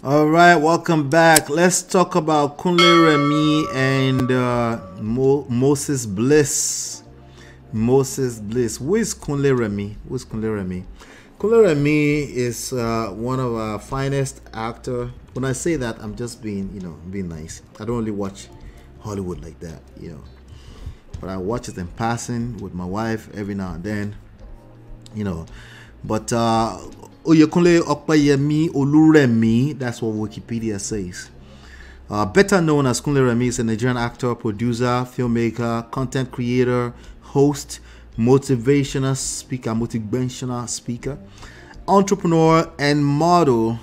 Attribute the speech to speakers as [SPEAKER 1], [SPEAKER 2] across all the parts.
[SPEAKER 1] All right, welcome back. Let's talk about Kunle Remy and Moses Bliss. Moses Bliss. Who is Kunle Remy? Who is Kunle Remy? Kunle Remy is one of our finest actor. When I say that, I'm just being, being nice. I don't really watch Hollywood like that, But I watch it in passing with my wife every now and then, But Oyekunle Opeyemi Oluremi, that's what Wikipedia says. Better known as Kunle Remy, is a Nigerian actor, producer, filmmaker, content creator, host, motivational speaker, entrepreneur, and model.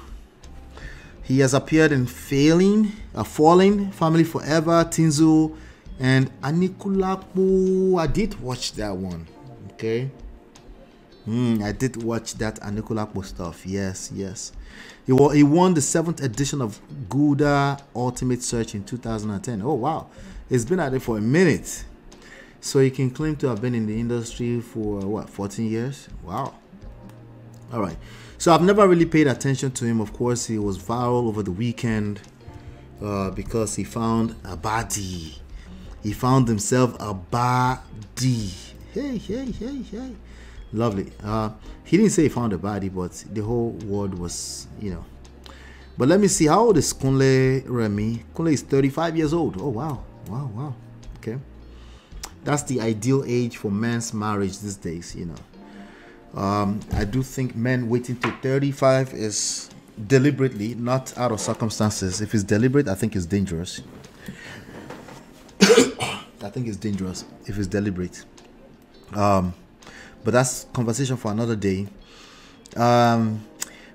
[SPEAKER 1] He has appeared in Falling, Family Forever, Tinzu, and Anikulapo. I did watch that one. Okay. I did watch that Anikulapo stuff. Yes. He won the 7th edition of Gouda Ultimate Search in 2010. Oh, wow. It's been at it for a minute. So he can claim to have been in the industry for, 14 years? Wow. All right. So I've never really paid attention to him. Of course, he was viral over the weekend because he found a body. He found himself a body. Hey. Lovely. He didn't say he found a body, but the whole world was, But let me see. How old is Kunle Remy? Kunle is 35 years old. Oh, wow. Okay. That's the ideal age for men's marriage these days, I do think men waiting to 35 is deliberately, not out of circumstances. If it's deliberate, I think it's dangerous. I think it's dangerous if it's deliberate. But that's conversation for another day.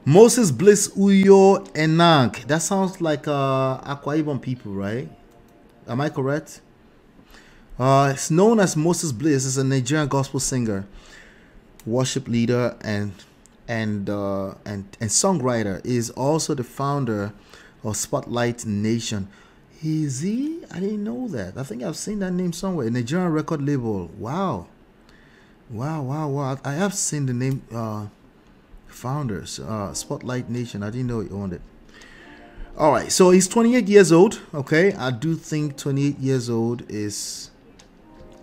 [SPEAKER 1] Moses Bliss Uyo Enang. That sounds like Akwa Ibom people, right? Am I correct? It's known as Moses Bliss. Is a Nigerian gospel singer, worship leader, and songwriter. Is also the founder of Spotlight Nation. Is he? I didn't know that. I think I've seen that name somewhere. A Nigerian record label. Wow. I have seen the name founders. Spotlight Nation. I didn't know he owned it. All right. So he's 28 years old. Okay. I do think 28 years old is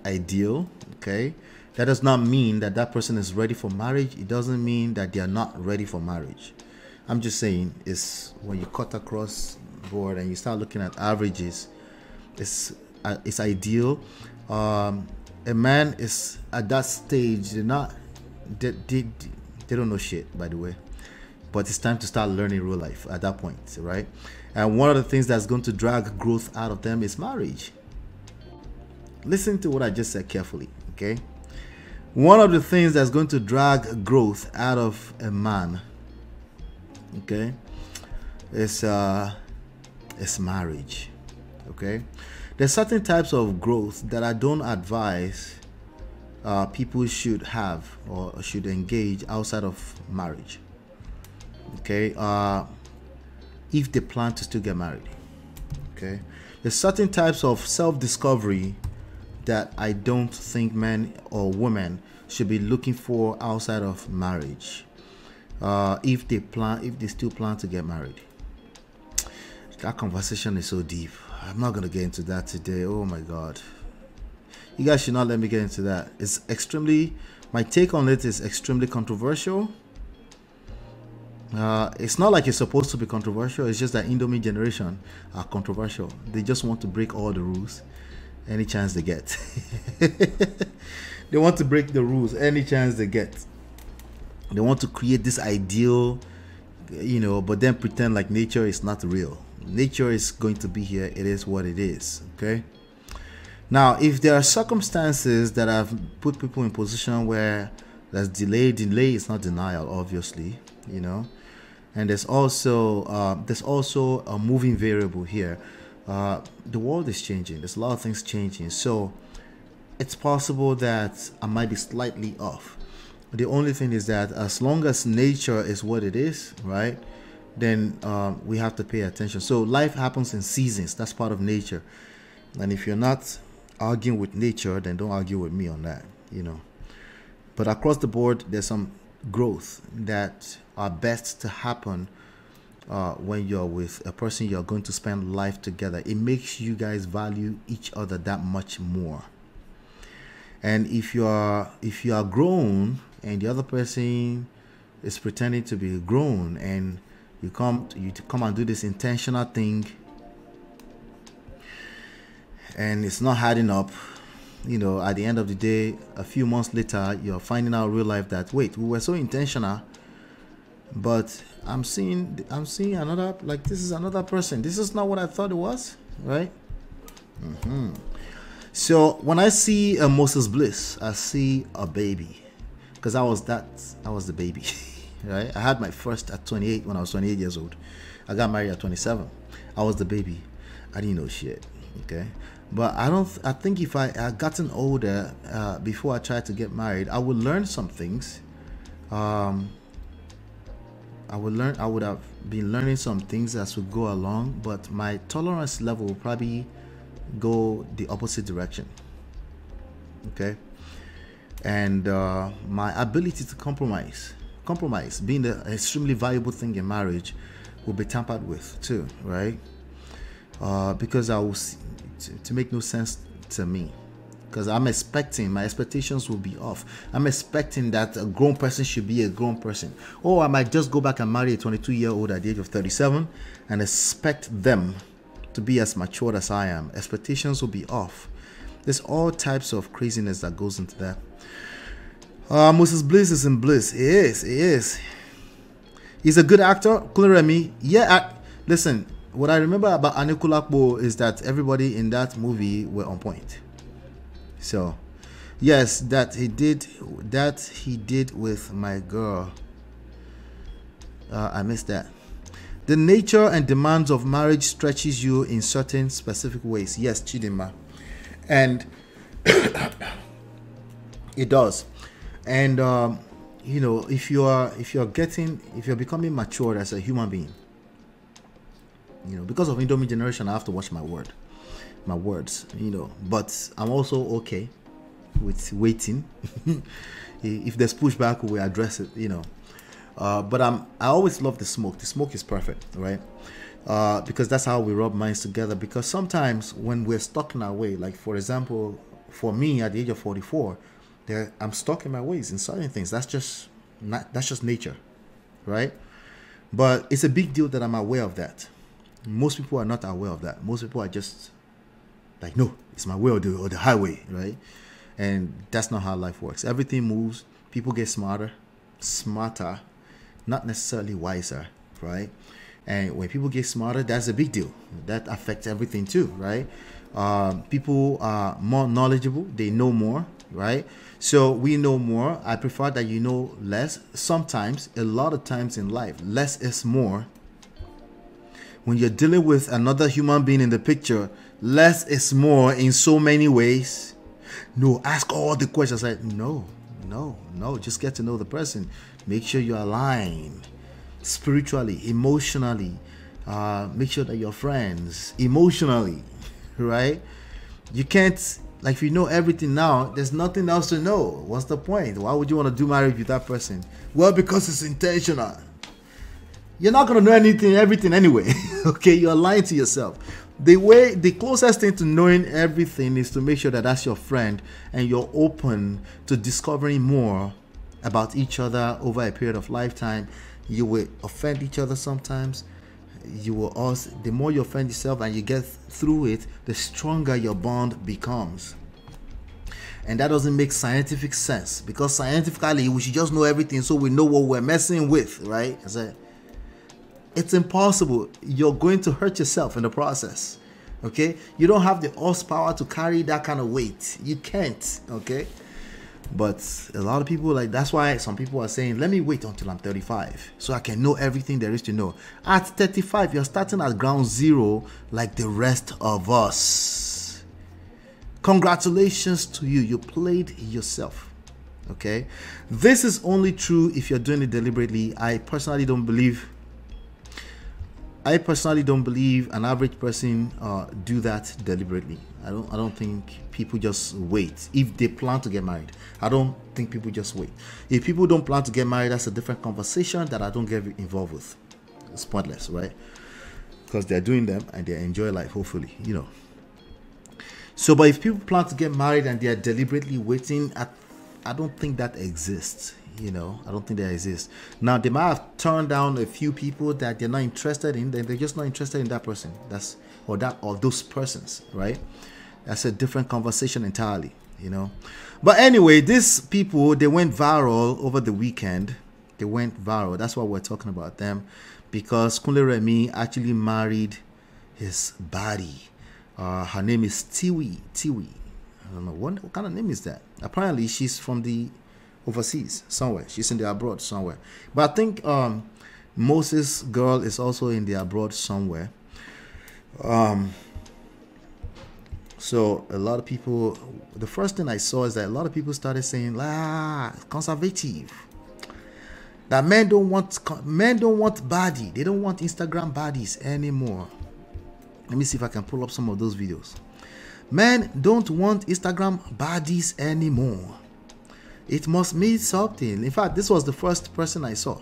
[SPEAKER 1] ideal. Okay. That does not mean that person is ready for marriage. It doesn't mean that they are not ready for marriage. I'm just saying is when you cut across board and you start looking at averages, it's ideal. A man is at that stage. They don't know shit, by the way, but it's time to start learning real life at that point, right? And one of the things that's going to drag growth out of them is marriage. Listen to what I just said carefully, okay? One of the things that's going to drag growth out of a man, okay, is marriage, okay? There's certain types of growth that I don't advise people should have or should engage outside of marriage. Okay, if they plan to still get married. Okay, there's certain types of self-discovery that I don't think men or women should be looking for outside of marriage. If they still plan to get married. That conversation is so deep. I'm not going to get into that today. Oh my God. You guys should not let me get into that. My take on it is extremely controversial. It's not like it's supposed to be controversial. It's just that Indomie generation are controversial. They just want to break all the rules any chance they get. They want to break the rules any chance they get. They want to create this ideal, but then pretend like nature is not real. Nature is going to be here. It is what it is. Okay. Now, if there are circumstances that have put people in position where there's delay is not denial, obviously, and there's also a moving variable here. The world is changing. There's a lot of things changing. So it's possible that I might be slightly off. The only thing is that as long as nature is what it is, right? Then we have to pay attention. So life happens in seasons. That's part of nature. And if you're not arguing with nature, then don't argue with me on that, But across the board, there's some growth that are best to happen when you're with a person you're going to spend life together. It makes you guys value each other that much more. And if you are grown and the other person is pretending to be grown, and you come and do this intentional thing, and it's not adding up, at the end of the day, a few months later, you're finding out real life that, wait, we were so intentional, but I'm seeing another, like, this is another person. This is not what I thought it was, right? So when I see a Moses Bliss, I see a baby, because I was the baby, right? I had my first at 28 when I was 28 years old. I got married at 27. I was the baby. I didn't know shit, okay? But I think if I had gotten older before I tried to get married, I would learn some things. I would have been learning some things as we go along, but my tolerance level will probably go the opposite direction, okay? And my ability to compromise being the extremely valuable thing in marriage will be tampered with too, right? Because I will to make no sense to me, because my expectations will be off. I'm expecting that a grown person should be a grown person. Or I might just go back and marry a 22-year-old at the age of 37 and expect them to be as mature as I am. Expectations will be off. There's all types of craziness that goes into that. Moses Bliss is in bliss. He is. He's a good actor. Kuliremi. Yeah, listen, what I remember about Anikulapo is that everybody in that movie were on point. So, yes, that he did with my girl. I missed that. The nature and demands of marriage stretches you in certain specific ways. Yes, Chidima. And it does. And if you're becoming mature as a human being, because of Indomie generation, I have to watch my words, but I'm also okay with waiting. If there's pushback, we address it, but I always love the smoke. The smoke is perfect, right? Because that's how we rub minds together. Because sometimes when we're stuck in our way, like for example, for me at the age of 44, I'm stuck in my ways in certain things. That's just nature, right? But it's a big deal that I'm aware of that. Most people are not aware of that. Most people are just like, no, it's my way or the highway, right? And that's not how life works. Everything moves. People get smarter, not necessarily wiser, right? And when people get smarter, that's a big deal. That affects everything too, right? People are more knowledgeable. They know more, right? So we know more. I prefer that you know less. Sometimes, a lot of times in life, less is more. When you're dealing with another human being in the picture, less is more in so many ways. No, ask all the questions. Like, no. Just get to know the person. Make sure you align spiritually, emotionally. Make sure that you're friends emotionally, right? You can't, like, if you know everything now, there's nothing else to know. What's the point? Why would you want to do marriage with that person? Well, because it's intentional. You're not going to know everything anyway. Okay, you're lying to yourself. The closest thing to knowing everything is to make sure that that's your friend and you're open to discovering more about each other over a period of lifetime. You will offend each other sometimes. You will also, the more you offend yourself and you get through it, the stronger your bond becomes. And that doesn't make scientific sense, because scientifically we should just know everything so we know what we're messing with, right? It's impossible. You're going to hurt yourself in the process. Okay, you don't have the horsepower to carry that kind of weight. You can't. Okay, but a lot of people, like, that's why some people are saying, let me wait until I'm 35 so I can know everything there is to know. At 35, you're starting at ground zero like the rest of us. Congratulations to you. You played yourself. Okay, this is only true if you're doing it deliberately. I personally don't believe an average person do that deliberately. I don't think people just wait if they plan to get married. I don't think people just wait. If people don't plan to get married, that's a different conversation that I don't get involved with. it's pointless, right? Because they're doing them and they enjoy life, hopefully, you know. So, but if people plan to get married and they are deliberately waiting, I don't think that exists. You know, I don't think that exists. Now, they might have turned down a few people that they're not interested in. They're just not interested in that person. Or those persons, right? That's a different conversation entirely, you know. But anyway, these people, they went viral over the weekend. They went viral. That's why we're talking about them, because Kunle Remi actually married his baddie. Her name is Tiwi. I don't know what kind of name is that. Apparently, she's from the overseas somewhere. She's in the abroad somewhere. But I think Moses' girl is also in the abroad somewhere. So a lot of people, the first thing I saw is that a lot of people started saying, conservative. That men don't want body. They don't want Instagram bodies anymore. Let me see if I can pull up some of those videos. Men don't want Instagram bodies anymore. It must mean something. In fact, this was the first person I saw.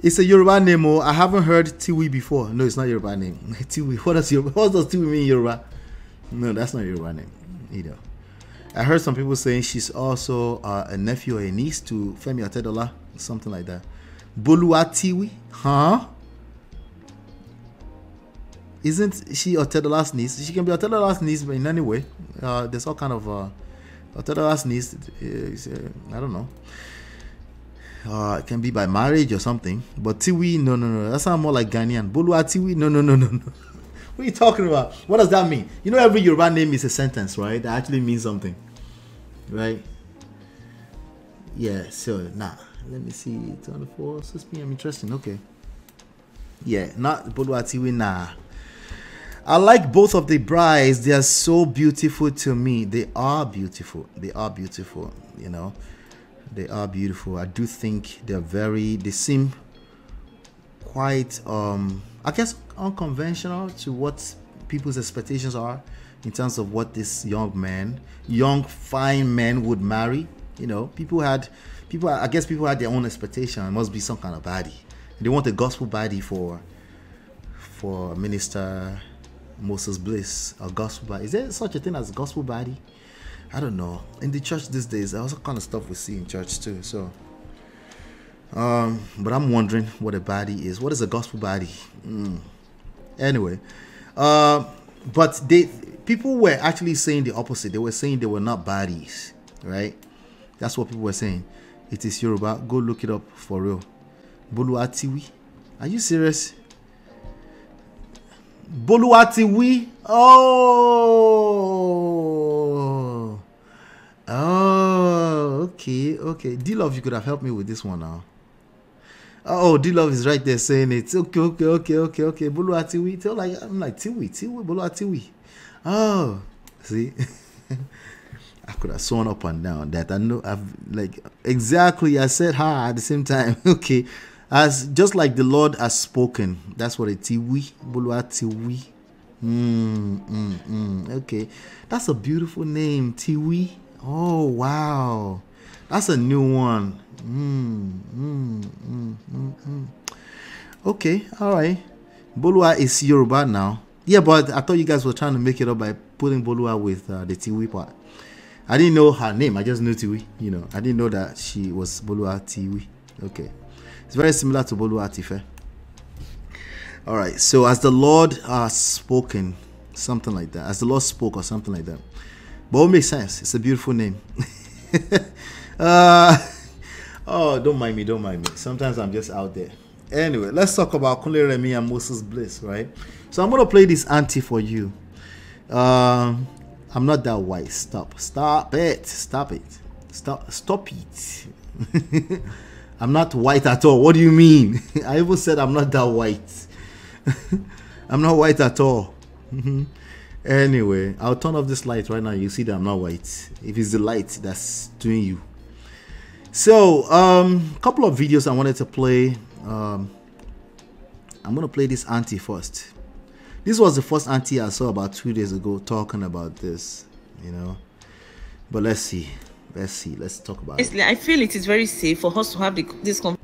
[SPEAKER 1] It's a Yoruba name. Oh, I haven't heard Tiwi before. No, it's not Yoruba name. Tiwi. What does Tiwi mean in Yoruba? No, that's not Yoruba name either. I heard some people saying she's also a nephew or a niece to Femi Otedola, something like that. Boluwatiwi, huh? Isn't she Otedola's niece? She can be Otedola's niece, but in any way, there's all kind of Otedola's niece. I don't know. It can be by marriage or something. But Tiwi, no. That sounds more like Ghanaian. Boluwatiwi, no. What are you talking about? What does that mean? You know, every Yoruba name is a sentence, right? That actually means something, right? Yeah. So let me see. 24, 6 p.m. Interesting. Okay. Yeah, not Boluwatiwi. Nah. I like both of the brides. They are so beautiful to me. They are beautiful. You know, they are beautiful. I do think they seem quite, I guess, unconventional to what people's expectations are in terms of what this young, fine men would marry. You know, I guess people had their own expectation. It must be some kind of baddie. They want a gospel baddie for Minister Moses Bliss, a gospel baddie. Is there such a thing as a gospel baddie? I don't know. In the church these days, there's all kind of stuff we see in church too. So, but I'm wondering what a baddie is. What is a gospel baddie? Anyway, but people were actually saying the opposite. They were saying they were not baddies, right? That's what people were saying. It is Yoruba. Go look it up for real. Boluwatiwi. Are you serious? Boluwatiwi. Oh, okay. D-Love, you could have helped me with this one now. Oh, D-Love is right there saying it. Okay. Boluwatiwi. I'm like Tiwi, Boluwatiwi. Oh, see. I could have sworn up and down that I know exactly. I said ha at the same time. Okay, as just like the Lord has spoken. That's what a Tiwi, Boluwatiwi. Okay, that's a beautiful name, Tiwi. Oh wow, that's a new one. Okay, all right. Bolua is Yoruba now. Yeah, but I thought you guys were trying to make it up by putting Bolua with the Tiwi part. I didn't know her name. I just knew Tiwi. You know, I didn't know that she was Boluwatiwi. Okay, it's very similar to Boluwatife. All right. So as the Lord has spoken, something like that. As the Lord spoke, or something like that. But it makes sense. It's a beautiful name. Oh, don't mind me. Sometimes I'm just out there. Anyway, let's talk about Kunle Remi and Moses Bliss, right? So I'm gonna play this auntie for you. I'm not that white. Stop it. I'm not white at all. What do you mean? I even said I'm not that white. I'm not white at all. Anyway, I'll turn off this light right now. You see that I'm not white. If it's the light that's doing you. So, couple of videos I wanted to play. I'm gonna play this auntie first. This was the first auntie I saw about 2 days ago talking about this, you know. But let's see. Let's talk about it.
[SPEAKER 2] I feel it is very safe for us to have this conversation.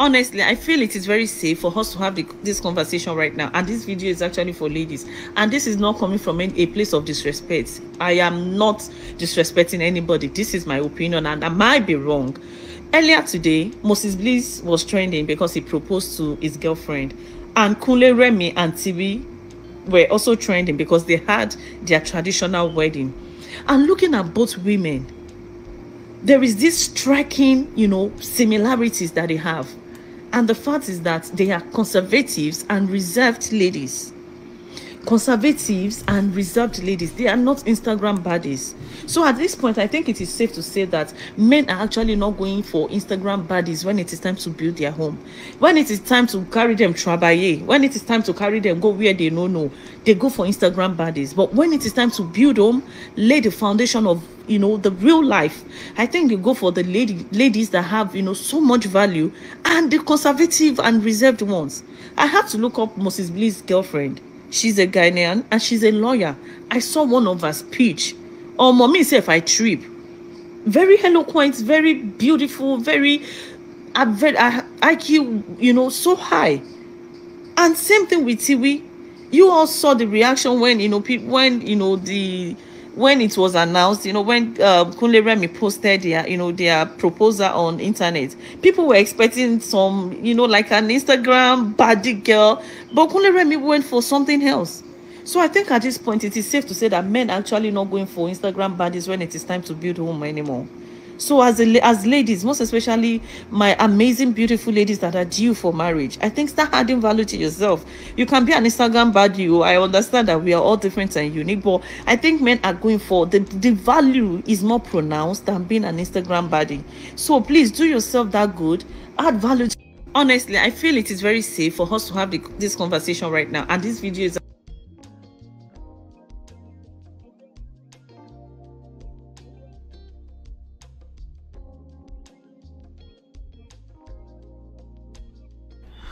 [SPEAKER 2] Honestly, I feel it is very safe for us to have this conversation right now, and this video is actually for ladies, and this is not coming from a place of disrespect. I am not disrespecting anybody. This is my opinion, and I might be wrong. Earlier today, Moses Bliss was trending because he proposed to his girlfriend, and Kunle Remi and Tibi were also trending because they had their traditional wedding. And looking at both women, there is this striking, similarities that they have. And the fact is that they are conservatives and reserved ladies. Conservatives and reserved ladies. They are not Instagram baddies. So at this point, I think it is safe to say that men are actually not going for Instagram baddies when it is time to build their home. When it is time to carry them travailler, when it is time to carry them go where they know, they go for Instagram baddies. But when it is time to build home, lay the foundation of the real life, I think they go for the ladies that have so much value, and the conservative and reserved ones. I had to look up Moses Bliss' girlfriend. She's a Ghanaian and she's a lawyer. I saw one of her speech. Mommy said, I trip. Very eloquent, very beautiful, very IQ, so high. And same thing with Tiwi. You all saw the reaction when when it was announced, when Kunle Remi posted their proposal on internet. People were expecting some, like an Instagram baddie girl, but Kunle Remi went for something else. So I think at this point, it is safe to say that men are actually not going for Instagram baddies when it is time to build home anymore. So as ladies, most especially my amazing, beautiful ladies that are due for marriage, I think start adding value to yourself. You can be an Instagram baddie. I understand that we are all different and unique, but I think men are going for the value is more pronounced than being an Instagram baddie. So please do yourself that good. Add value. Honestly, I feel it is very safe for us to have this conversation right now, and this video is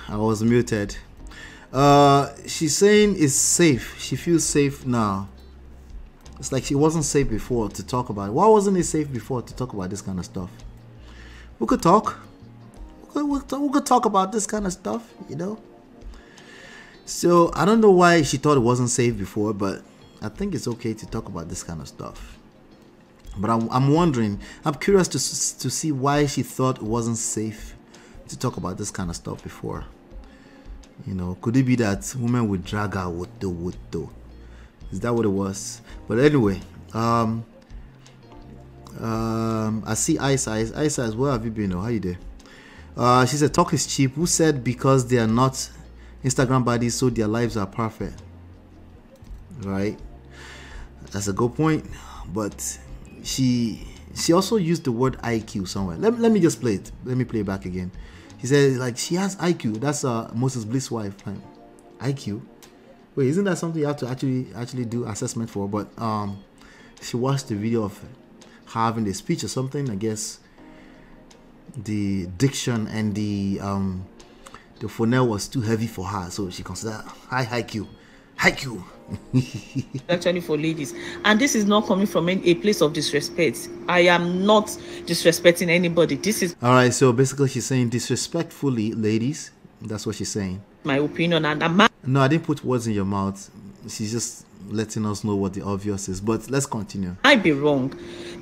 [SPEAKER 1] I was muted. She's saying it's safe. She feels safe now. It's like she wasn't safe before to talk about it. Why wasn't it safe before to talk about this kind of stuff? We could talk. We could talk about this kind of stuff, So I don't know why she thought it wasn't safe before, but I think it's okay to talk about this kind of stuff. But I'm wondering, I'm curious to see why she thought it wasn't safe to talk about this kind of stuff before. Could it be that women would drag her with the Is that what it was? But anyway, I see Ice. Where have you been? How you doing? She said, talk is cheap. Who said because they are not Instagram baddies, so their lives are perfect? Right? That's a good point. But she also used the word IQ somewhere. Let me just play it. Let me play it back again. He said, like, she has IQ. That's Moses Bliss' wife. Like, IQ? Wait, isn't that something you have to actually do assessment for? But she watched the video of having the speech or something. I guess the diction and the phoneme was too heavy for her, so she considered high IQ.
[SPEAKER 2] Actually for ladies, and this is not coming from a place of disrespect. I am not disrespecting anybody. This is
[SPEAKER 1] all right. So basically she's saying disrespectfully, ladies. That's what she's saying.
[SPEAKER 2] My opinion, and
[SPEAKER 1] no, I didn't put words in your mouth. She's just letting us know what the obvious is. But let's continue.
[SPEAKER 2] I'd be wrong.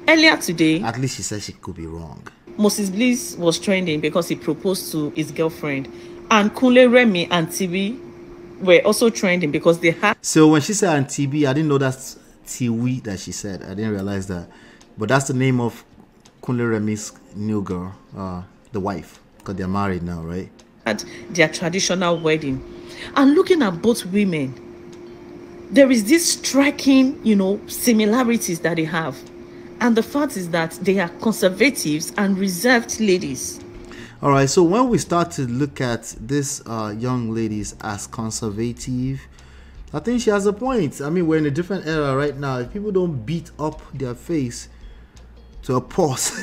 [SPEAKER 2] Earlier today,
[SPEAKER 1] at least she said she could be wrong.
[SPEAKER 2] Moses Bliss was trending because he proposed to his girlfriend, and Kunle Remi and Tibi were also trending because they had.
[SPEAKER 1] So when she said TB, I didn't know that's Tiwi that she said. I didn't realize that. But that's the name of Kunle Remi's new girl, the wife, because they're married now, right?
[SPEAKER 2] Had their traditional wedding. And looking at both women, there is this striking, similarities that they have. And the fact is that they are conservatives and reserved ladies.
[SPEAKER 1] All right, so when we start to look at this young ladies as conservative, I think she has a point. I mean, we're in a different era right now. If people don't beat up their face to a pause,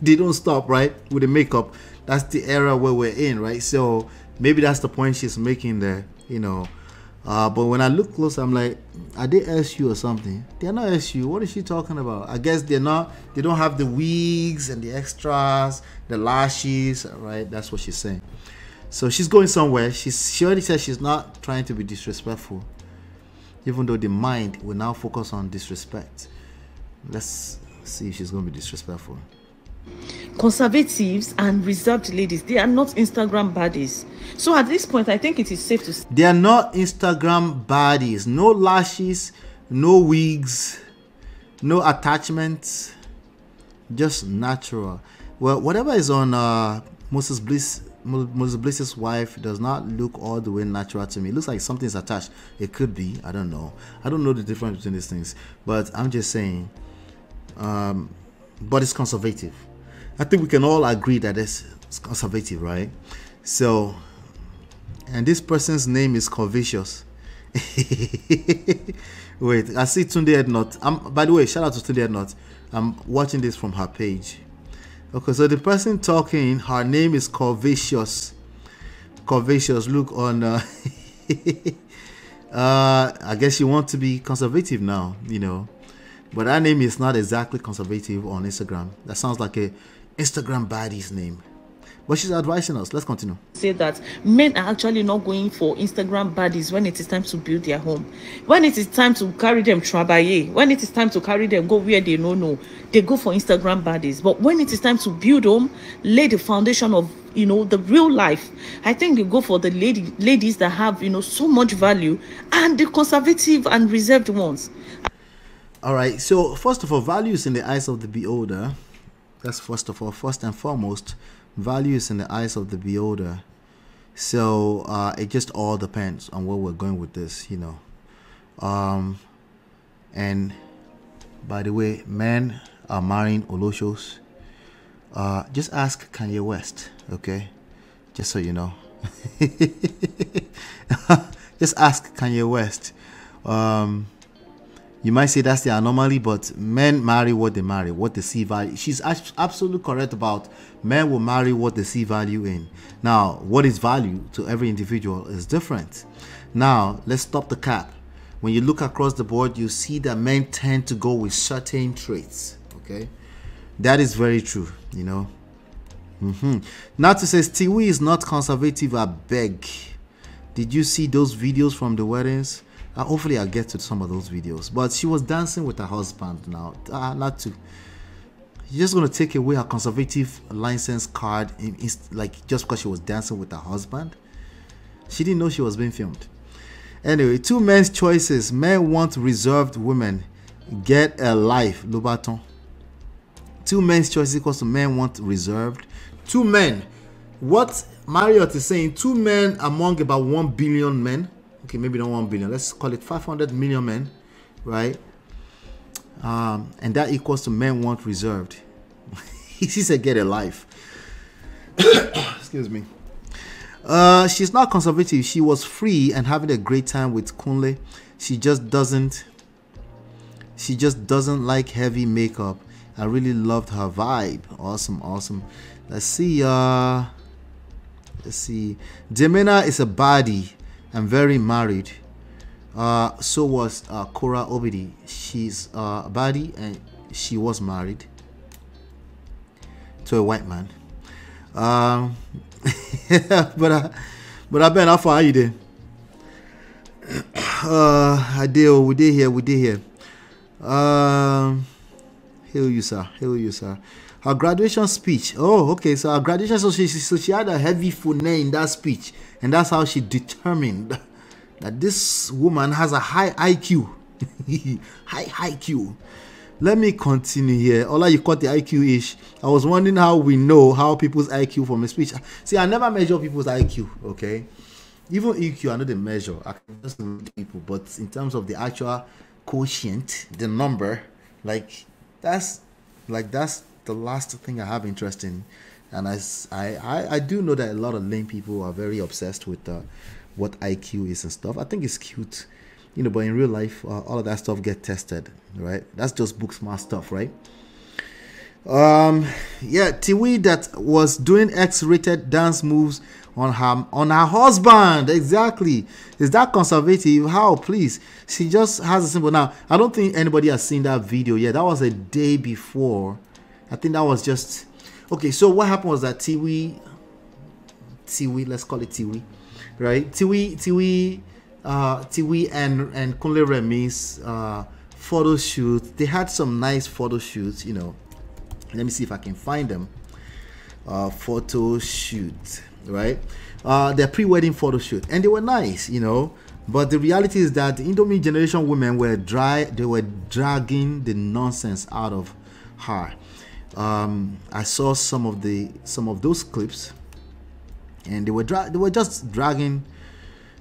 [SPEAKER 1] they don't stop, right, with the makeup. That's the era where we're in, right? So maybe that's the point she's making there, But when I look close, I'm like, are they SU or something? They're not SU. What is she talking about? I guess they don't have the wigs and the extras, the lashes, right? That's what she's saying. So she's going somewhere. She already said she's not trying to be disrespectful, even though the mind will now focus on disrespect. Let's see if she's going to be disrespectful.
[SPEAKER 2] Conservatives and reserved ladies, they are not Instagram baddies. So at this point, I think it is safe to say
[SPEAKER 1] they are not Instagram baddies. No lashes, no wigs, no attachments, just natural. Well, whatever is on Moses Bliss's wife does not look all the way natural to me. It looks like something's attached. It could be. I don't know. I don't know the difference between these things. But I'm just saying. But it's conservative. I think we can all agree that it's conservative, right? So, and this person's name is Curvaceous. Wait, I see Tunde Ednot. By the way, shout out to Tunde Ednot. I'm watching this from her page. Okay, so the person talking, her name is Curvaceous. Curvaceous, look on. I guess you want to be conservative now, you know. But that name is not exactly conservative on Instagram. That sounds like a Instagram baddie's name. But she's advising us. Let's continue.
[SPEAKER 2] Say that men are actually not going for Instagram baddies when it is time to build their home. When it is time to carry them travailler, when it is time to carry them go where they know, they go for Instagram baddies. But when it is time to build home, lay the foundation of, you know, the real life, I think they go for the ladies that have, you know, so much value, and the conservative and reserved ones.
[SPEAKER 1] All right. So first of all, values in the eyes of the beholder. That's first of all, first and foremost, values in the eyes of the beholder. So it just all depends on where we're going with this, you know. And by the way, men are marrying Oloshos. Just ask Kanye West, okay? Just so you know. Just ask Kanye West. You might say that's the anomaly, but men marry what they marry, what they see value. She's absolutely correct about men will marry what they see value in. Now, what is value to every individual is different. Now, let's stop the cap. When you look across the board, you see that men tend to go with certain traits, okay? That is very true, you know. Not to say Tiwi is not conservative, I beg. Did you see those videos from the weddings? Hopefully I'll get to some of those videos. But she was dancing with her husband now. Not to. You're just going to take away her conservative license card like just because she was dancing with her husband? She didn't know she was being filmed. Anyway, two men's choices. Men want reserved women. Get a life. Lobaton. Two men's choices equals to men want reserved. Two men. What Marriott is saying, two men among about 1 billion men. Okay, maybe not 1 billion. Let's call it 500 million men, right? And that equals to men want reserved. He said, get a life. Excuse me. She's not conservative. She was free and having a great time with Kunle. She just doesn't like heavy makeup. I really loved her vibe. Awesome, awesome. Let's see. Demena is a baddie. I'm very married. So was Cora Obidi. She's a baddie and she was married to a white man. But I bet how far are you there? We did here. Hail you, sir. Her graduation speech. Oh, okay. So her graduation, so she had a heavy phone in that speech. And that's how she determined that this woman has a high IQ. high IQ. Let me continue here. Ola, you caught the IQ-ish. I was wondering how we know how people's IQ from a speech. See, I never measure people's IQ, okay? Even EQ, I know the measure. I can just read people. But in terms of the actual quotient, the number, that's the last thing I have interest in. And I do know that a lot of lame people are very obsessed with what IQ is and stuff. I think it's cute, you know, but in real life, all of that stuff get tested, right? That's just book smart stuff, right? Yeah, Tiwi that was doing X-rated dance moves on her husband. Exactly. Is that conservative? How? Please. She just has a symbol. Now, I don't think anybody has seen that video yet. That was a day before. I think that was just okay. So what happened was that Tiwi, let's call it Tiwi, right? Tiwi and Kunle Remi's photo shoot. They had some nice photo shoots, you know. Let me see if I can find them. Photo shoot, right? Their pre-wedding photo shoot, and they were nice, you know. But the reality is that the Indomie generation women were they were dragging the nonsense out of her. I saw some of those clips, and they were just dragging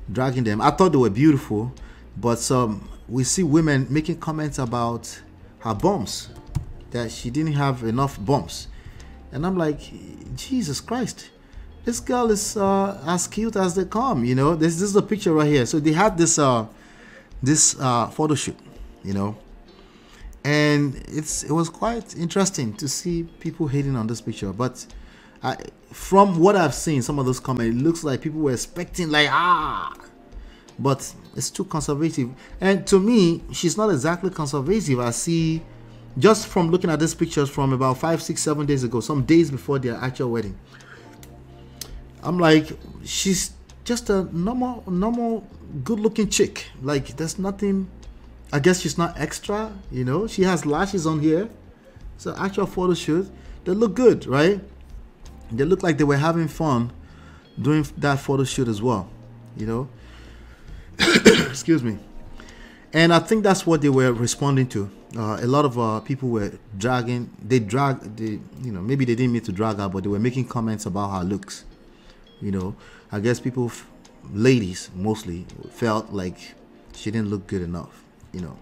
[SPEAKER 1] them. I thought they were beautiful, but we see women making comments about her bumps, that she didn't have enough bumps, and I'm like, Jesus Christ, this girl is as cute as they come, you know. This is a picture right here. So they had this photo shoot, you know, and it was quite interesting to see people hating on this picture. But from what I've seen, some of those comments, it looks like people were expecting like but it's too conservative. And to me, she's not exactly conservative. I see, just from looking at these pictures from about 5, 6, 7 days ago, some days before their actual wedding, I'm like, she's just a normal good-looking chick. Like, there's nothing. I guess she's not extra, you know. She has lashes on here. So actual photo shoot, they look good, right? They look like they were having fun doing that photo shoot as well, you know. Excuse me. And I think that's what they were responding to. A lot of people were you know, maybe they didn't mean to drag her, but they were making comments about her looks. You know, I guess people, ladies mostly, felt like she didn't look good enough, you know.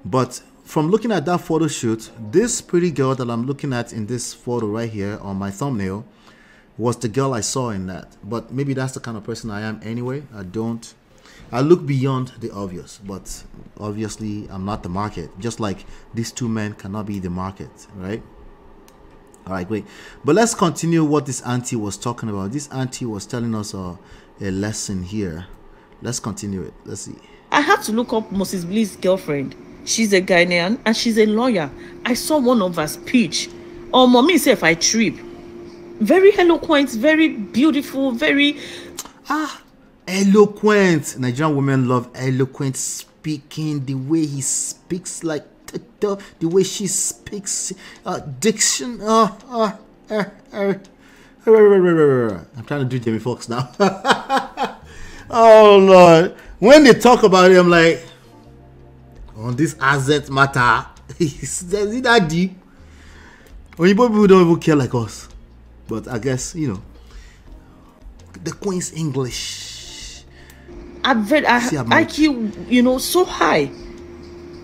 [SPEAKER 1] But from looking at that photo shoot, this pretty girl that I'm looking at in this photo right here on my thumbnail was the girl I saw in that. But maybe that's the kind of person I am anyway. I look beyond the obvious, but obviously I'm not the market. Just like these two men cannot be the market, right? All right, great. But let's continue what this auntie was talking about. This auntie was telling us a lesson here. Let's continue it. Let's see.
[SPEAKER 2] I had to look up Moses Bliss' girlfriend. She's a Ghanaian and she's a lawyer. I saw one of her speech. Oh, mommy said if I trip. Very eloquent, very beautiful, very
[SPEAKER 1] eloquent. Nigerian women love eloquent speaking. The way he speaks, like the way she speaks, diction. I'm trying to do Jamie Foxx now. Oh Lord, when they talk about it, I'm like, on this asset matter, is it that deep? When people don't even care like us, but I guess, you know, the Queen's English.
[SPEAKER 2] I've read IQ, you know, so high.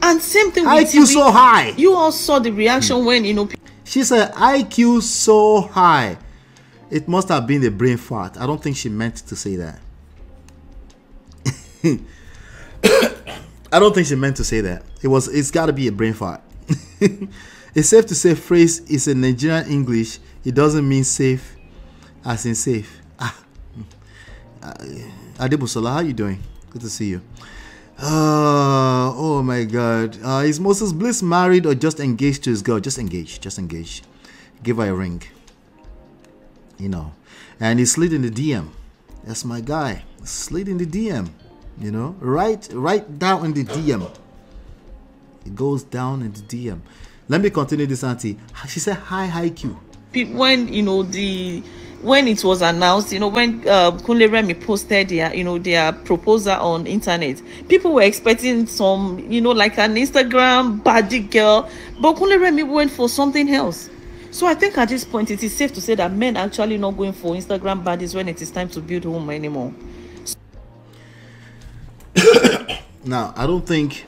[SPEAKER 2] And same thing with
[SPEAKER 1] IQ so high.
[SPEAKER 2] You all saw the reaction when, you know,
[SPEAKER 1] she said IQ so high. It must have been a brain fart. I don't think she meant to say that. I don't think she meant to say that. It's got to be a brain fart. It's safe to say phrase is a Nigerian English. It doesn't mean safe as in safe. Adebusola, how you doing? Good to see you. Oh my God. Is Moses Bliss married or just engaged to his girl? Just engaged. Just engaged. Give her a ring. You know. And he slid in the DM. That's my guy. Slid in the DM. You know. Right down in the DM. It goes down in the DM. Let me continue this, auntie. She said high Q.
[SPEAKER 2] When, you know, when it was announced, you know, when Kunle Remi posted their proposal on internet, people were expecting some, you know, like an Instagram baddie girl, but Kunle Remi went for something else. So I think at this point it is safe to say that men are actually not going for Instagram baddies when it is time to build home anymore.
[SPEAKER 1] Now, I don't think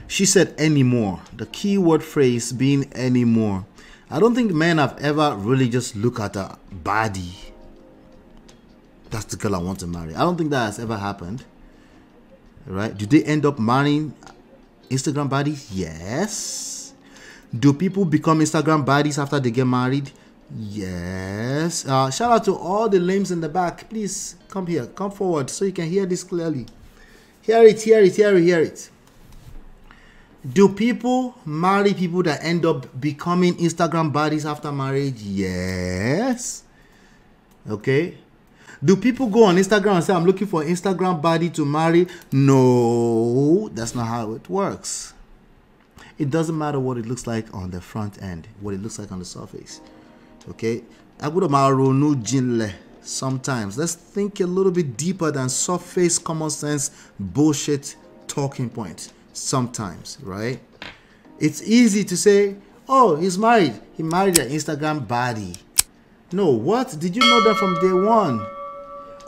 [SPEAKER 1] she said anymore. The keyword phrase being anymore. I don't think men have ever really just looked at a body. That's the girl I want to marry. I don't think that has ever happened. Right? Do they end up marrying Instagram bodies? Yes. Do people become Instagram baddies after they get married? Yes. Shout out to all the lames in the back. Please come here, come forward so you can hear this clearly. Hear it, hear it, hear it, hear it. Do people marry people that end up becoming Instagram baddies after marriage? Yes. Okay. Do people go on Instagram and say, I'm looking for an Instagram baddie to marry? No, that's not how it works. It doesn't matter what it looks like on the front end, what it looks like on the surface. Okay? Sometimes let's think a little bit deeper than surface common sense bullshit talking points. Sometimes, right? It's easy to say, oh, he's married. He married an Instagram baddie. No, what? Did you know that from day one?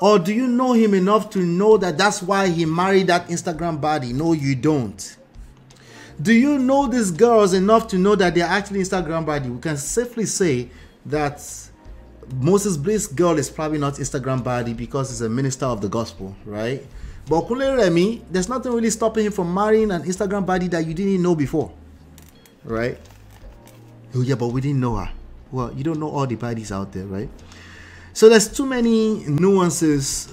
[SPEAKER 1] Or do you know him enough to know that that's why he married that Instagram baddie? No, you don't. Do you know these girls enough to know that they're actually Instagram baddie? We can safely say that Moses Bliss girl is probably not Instagram baddie because he's a minister of the gospel, right? But Kunle Remi, there's nothing really stopping him from marrying an Instagram baddie that you didn't know before, right? Oh yeah, but we didn't know her. Well, you don't know all the baddies out there, right? So there's too many nuances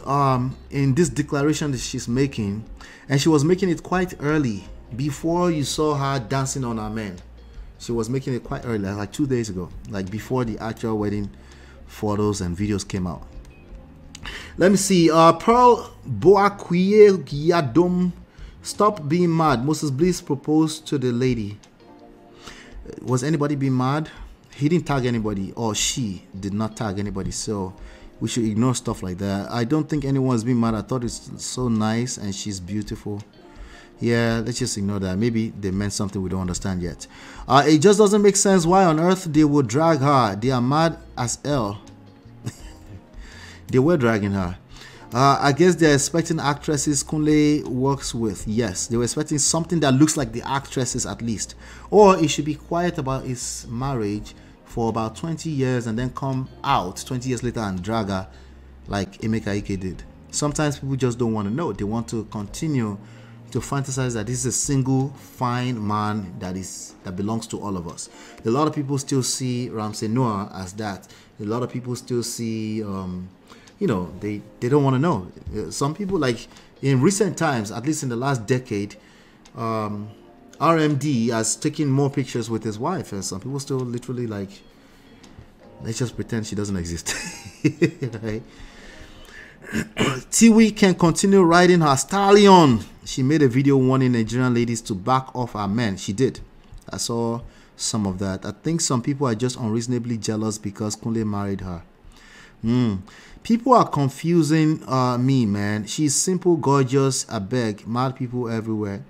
[SPEAKER 1] in this declaration that she's making, and she was making it quite early before you saw her dancing on her men. She was making it quite early, like 2 days ago, like before the actual wedding photos and videos came out. Let me see. Pearl Boakwie Yadom, stop being mad. Moses Bliss proposed to the lady. Was anybody being mad? He didn't tag anybody, or she did not tag anybody, so we should ignore stuff like that. I don't think anyone's been mad. I thought it's so nice and she's beautiful. Yeah, let's just ignore that. Maybe they meant something we don't understand yet. It just doesn't make sense why on earth they would drag her. They are mad as hell. They were dragging her. I guess they're expecting actresses Kunle works with. Yes, they were expecting something that looks like the actresses at least. Or he should be quiet about his marriage for about 20 years and then come out 20 years later and drag her like Emeka Ike did. Sometimes people just don't want to know. They want to continue to fantasize that this is a single fine man that belongs to all of us. A lot of people still see Ramsey Noah as that. A lot of people still see you know, they don't want to know. Some people, like in recent times, at least in the last decade, RMD has taken more pictures with his wife, and some people still literally like, let's just pretend she doesn't exist. Right? Tiwi can continue riding her stallion. She made a video warning Nigerian ladies to back off her men. She did. I saw some of that. I think some people are just unreasonably jealous because Kunle married her. People are confusing me, man. She's simple, gorgeous, I beg. Mad people everywhere.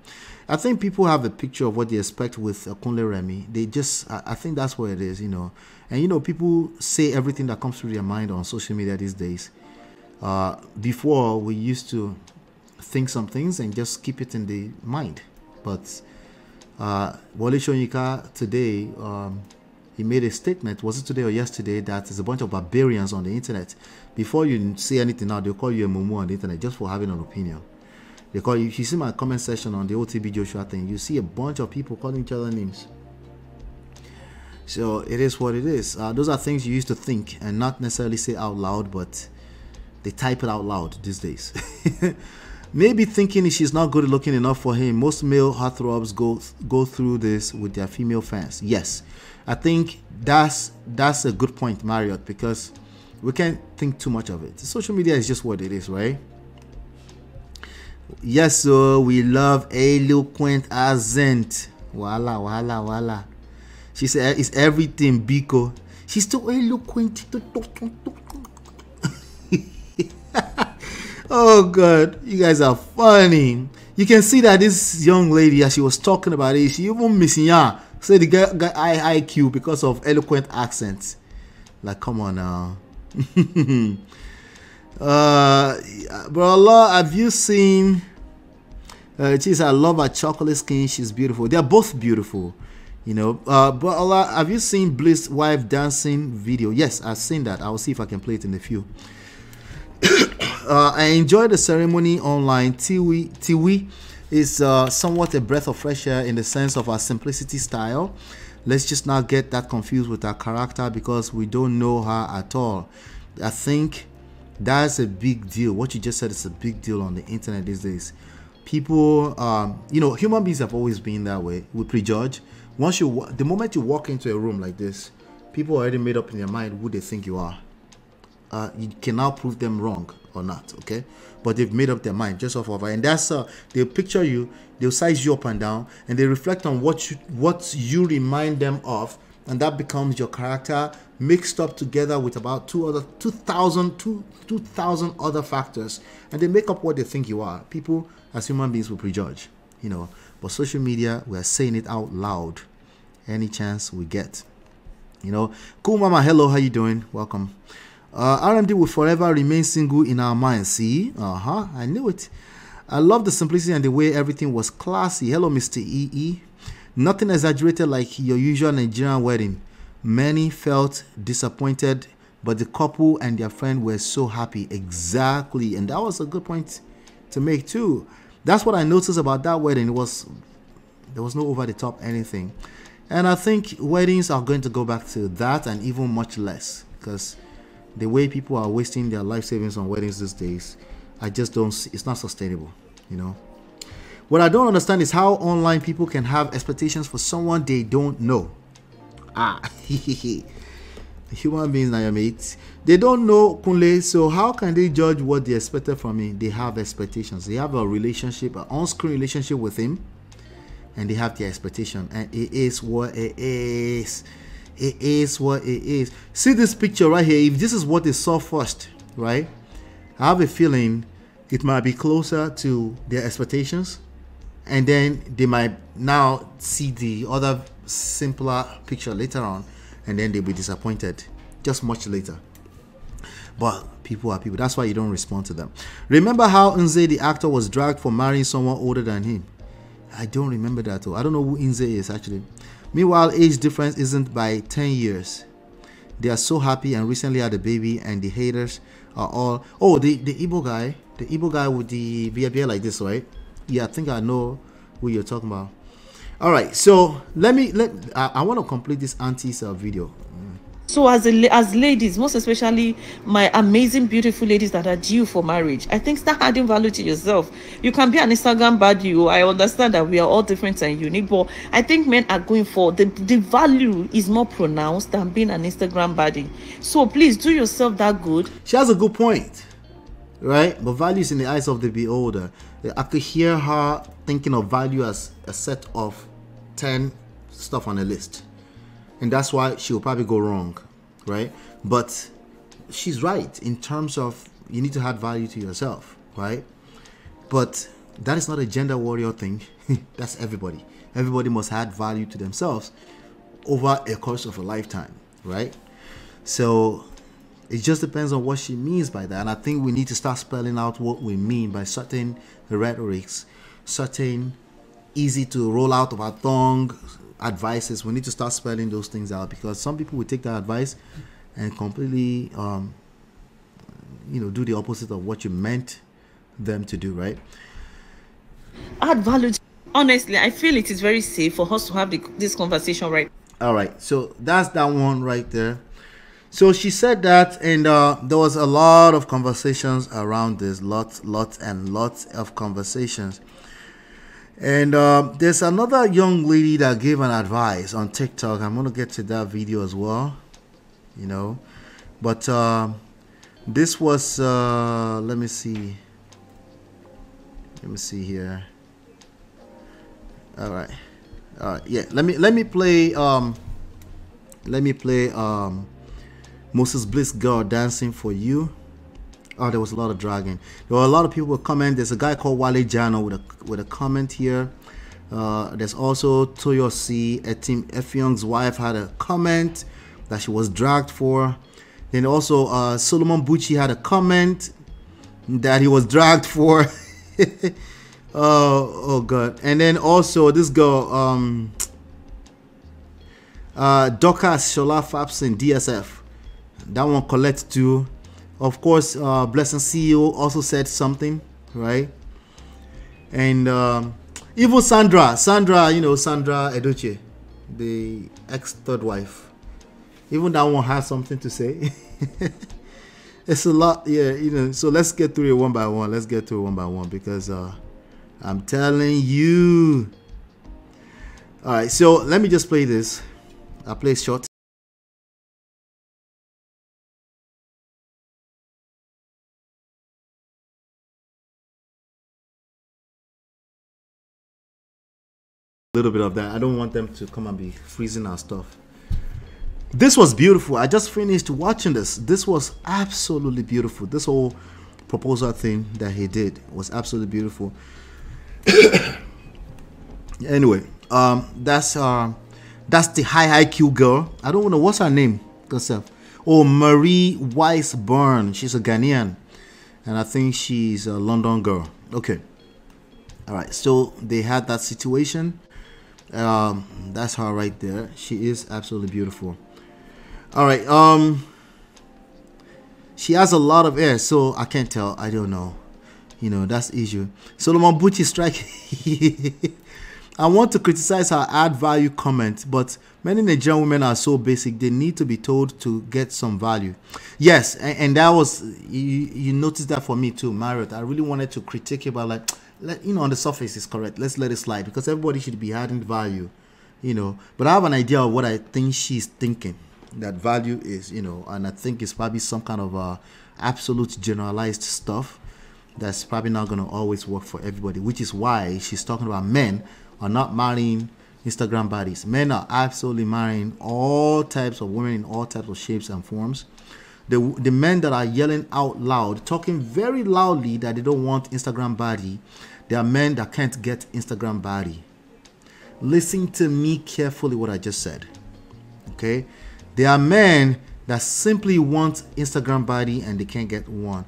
[SPEAKER 1] I think people have a picture of what they expect with Kunle Remi. They just, I think that's what it is, you know. And, you know, people say everything that comes through their mind on social media these days. Before, we used to think some things and just keep it in the mind. But Wole Soyinka today, he made a statement, was it today or yesterday, that there's a bunch of barbarians on the internet. Before you say anything now, they'll call you a mumu on the internet just for having an opinion. They call you, if you see my comment section on the OTB Joshua thing, you see a bunch of people calling each other names. So it is what it is. Those are things you used to think and not necessarily say out loud, but they type it out loud these days. Maybe thinking she's not good looking enough for him. Most male heartthrobs go through this with their female fans. Yes, I think that's a good point, Marriott, because we can't think too much of it. Social media is just what it is, right? Yes, so we love eloquent accent. Voila, voila, voila. She said it's everything, Biko. She's so eloquent. Oh God, you guys are funny. You can see that this young lady, as she was talking about it, she even missing ya. Say the guy got IQ because of eloquent accents. Like, come on now. Bro, Allah, have you seen? Geez, I love her chocolate skin. She's beautiful. They are both beautiful, you know. But Allah, have you seen Bliss' wife dancing video? Yes, I've seen that. I'll see if I can play it in a few. I enjoyed the ceremony online. Tiwi is somewhat a breath of fresh air in the sense of her simplicity style. let's just not get that confused with her character because we don't know her at all. I think that's a big deal. What you just said is a big deal on the internet these days. People, you know, human beings have always been that way. We prejudge. The moment you walk into a room like this, people already made up in their mind who they think you are. You can now prove them wrong or not, okay? But they've made up their mind just off of it. And that's they'll picture you, they'll size you up and down, and they reflect on what you remind them of, and that becomes your character mixed up together with about 2,000 other factors, and they make up what they think you are. People as human beings will prejudge, you know. But social media, we are saying it out loud any chance we get, you know. Cool Mama, hello, how you doing? Welcome. RMD will forever remain single in our minds. See? I knew it. I love the simplicity and the way everything was classy. Hello, Mr. EE. Nothing exaggerated like your usual Nigerian wedding. Many felt disappointed, but the couple and their friend were so happy. Exactly. And that was a good point to make too. That's what I noticed about that wedding. There was no over the top anything. And I think weddings are going to go back to that and even much less, because the way people are wasting their life savings on weddings these days, I just don't see, it's not sustainable, you know. What I don't understand is how online people can have expectations for someone they don't know. Human beings now, your mates. They don't know Kunle, so how can they judge what they expected from me? They have expectations. They have a relationship, an on-screen relationship with him, and they have their expectation, and it is what it is. It is what it is. See this picture right here. If this is what they saw first, right, I have a feeling it might be closer to their expectations, and then they might now see the other simpler picture later on, and then they'll be disappointed just much later. But people are people. That's why you don't respond to them. Remember how Nze the actor was dragged for marrying someone older than him? I don't remember that though. I don't know who Nze is actually. Meanwhile, age difference isn't by 10 years. They are so happy and recently had a baby, and the haters are all... Oh, the Igbo guy. The Igbo guy with the beard like this, right? Yeah, I think I know who you're talking about. All right, so I want to complete this auntie's video.
[SPEAKER 2] So as ladies, most especially my amazing, beautiful ladies that are due for marriage, I think start adding value to yourself. You can be an Instagram baddie. I understand that we are all different and unique, but I think men are going for the value is more pronounced than being an Instagram baddie. So please do yourself that good.
[SPEAKER 1] She has a good point, right? But value is in the eyes of the beholder. I could hear her thinking of value as a set of 10 stuff on a list. And that's why she will probably go wrong, right? But she's right in terms of you need to add value to yourself, right? But that is not a gender warrior thing. That's everybody. Everybody must add value to themselves over a course of a lifetime, right? So it just depends on what she means by that. And I think we need to start spelling out what we mean by certain rhetorics, certain easy to roll out of our tongue advices. We need to start spelling those things out, because some people will take that advice and completely do the opposite of what you meant them to do, right?
[SPEAKER 2] Add value. Honestly, I feel it is very safe for us to have this conversation right.
[SPEAKER 1] All right, so that's that one right there. So she said that, and there was a lot of conversations around this, lots of conversations. And there's another young lady that gave an advice on TikTok. I'm going to get to that video as well, But this was, let me see here. All right. Yeah, let me play Moses Bliss Girl Dancing for You. Oh, there was a lot of dragging. There were a lot of people comment. There's a guy called Wale Jano with a comment here. There's also Toyosi Etim Efyong's wife had a comment that she was dragged for. Then also Solomon Bucci had a comment that he was dragged for. oh god. And then also this girl Dorcas Shola Fapson DSF. That one collect too. Of course, Blessing CEO also said something, right? And even Sandra Edochie, the ex third wife. Even that one has something to say. It's a lot, yeah, you know. So let's get through it one by one. Let's get through it one by one because I'm telling you. All right, so let me just play this. I'll play short. A little bit of that. I don't want them to come and be freezing our stuff. This was beautiful. I just finished watching this. This was absolutely beautiful. This whole proposal thing that he did was absolutely beautiful. Anyway, that's the high IQ girl. I don't know what's her name. Oh, Marie Weisborn. She's a Ghanaian, and I think she's a London girl. Okay. All right. So they had that situation. That's her right there. She is absolutely beautiful. All right. She has a lot of hair, so I can't tell. I don't know. You know, that's the issue. Solomon Bucci strike. I want to criticize her add value comment, but many Nigerian women are so basic. They need to be told to get some value. Yes, and that was, you noticed that for me too, Marriott. I really wanted to critique it, but like, you know, on the surface is correct. Let's let it slide because everybody should be adding value, you know. But I have an idea of what I think she's thinking that value is, you know, and I think it's probably some kind of absolute generalized stuff that's probably not going to always work for everybody, which is why she's talking about men are not marrying Instagram bodies. Men are absolutely marrying all types of women in all types of shapes and forms. The men that are yelling out loud, talking very loudly that they don't want Instagram body, they are men that can't get Instagram body. Listen to me carefully what I just said. Okay? There are men that simply want Instagram body and they can't get one.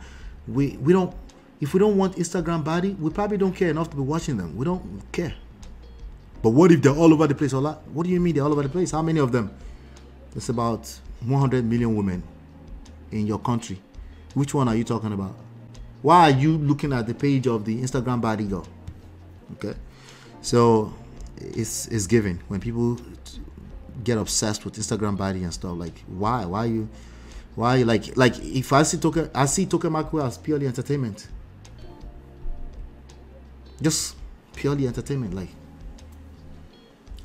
[SPEAKER 1] We don't, if we don't want Instagram body, we probably don't care enough to be watching them. We don't care. But what if they're all over the place? What do you mean they're all over the place? How many of them? It's about 100 million women in your country. Which one are you talking about? Why are you looking at the page of the Instagram body girl? Okay, so it's given when people get obsessed with Instagram body and stuff. Like, why are you like if I see Toke Makwe as purely entertainment, just purely entertainment. Like,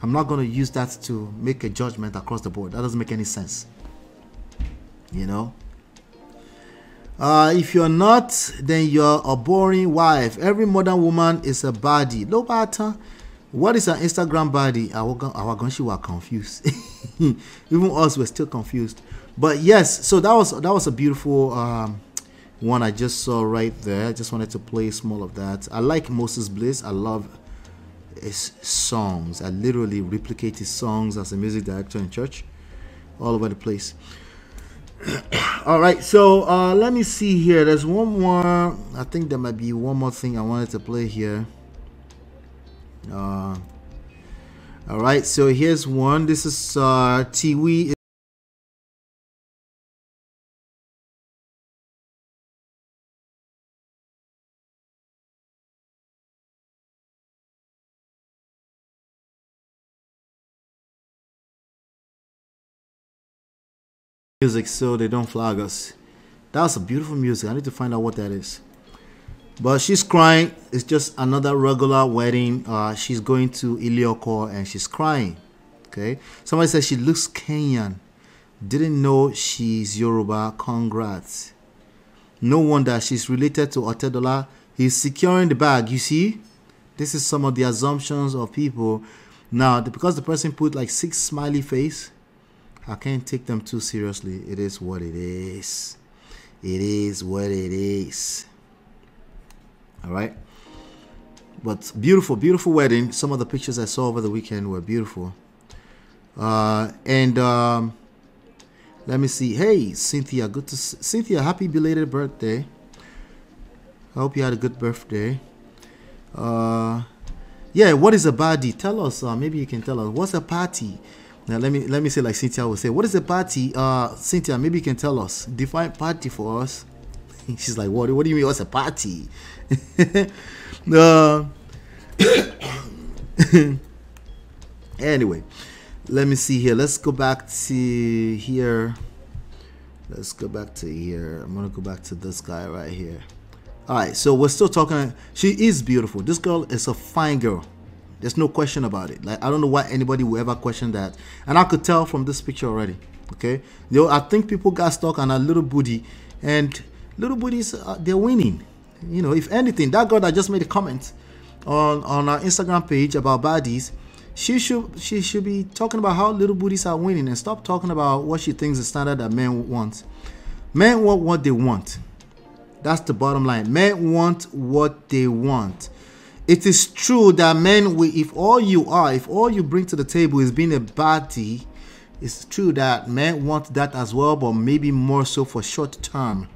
[SPEAKER 1] I'm not going to use that to make a judgment across the board. That doesn't make any sense, you know. If you're not, then you're a boring wife. Every modern woman is a body. No matter what is an Instagram body. Our gunshi were confused. Even us were still confused. But yes, so that was a beautiful one I just saw right there. I just wanted to play small of that. I like Moses Bliss. I love his songs. I literally replicate his songs as a music director in church, all over the place. All right, so let me see here. There's one more. I think there might be one more thing I wanted to play here. All right, so here's one. This is Tiwi. Music, so they don't flag us. That was a beautiful music. I need to find out what that is. But she's crying. It's just another regular wedding. She's going to Ilioko and she's crying. Okay. Somebody said she looks Kenyan. Didn't know she's Yoruba. Congrats. No wonder she's related to Otedola. He's securing the bag. You see, this is some of the assumptions of people. Now, because the person put like 6 smiley face, I can't take them too seriously. It is what it is. It is what it is. All right. But beautiful, beautiful wedding. Some of the pictures I saw over the weekend were beautiful. Let me see. Hey, Cynthia. Good to see. Cynthia, happy belated birthday. I hope you had a good birthday. Yeah, what is a party? Tell us. Maybe you can tell us. What's a party? Now let me say like Cynthia will say, what is a party? Cynthia, maybe you can tell us. Define party for us. She's like, what do you mean what's a party? Anyway, Let me see here. Let's go back to here. Let's go back to here. I'm gonna go back to this guy right here. All right, so we're still talking. She is beautiful. This girl is a fine girl. There's no question about it. Like, I don't know why anybody will ever question that. And I could tell from this picture already. Okay, I think people got stuck on a little booty, and little booties, they're winning. You know, if anything, that girl that just made a comment on our Instagram page about baddies, she should be talking about how little booties are winning, and stop talking about what she thinks is standard that men want. Men want what they want. That's the bottom line. Men want what they want. It is true that men, if all you bring to the table is being a baddie, it's true that men want that as well, but maybe more so for short term.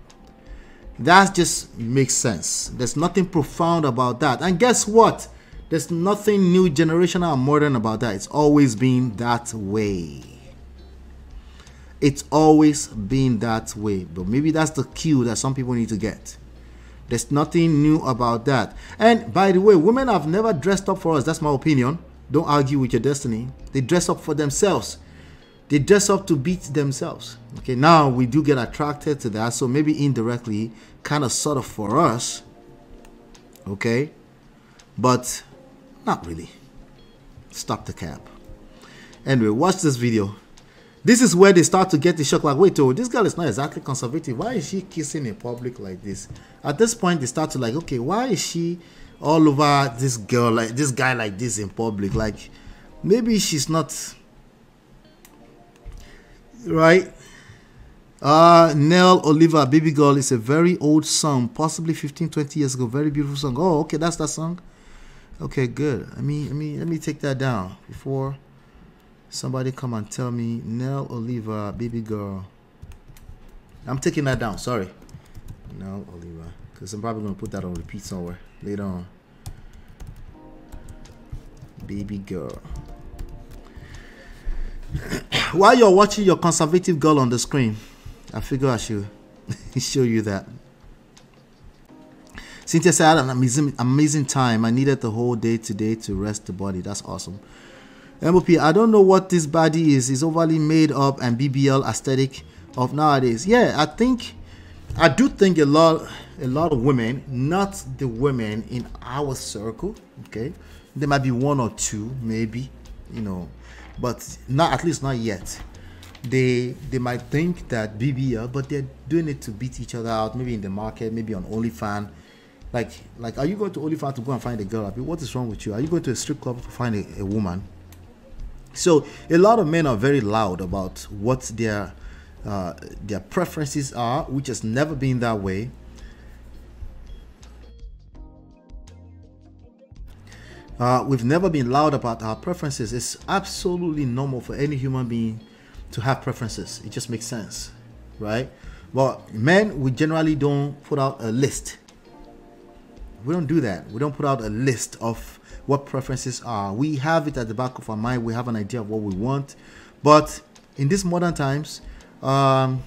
[SPEAKER 1] That just makes sense. There's nothing profound about that. And guess what? There's nothing new, generational, or modern about that. It's always been that way. It's always been that way. But maybe that's the cue that some people need to get. There's nothing new about that. And by the way, women have never dressed up for us. That's my opinion. Don't argue with your destiny. They dress up for themselves. They dress up to beat themselves. Okay, now we do get attracted to that. So maybe indirectly, kind of sort of for us. Okay. But not really. Stop the cap. Anyway, watch this video. This is where they start to get the shock. Like, wait, oh, this girl is not exactly conservative. Why is she kissing in public like this? At this point, they start to like, okay, why is she all over this girl, like this guy like this in public? Like, maybe she's not right. Nell Oliver, Baby Girl is a very old song, possibly 15-20 years ago. Very beautiful song. Oh, okay, that's that song. Okay, good. Let me take that down before somebody come and tell me Nell Oliver, Baby Girl. I'm taking that down. Sorry, Nell Oliver, because I'm probably gonna put that on repeat somewhere later on. Baby Girl. While you're watching your conservative girl on the screen, I figure I should show you that. Cynthia said, I had an amazing time. I needed the whole day today to rest the body. That's awesome. MOP, I don't know what this body is. It's overly made up and BBL aesthetic of nowadays. Yeah, I do think a lot of women, not the women in our circle, okay? There might be one or two, maybe, you know, but not, at least not yet. They might think that BBL, but they're doing it to beat each other out, maybe in the market, maybe on OnlyFans. Like, are you going to OnlyFans to go and find a girl? I mean, what is wrong with you? Are you going to a strip club to find a woman? So a lot of men are very loud about what their preferences are, which has never been that way. We've never been loud about our preferences. It's absolutely normal for any human being to have preferences. It just makes sense, right? But men, we generally don't put out a list. We don't do that. We don't put out a list of what preferences are. We have it at the back of our mind. We have an idea of what we want. But in these modern times, don't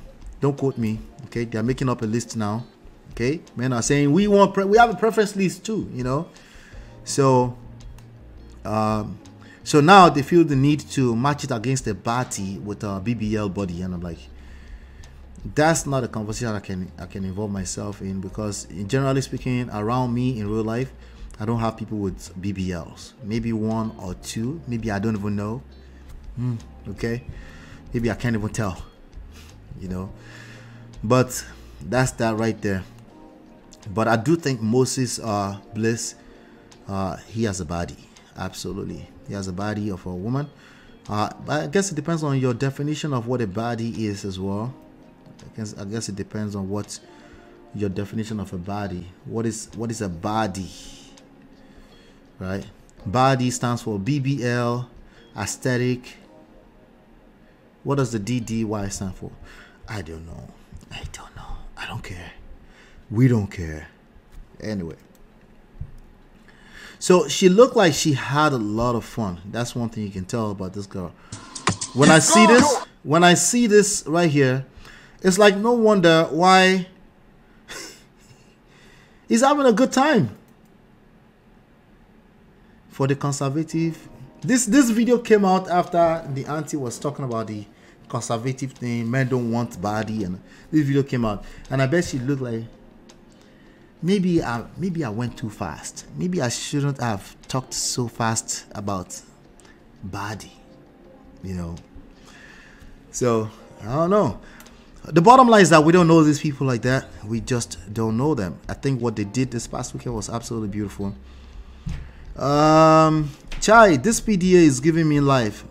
[SPEAKER 1] quote me, okay? They're making up a list now, okay? Men are saying we have a preference list too, you know? So now they feel the need to match it against a body with a BBL body, and I'm like, that's not a conversation I can involve myself in, because generally speaking, around me in real life, I don't have people with BBLs. Maybe one or two. Maybe I don't even know. Okay, maybe I can't even tell. You know, but that's that right there. But I do think Moses Bliss, he has a body. Absolutely, he has a body of a woman. But I guess it depends on your definition of what a body is as well. I guess it depends on what your definition of a body. What is a body, right? Body stands for BBL, aesthetic. What does the DDY stand for? I don't know. I don't care. We don't care. Anyway. So she looked like she had a lot of fun. That's one thing you can tell about this girl. When I see this right here, it's like no wonder why he's having a good time. For the conservative, This video came out after the auntie was talking about the conservative thing, men don't want body, and this video came out, and I bet she looked like maybe I went too fast. Maybe I shouldn't have talked so fast about body, you know. So I don't know. The bottom line is that we don't know these people like that. We just don't know them. I think what they did this past weekend was absolutely beautiful. Chai, this PDA is giving me life.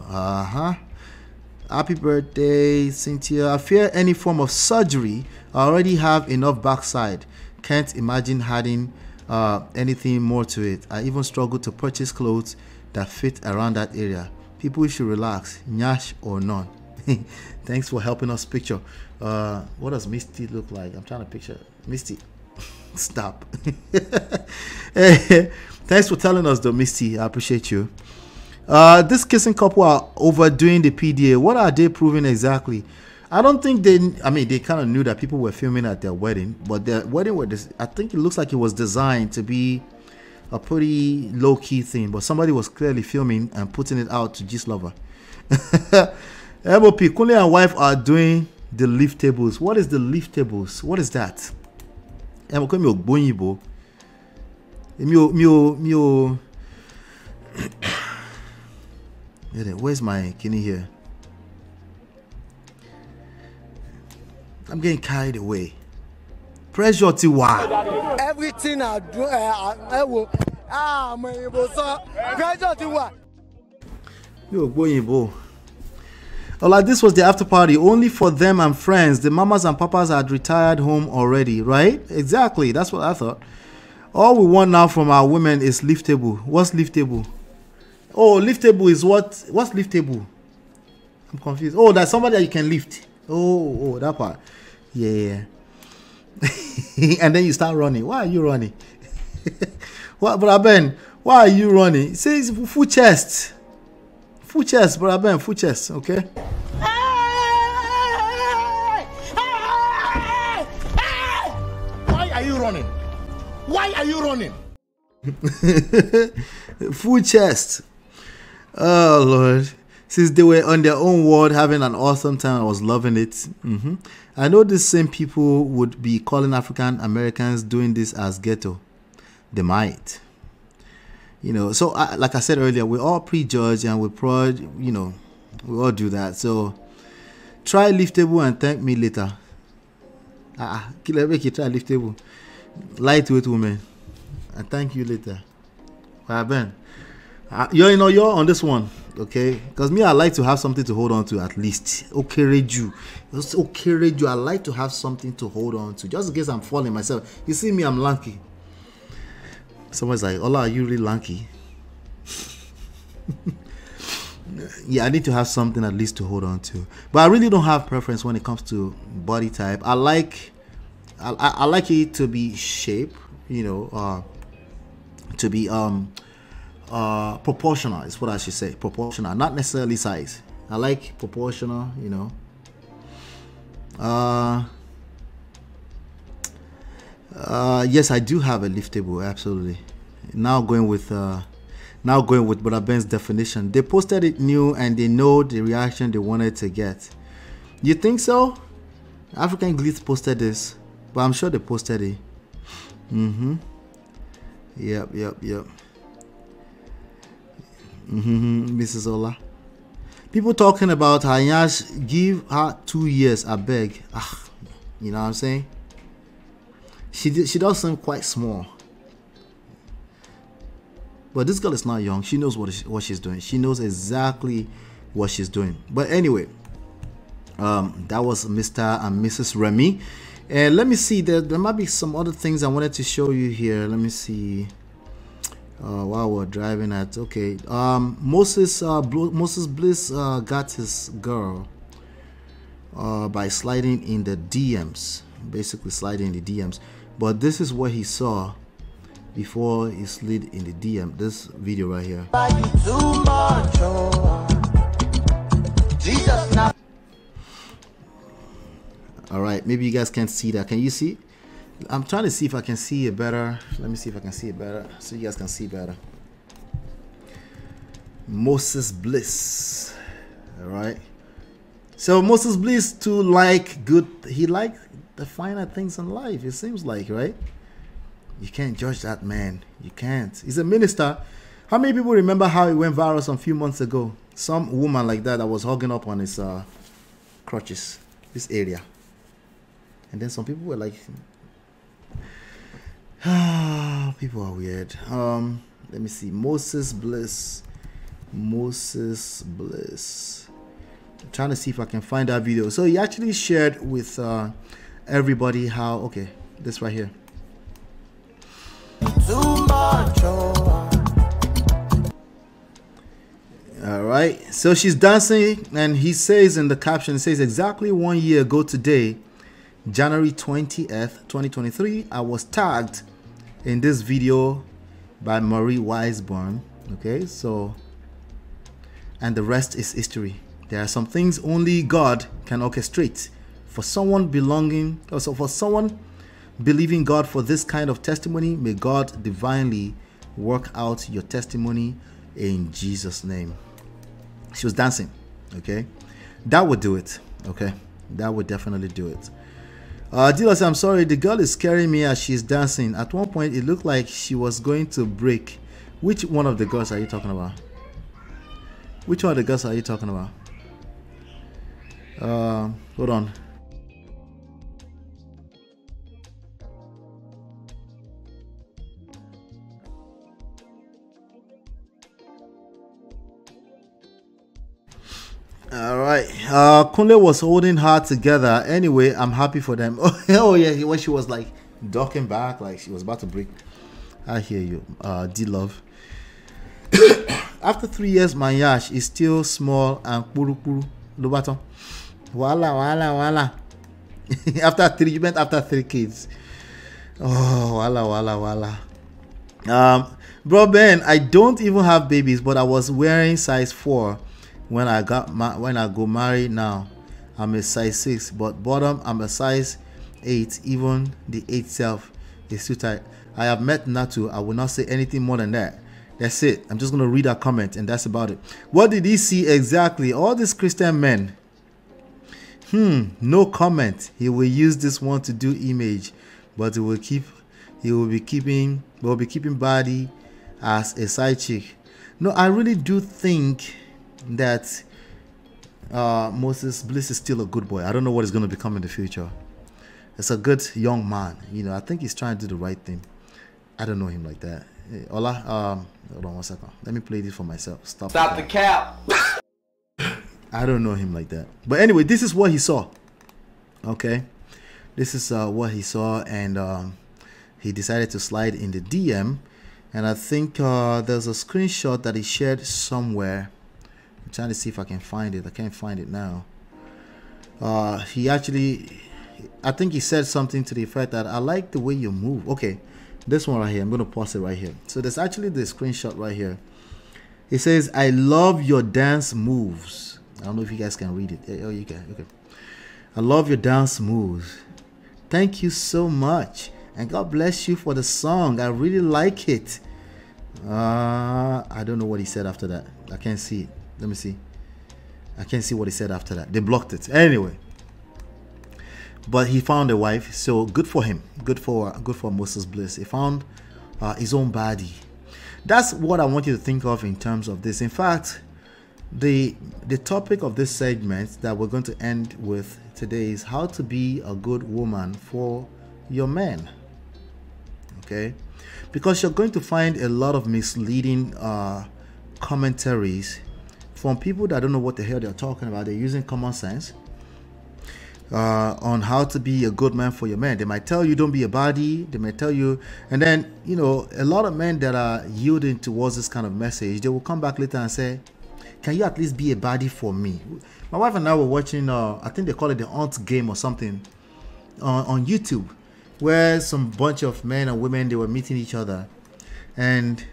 [SPEAKER 1] Happy birthday, Cynthia. I fear any form of surgery. I already have enough backside. Can't imagine adding anything more to it. I even struggle to purchase clothes that fit around that area. People should relax, nyash or none. Thanks for helping us picture. What does Misty look like? I'm trying to picture Misty. Stop. Thanks for telling us though, Misty. I appreciate you. This kissing couple are overdoing the PDA. What are they proving exactly? I don't think they, I mean, they kind of knew that people were filming at their wedding, but their wedding was, I think it looks like it was designed to be a pretty low-key thing, but somebody was clearly filming and putting it out to Gist Lover. MOP, Kunle and wife are doing the leaf tables. What is the leaf tables? What is that? Where's my kidney here? I'm getting carried away. Pressure to what?
[SPEAKER 3] Everything I do, I will. Pressure to what?
[SPEAKER 1] Yo, boy. Oh, like this was the after party only for them and friends. The mamas and papas had retired home already, right? Exactly. That's what I thought. All we want now from our women is lift table. What's lift table? Oh, lift table is what? What's lift table? I'm confused. Oh, that's somebody that you can lift. Oh, that part. Yeah. And then you start running. Why are you running? What, Brother Ben? Why are you running? It says full chest. Full chest, Brother Ben. Full chest. Okay.
[SPEAKER 3] Why are you running? Why are you running?
[SPEAKER 1] Full chest. Oh Lord. Since they were on their own world having an awesome time, I was loving it. I know these same people would be calling African Americans doing this as ghetto. They might. You know, so like I said earlier, we're all prejudged and you know, we all do that. So try liftable and thank me later. Make you try liftable. Lightweight woman. And thank you later. Ben, you're on this one, okay? Because me, I like to have something to hold on to at least. Okay, Reju. Okay, Reju. I like to have something to hold on to, just in case I'm falling myself. You see me, I'm lanky. Someone's like, Ola, are you really lanky? Yeah, I need to have something at least to hold on to. But I really don't have preference when it comes to body type. I like it to be shape, you know, to be proportional is what I should say. Proportional, not necessarily size. I like proportional, you know. Yes, I do have a liftable, absolutely. Now going with Brother Ben's definition. They posted it new and they know the reaction they wanted to get. You think so? African Glitz posted this, but I'm sure they posted it. Yep. Mrs. Ola. People talking about Hanyash, give her 2 years, I beg. You know what I'm saying? She does seem quite small. But this girl is not young. She knows what she's doing. She knows exactly what she's doing. But anyway, that was Mr. and Mrs. Remy. And let me see, there might be some other things I wanted to show you here. Let me see. While we're driving at, okay, Moses Bliss got his girl by sliding in the DMs, basically sliding in the DMs. But this is what he saw before he slid in the DM. This video right here. All right, maybe you guys can't see that. Can you see? I'm trying to see if I can see it better. Let me see if I can see it better so you guys can see better. Moses Bliss. All right. So Moses Bliss to like good. He liked the finer things in life. It seems like, right? You can't judge that man. You can't. He's a minister. How many people remember how he went viral some few months ago? Some woman like that was hugging up on his crutches, this area. And then some people were like, people are weird. Let me see. Moses Bliss. Moses Bliss. I'm trying to see if I can find that video. So he actually shared with everybody how, okay, this right here. All right, so she's dancing, and he says in the caption, it says, exactly 1 year ago today, January 20th, 2023, I was tagged in this video by Marie Wiseborn. Okay, so, and the rest is history. There are some things only God can orchestrate. For someone belonging, also for someone believing God for this kind of testimony, may God divinely work out your testimony in Jesus' name. She was dancing. Okay, that would do it. Okay, that would definitely do it. Dila said, I'm sorry, the girl is scaring me as she's dancing. At one point, it looked like she was going to break. Which one of the girls are you talking about? Which one of the girls are you talking about? Hold on. All right. Kunle was holding her together. Anyway, I'm happy for them. Oh yeah, when she was like ducking back, like she was about to break. I hear you, D-Love. After 3 years, my yash is still small and puru puru. Lubaton. Wala wala wala. After 3 kids. Oh, wala wala wala. Bro Ben, I don't even have babies, but I was wearing size 4 when I go married. Now I'm a size 6, but bottom I'm a size 8. Even the 8 self is too tight. I have met Natu. I will not say anything more than that. That's it. I'm just gonna read that comment, and that's about it. What did he see exactly? All these Christian men. No comment. He will use this one to do image, but he will be keeping body as a side chick. No, I really do think that Moses Bliss is still a good boy. I don't know what he's going to become in the future. It's a good young man. You know, I think he's trying to do the right thing. I don't know him like that. Hey, Ola, hold on 1 second. Let me play this for myself. Stop the cap. I don't know him like that. But anyway, this is what he saw. Okay, this is what he saw, and he decided to slide in the DM. And I think there's a screenshot that he shared somewhere. I'm trying to see if I can find it. I can't find it now. He actually, I think he said something to the effect that I like the way you move. Okay, this one right here. I'm going to pause it right here. So there's actually the screenshot right here. It says, I love your dance moves. I don't know if you guys can read it. Oh, you can. Okay. I love your dance moves. Thank you so much. And God bless you for the song. I really like it. I don't know what he said after that. I can't see it. Let me see. I can't see what he said after that. They blocked it. Anyway. But he found a wife. So good for him. Good for Moses Bliss. He found his own body. That's what I want you to think of in terms of this. In fact, the topic of this segment that we're going to end with today is how to be a good woman for your men. Okay, because you're going to find a lot of misleading commentaries from people that don't know what the hell they're talking about. They're using common sense on how to be a good man for your man. They might tell you don't be a baddie. They might tell you, and then, you know, a lot of men that are yielding towards this kind of message, they will come back later and say, can you at least be a baddie for me? My wife and I were watching, I think they call it the Aunt Game or something on YouTube, where some bunch of men and women, they were meeting each other, and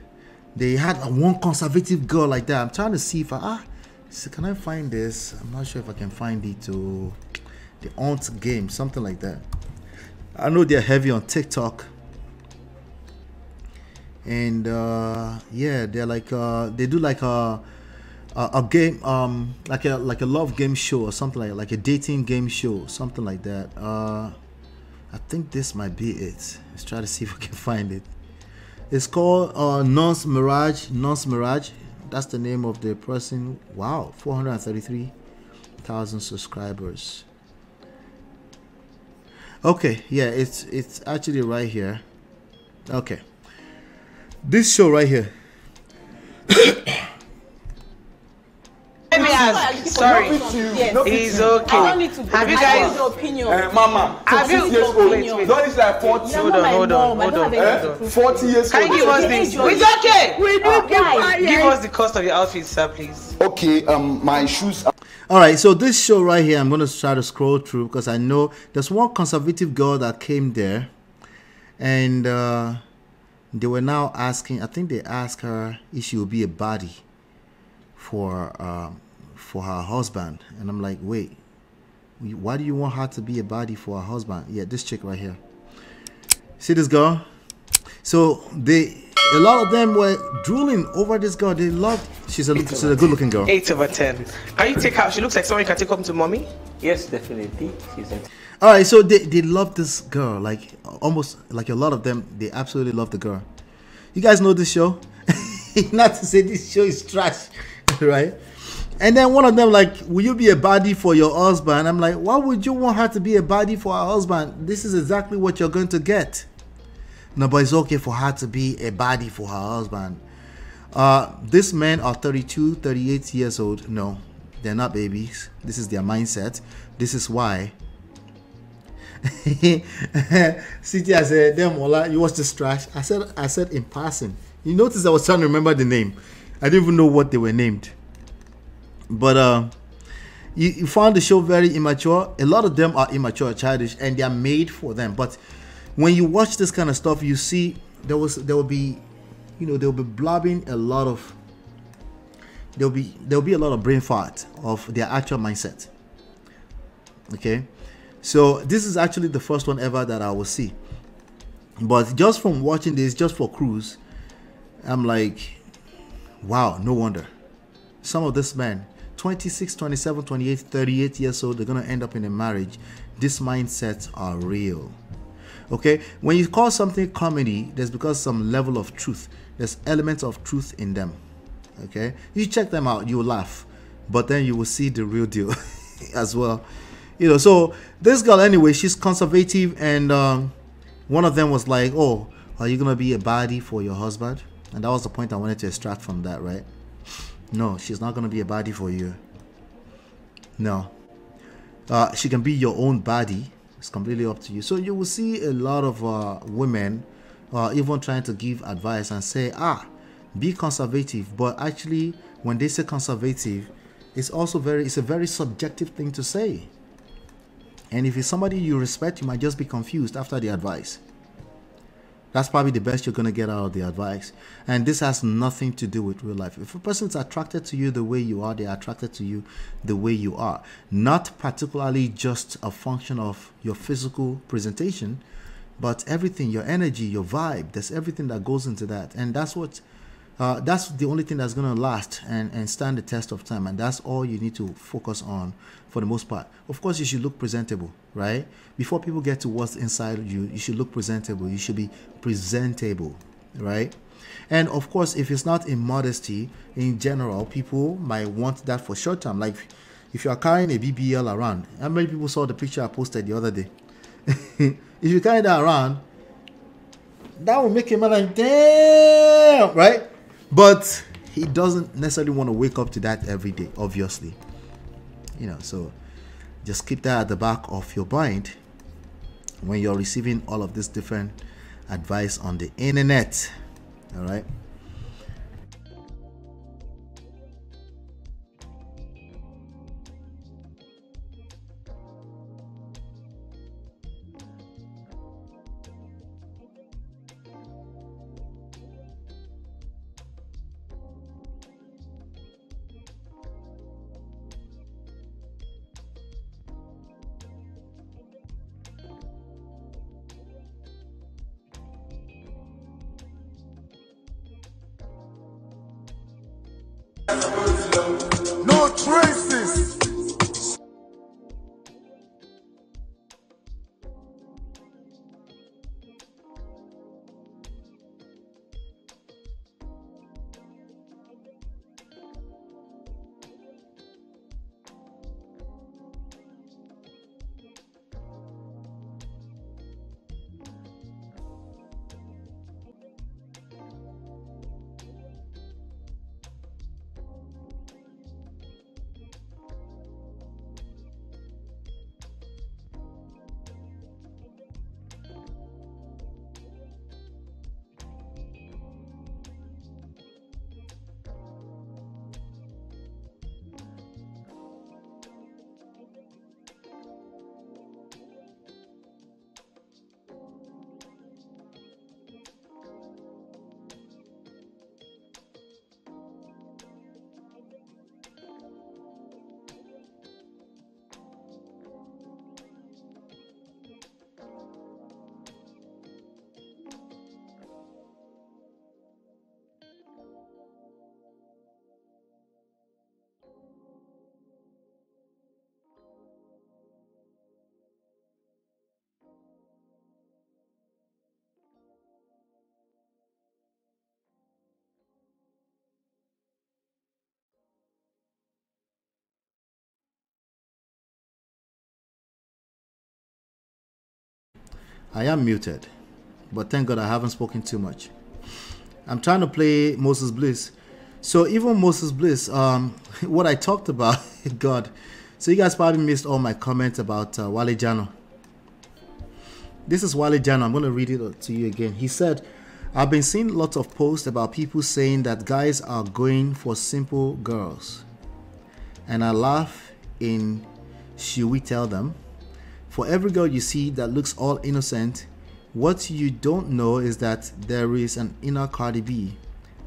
[SPEAKER 1] they had one conservative girl like that. I'm trying to see if can I find this? I'm not sure if I can find it to the Aunt Game, something like that. I know they're heavy on TikTok, and yeah, they're like they do like a game, like a love game show or something like a dating game show, something like that. I think this might be it. Let's try to see if we can find it. It's called Nonce Mirage. Nonce Mirage. That's the name of the person. Wow, 433,000 subscribers. Okay, yeah, it's actually right here. Okay, this show right here.
[SPEAKER 4] Let me ask. Sorry. It's okay. Have you guys?
[SPEAKER 5] Mama,
[SPEAKER 4] Have you? Wait.
[SPEAKER 5] don't is like 40.
[SPEAKER 4] Hold on.
[SPEAKER 5] 40 years
[SPEAKER 4] Can you give us the? It's okay. Give us the cost of your outfit, sir, please.
[SPEAKER 5] Okay, my shoes.
[SPEAKER 1] All right, so this show right here, I'm going to try to scroll through because I know there's one conservative girl that came there, and they were now asking. I think they asked her if she would be a body for her husband, and I'm like, wait, why do you want her to be a body for her husband? Yeah, this chick right here. See this girl? So a lot of them were drooling over this girl. They loved. She's a good-looking girl.
[SPEAKER 4] 8/10. Can you take her? She looks like someone you can take home to mommy.
[SPEAKER 6] Yes, definitely.
[SPEAKER 1] All right, so they love this girl, like almost like a lot of them. They absolutely love the girl. You guys know this show? Not to say this show is trash, right? And then one of them like, will you be a body for your husband? I'm like, why would you want her to be a body for her husband? This is exactly what you're going to get. No, but it's okay for her to be a body for her husband. These men are 32, 38 years old. No, they're not babies. This is their mindset. This is why. CT, I said, damn, Ola, you watch this trash. I said in passing. You notice I was trying to remember the name. I didn't even know what they were named. But you found the show very immature. A lot of them are immature, childish, and they are made for them. But when you watch this kind of stuff, you see there will be blabbing a lot of. There'll be a lot of brain fart of their actual mindset. Okay, so this is actually the first one ever that I will see. But just from watching this, just for cruise, I'm like, wow, no wonder. Some of these men, 26, 27, 28, 38 years old, they're going to end up in a marriage. These mindsets are real. Okay, when you call something comedy, there's because some level of truth. There's elements of truth in them. Okay, you check them out, you will laugh, but then you will see the real deal as well. So this girl anyway, she's conservative, and one of them was like, oh, are you gonna be a body for your husband? And that was the point I wanted to extract from that, right? No, she's not gonna be a body for you. No, she can be your own body. It's completely up to you. So you will see a lot of women even trying to give advice and say, be conservative. But actually, when they say conservative, it's a very subjective thing to say. And if it's somebody you respect, you might just be confused after the advice. That's probably the best you're going to get out of the advice. And this has nothing to do with real life. If a person's attracted to you the way you are, they're attracted to you the way you are. Not particularly just a function of your physical presentation, but everything, your energy, your vibe, there's everything that goes into that. And that's the only thing that's going to last and stand the test of time. And that's all you need to focus on for the most part. Of course, you should look presentable, right? Before people get to what's inside of you, you should look presentable. You should be presentable, right? And of course, if it's not in modesty, in general, people might want that for short term. Like if you are carrying a BBL around, how many people saw the picture I posted the other day? If you carry that around, that will make a man like, damn, right? But he doesn't necessarily want to wake up to that every day, obviously. So just keep that at the back of your mind when you're receiving all of this different advice on the internet. All right.
[SPEAKER 3] Racist.
[SPEAKER 1] I am muted, but thank God I haven't spoken too much. I'm trying to play Moses Bliss. So even Moses Bliss, what I talked about, God. So you guys probably missed all my comments about Wale Jano. This is Wale Jano. I'm going to read it to you again. He said, I've been seeing lots of posts about people saying that guys are going for simple girls. And I laugh in, should we tell them? For every girl you see that looks all innocent, what you don't know is that there is an inner Cardi B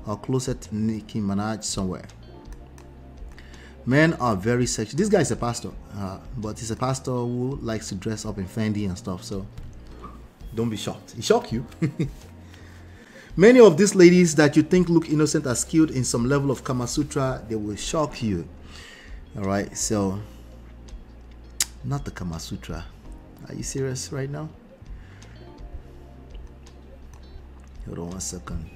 [SPEAKER 1] or closet Nicki Minaj somewhere. Men are very sexual. This guy is a pastor, but he's a pastor who likes to dress up in Fendi and stuff, so don't be shocked. He shocked you. Many of these ladies that you think look innocent are skilled in some level of Kama Sutra. They will shock you. All right, so not the Kama Sutra. Are you serious right now? Hold on 1 second.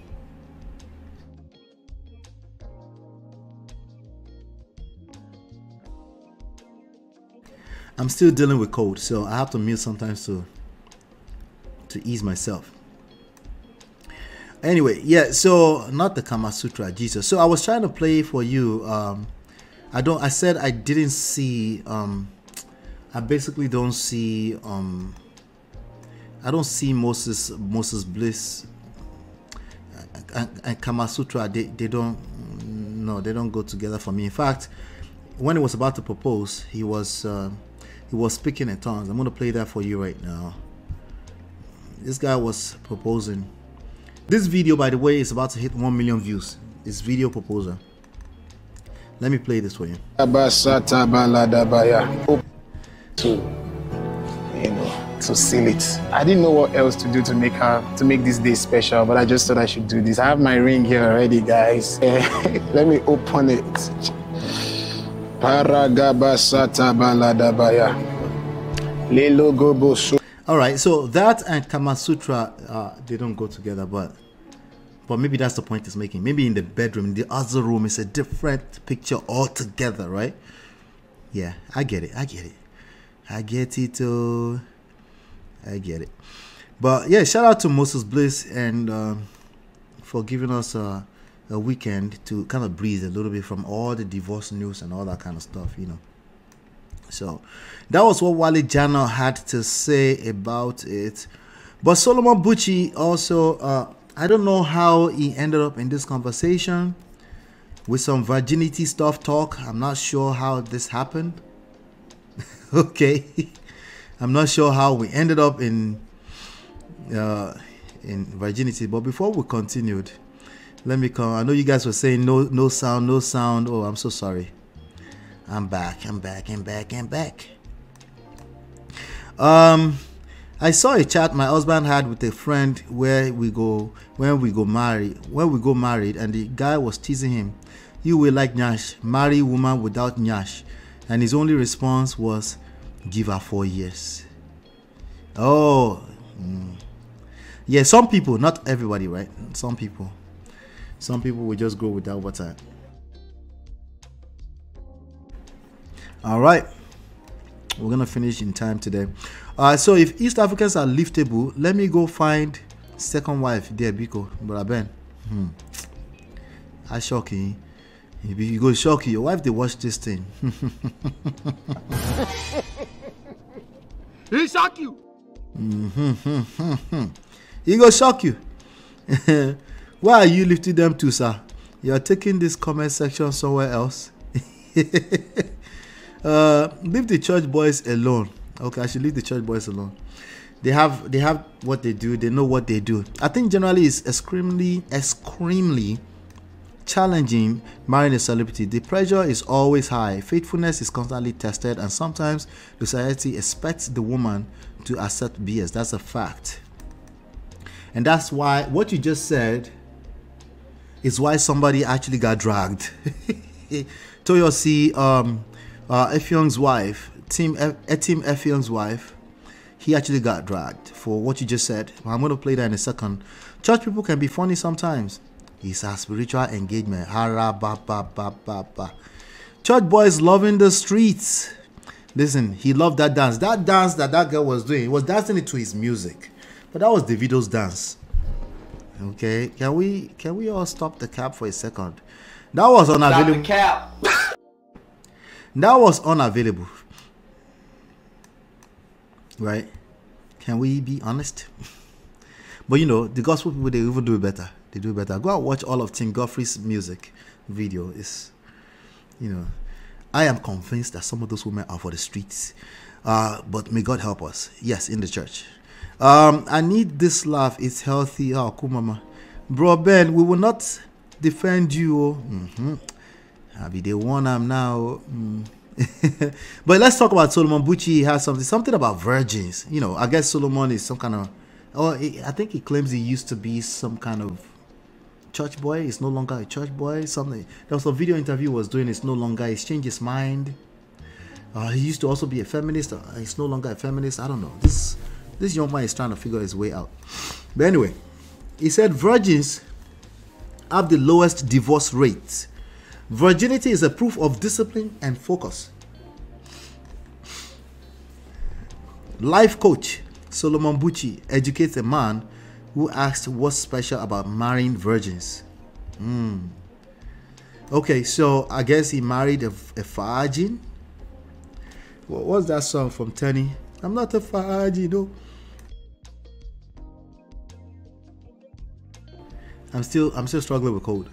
[SPEAKER 1] I'm still dealing with cold, so I have to mute sometimes to ease myself. Anyway, yeah, so not the Kama Sutra, Jesus. So I was trying to play for you. I said I didn't see I basically don't see I don't see Moses Bliss and Kama Sutra. They don't go together for me. In fact, when he was about to propose, he was speaking in tongues. I'm going to play that for you right now. This guy was proposing. This video, by the way, is about to hit 1 million views. This video proposal. Let me play this for you.
[SPEAKER 6] To seal it. I didn't know what else to do to make this day special, but I just thought I should do this. I have my ring here already, guys. Let me open it.
[SPEAKER 1] All right, so that and Kama Sutra, they don't go together, but maybe that's the point it's making. Maybe in the bedroom, in the other room, it's a different picture altogether, right? Yeah, I get it. I get it, I get it. But yeah, shout out to Moses Bliss and for giving us a weekend to kind of breathe a little bit from all the divorce news and all that kind of stuff, you know. So that was what Wale Jano had to say about it. But Solomon Bucci also, I don't know how he ended up in this conversation with some virginity stuff talk. I'm not sure how this happened. Okay, I'm not sure how we ended up in virginity. But before we continued, let me come. I know you guys were saying no sound. Oh, I'm so sorry. I'm back. I saw a chat my husband had with a friend when we go married, and the guy was teasing him You will like Nyash. Marry woman without Nyash. And his only response was, give her 4 years. Oh. Yeah, some people, not everybody, right? Some people will just go with that water. All right. We're going to finish in time today. So if East Africans are liftable, let me go find second wife there, Biko. Brother Ben. I shock you. You go shock you. Your wife, they watch this thing.
[SPEAKER 3] He shock you.
[SPEAKER 1] He go shock you. Why are you lifting them to, sir? You're taking this comment section somewhere else. Leave the church boys alone. Okay, I should leave the church boys alone. They have what they do. They know what they do. I think generally it's extremely challenging marrying a celebrity. The pressure is always high. Faithfulness is constantly tested, and sometimes the society expects the woman to accept BS. That's a fact. And that's why what you just said is why somebody actually got dragged. Toyosi, Effiong's wife, Tim Effiong's wife, he actually got dragged for what you just said. I'm going to play that in a second. Church people can be funny sometimes. It's a spiritual engagement. Church boys loving the streets. Listen, he loved that dance. That dance that girl was doing, he was dancing it to his music. But that was Davido's dance. Okay, can we all stop the cap for a second? That was unavailable.
[SPEAKER 5] Stop the cap.
[SPEAKER 1] That was unavailable. Right? Can we be honest? But you know, the gospel people, they even do it better. They do it better. Go and watch all of Tim Godfrey's music video. It's, you know, I am convinced that some of those women are for the streets. But may God help us. Yes, in the church. I need this laugh. It's healthy. Oh, cool, mama. Bro, Ben, we will not defend you. I'll be the one I'm now. But let's talk about Solomon Buchi. He has something about virgins. You know, I guess Solomon is some kind of, I think he claims he used to be some kind of church boy. He's no longer a church boy. Something. There was a video interview he was doing. It's no longer. He's changed his mind. He used to also be a feminist. He's no longer a feminist. I don't know. This young man is trying to figure his way out. But anyway, he said virgins have the lowest divorce rate. Virginity is a proof of discipline and focus. Life coach Solomon Buchi educates a man who asked what's special about marrying virgins. Okay, so I guess he married a virgin. What's that song from Tenny? I'm not a virgin, no. I'm still struggling with code.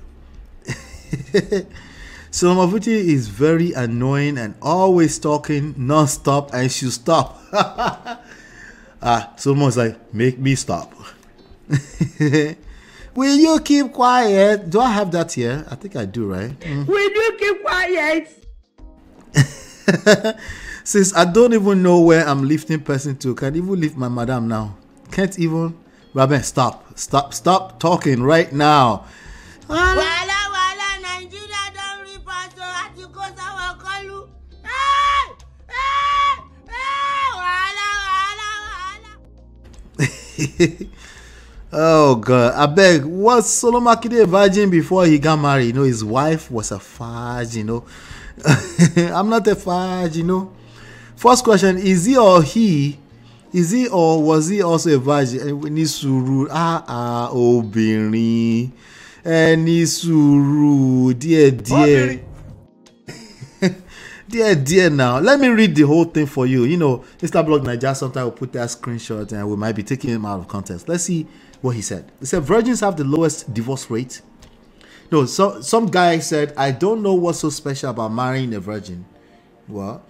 [SPEAKER 1] Solomon Buchi is very annoying and always talking non-stop and should stop. Solomon's like, make me stop. Will you keep quiet? Do I have that here? I think I do, right?
[SPEAKER 4] Will you keep quiet?
[SPEAKER 1] Since I don't even know where I'm lifting person to, can't even lift my madam now. Can't even. Rabbi, stop talking right now.
[SPEAKER 4] Nigeria don't report to Atikosa Wakalu.
[SPEAKER 1] Oh God, I beg. Was Solomon Akide a virgin before he got married? You know, his wife was a virgin, you know. I'm not a virgin, you know. First question, is he or was he also a virgin? Ni suru obìnrin. Ni suru dear. Dear now. Let me read the whole thing for you. You know, Instablog Nigeria sometimes will put that screenshot and we might be taking him out of context. Let's see what he said. He said virgins have the lowest divorce rate. No, so some guy said, I don't know what's so special about marrying a virgin. Well,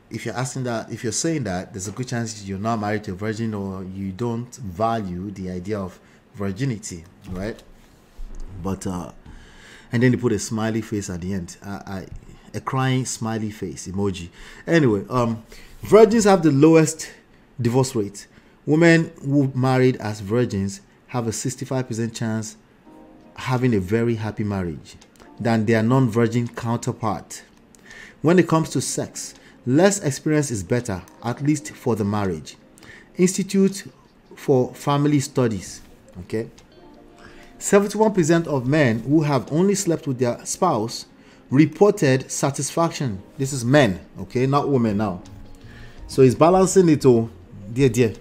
[SPEAKER 1] if you're asking that, if you're saying that, there's a good chance you're not married to a virgin or you don't value the idea of virginity, right? But and then they put a smiley face at the end, a crying smiley face emoji. Anyway, virgins have the lowest divorce rate. Women who married as virgins have a 65% chance having a very happy marriage. than their non-virgin counterpart. When it comes to sex, less experience is better, at least for the marriage. Institute for Family Studies. Okay. 71% of men who have only slept with their spouse reported satisfaction. This is men, okay, not women now. So it's balancing it all. Dear.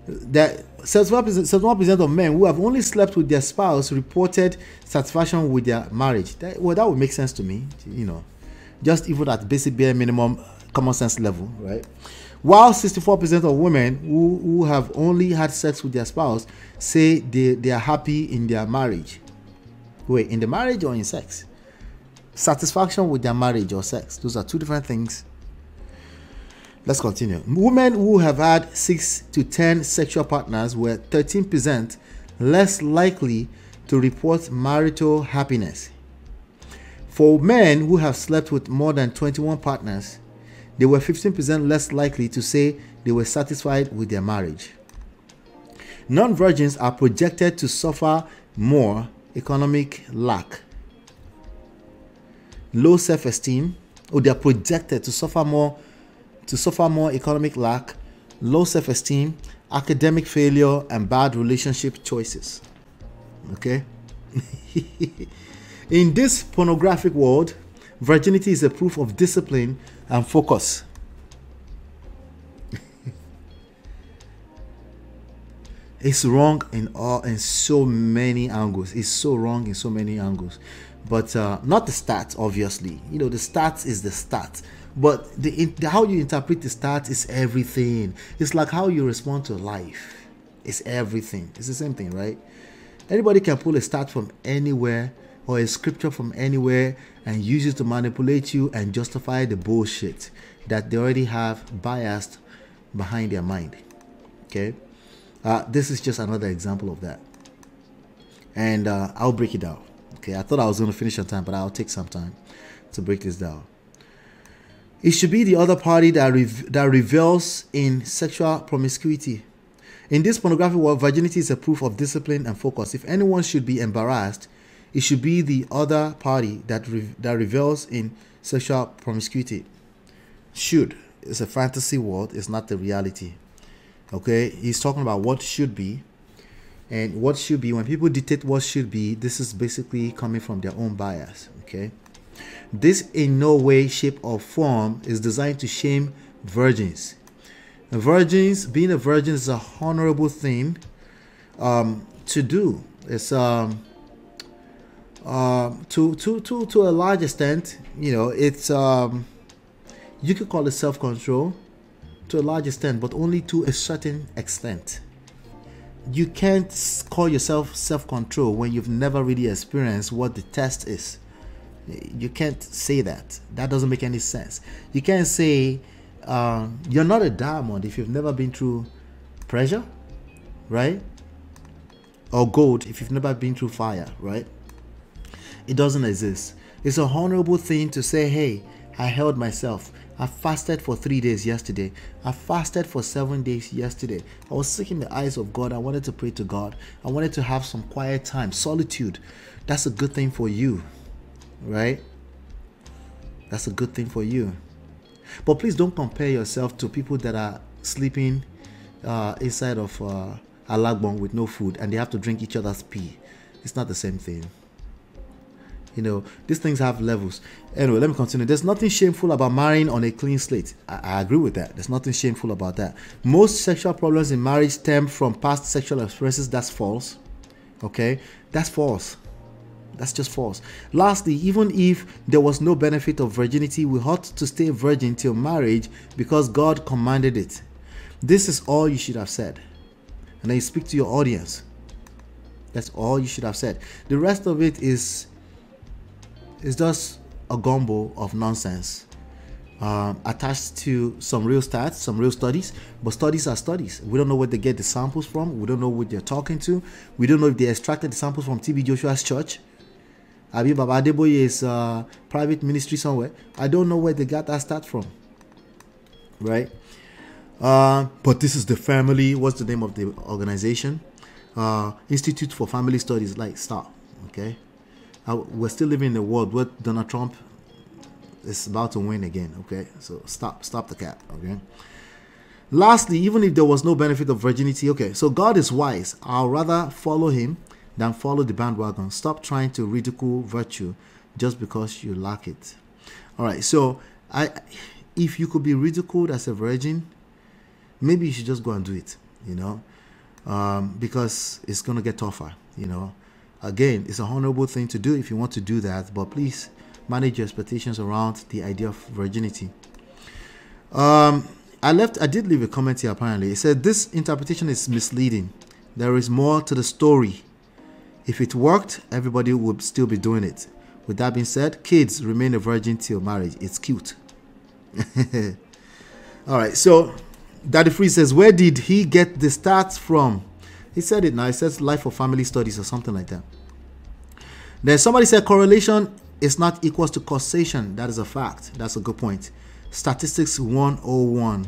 [SPEAKER 1] That 71% of men who have only slept with their spouse reported satisfaction with their marriage. That would make sense to me, just even at basic bare minimum common sense level, right? While 64% of women who have only had sex with their spouse say they are happy in their marriage. Wait, in the marriage or in sex? Satisfaction with their marriage or sex. Those are two different things. Let's continue. Women who have had 6 to 10 sexual partners were 13% less likely to report marital happiness. For men who have slept with more than 21 partners, they were 15% less likely to say they were satisfied with their marriage. Non-virgins are projected to suffer more economic lack, low self-esteem, or they are projected to suffer more economic lack, low self-esteem, academic failure, and bad relationship choices. Okay? In this pornographic world, virginity is a proof of discipline and focus. It's wrong in so many angles. It's so wrong in so many angles. But not the stats, obviously. The stats is the stats. But how you interpret the stats is everything. It's like how you respond to life. It's everything. It's the same thing, right? Anybody can pull a stat from anywhere or a scripture from anywhere and use it to manipulate you and justify the bullshit that they already have biased behind their mind. Okay? This is just another example of that. And I'll break it down. Okay, I thought I was going to finish on time, but I'll take some time to break this down. It should be the other party that revels in sexual promiscuity. In this pornographic world, virginity is a proof of discipline and focus. If anyone should be embarrassed, it should be the other party that revels in sexual promiscuity. Should. It's a fantasy world. It's not the reality. Okay? He's talking about what should be. And what should be, when people dictate what should be, this is basically coming from their own bias. Okay? This in no way, shape, or form is designed to shame virgins. Being a virgin is a honorable thing to do. It's to a large extent, it's you could call it self-control to a large extent, but only to a certain extent. You can't call yourself self-control when you've never really experienced what the test is. You can't say that. That doesn't make any sense. You can't say you're not a diamond if you've never been through pressure, right? Or gold if you've never been through fire, right? It doesn't exist. It's a honorable thing to say, hey, I held myself. I fasted for 3 days yesterday. I fasted for 7 days yesterday. I was seeking the eyes of God. I wanted to pray to God. I wanted to have some quiet time, solitude. That's a good thing for you, right? That's a good thing for you. But please don't compare yourself to people that are sleeping inside of a lagbon with no food and they have to drink each other's pee. It's not the same thing. These things have levels. Anyway, let me continue. There's nothing shameful about marrying on a clean slate. I agree with that. There's nothing shameful about that. Most sexual problems in marriage stem from past sexual experiences. That's false. Okay? That's false. That's just false. Lastly, even if there was no benefit of virginity, we ought to stay virgin till marriage because God commanded it. This is all you should have said. And then you speak to your audience. That's all you should have said. The rest of it is just a gumbo of nonsense attached to some real stats, some real studies. But studies are studies. We don't know where they get the samples from. We don't know what they're talking to. We don't know if they extracted the samples from TB Joshua's church. Abi Baba Adeboye is private ministry somewhere. I don't know where they got that stat from. Right? But this is the family. What's the name of the organization? Institute for Family Studies. Like, stop. Okay? we're still living in a world where Donald Trump is about to win again. Okay, so stop the cap. Okay. Lastly, even if there was no benefit of virginity, okay, so God is wise. I'll rather follow him than follow the bandwagon. Stop trying to ridicule virtue just because you lack it. All right, so if you could be ridiculed as a virgin, maybe you should just go and do it, you know, because it's going to get tougher, you know. Again, it's a honorable thing to do if you want to do that, but please manage your expectations around the idea of virginity. I did leave a comment here apparently. It said this interpretation is misleading. There is more to the story. If it worked, everybody would still be doing it. With that being said, kids remain a virgin till marriage. It's cute. All right, so Daddy Free says, where did he get the stats from? He said it now. It says Life of Family Studies or something like that. Then somebody said correlation is not equals to causation. That is a fact. That's a good point. Statistics 101.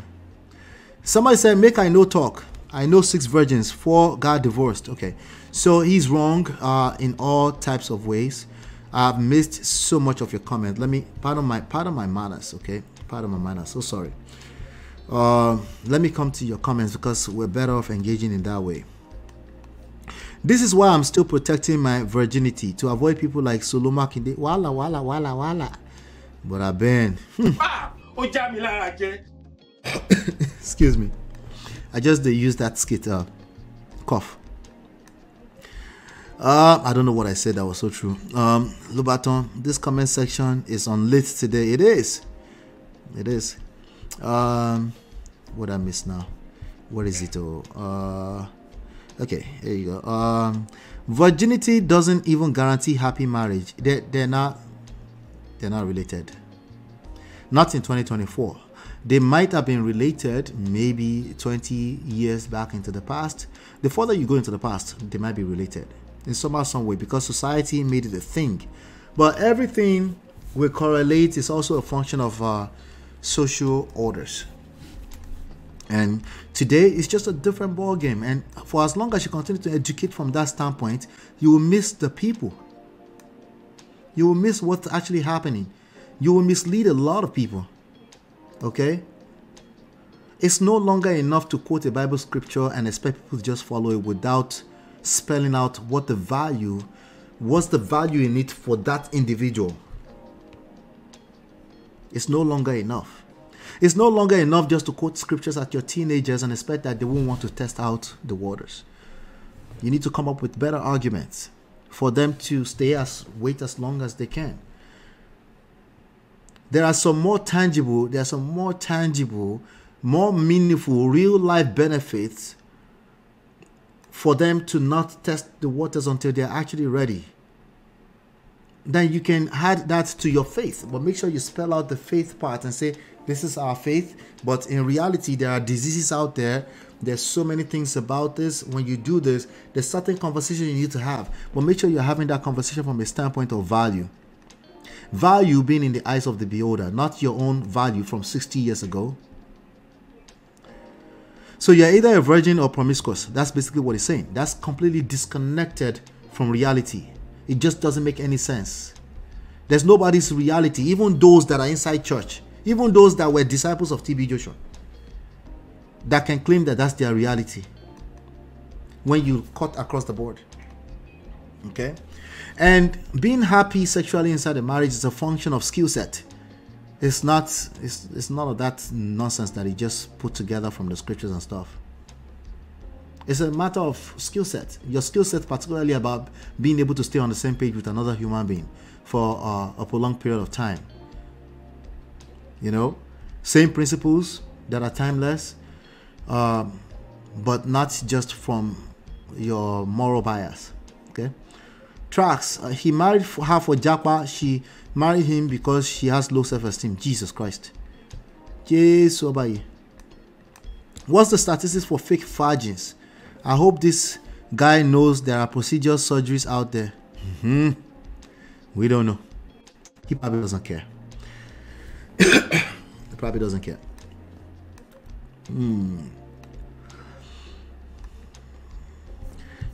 [SPEAKER 1] Somebody said, make I know talk. I know 6 virgins, 4 got divorced. Okay, so he's wrong in all types of ways. I've missed so much of your comment. Let me pardon my manners. Okay, pardon my manners. So sorry. Let me come to your comments because we're better off engaging in that way. This is why I'm still protecting my virginity, to avoid people like Soloma Kinde. Wala. But I've been. Excuse me. I just use that skit cough. I don't know what I said that was so true. Lubaton, this comment section is on lit today. It is. What I miss now? What is it? Okay, here you go. Virginity doesn't even guarantee happy marriage. They're not related. Not in 2024. They might have been related maybe 20 years back into the past. The further you go into the past, they might be related in somehow, some way, because society made it a thing. But everything we correlate is also a function of social orders. And today it's just a different ball game. And for as long as you continue to educate from that standpoint, you will miss the people. You will miss what's actually happening. You will mislead a lot of people. Okay? It's no longer enough to quote a Bible scripture and expect people to just follow it without spelling out what's the value in it for that individual. It's no longer enough. It's no longer enough just to quote scriptures at your teenagers and expect that they won't want to test out the waters. You need to come up with better arguments for them to wait as long as they can. There are some more tangible, more meaningful, real life benefits for them to not test the waters until they're actually ready. Then you can add that to your faith, but make sure you spell out the faith part and say, this is our faith. But in reality, there are diseases out there. There's so many things about this. When you do this, there's certain conversation you need to have, but make sure you're having that conversation from a standpoint of value. Value being in the eyes of the beholder, not your own value from 60 years ago. So you're either a virgin or promiscuous. That's basically what he's saying. That's completely disconnected from reality. It just doesn't make any sense. There's nobody's reality, even those that are inside church, even those that were disciples of TB Joshua, that can claim that that's their reality when you cut across the board. Okay? And being happy sexually inside a marriage is a function of skill set. It's none of that nonsense that he just put together from the scriptures and stuff. It's a matter of skill set. Your skill set, particularly about being able to stay on the same page with another human being for a prolonged period of time. You know, same principles that are timeless, but not just from your moral bias. Okay. Tracks. He married her for Japa. She married him because she has low self-esteem. Jesus Christ. Jesus. What's the statistics for fake virgins? I hope this guy knows there are procedural surgeries out there. We don't know. He probably doesn't care. He probably doesn't care.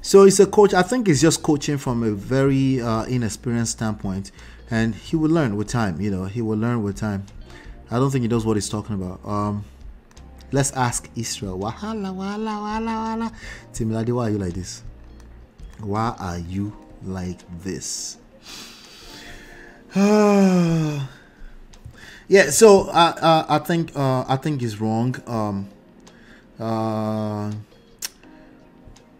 [SPEAKER 1] So he's a coach. I think he's just coaching from a very inexperienced standpoint, and he will learn with time. You know, he will learn with time. I don't think he knows what he's talking about. Let's ask Israel. Wahala, wahala, wahala, wahala. Timiladi, why are you like this? Why are you like this? Yeah. So I think he's wrong.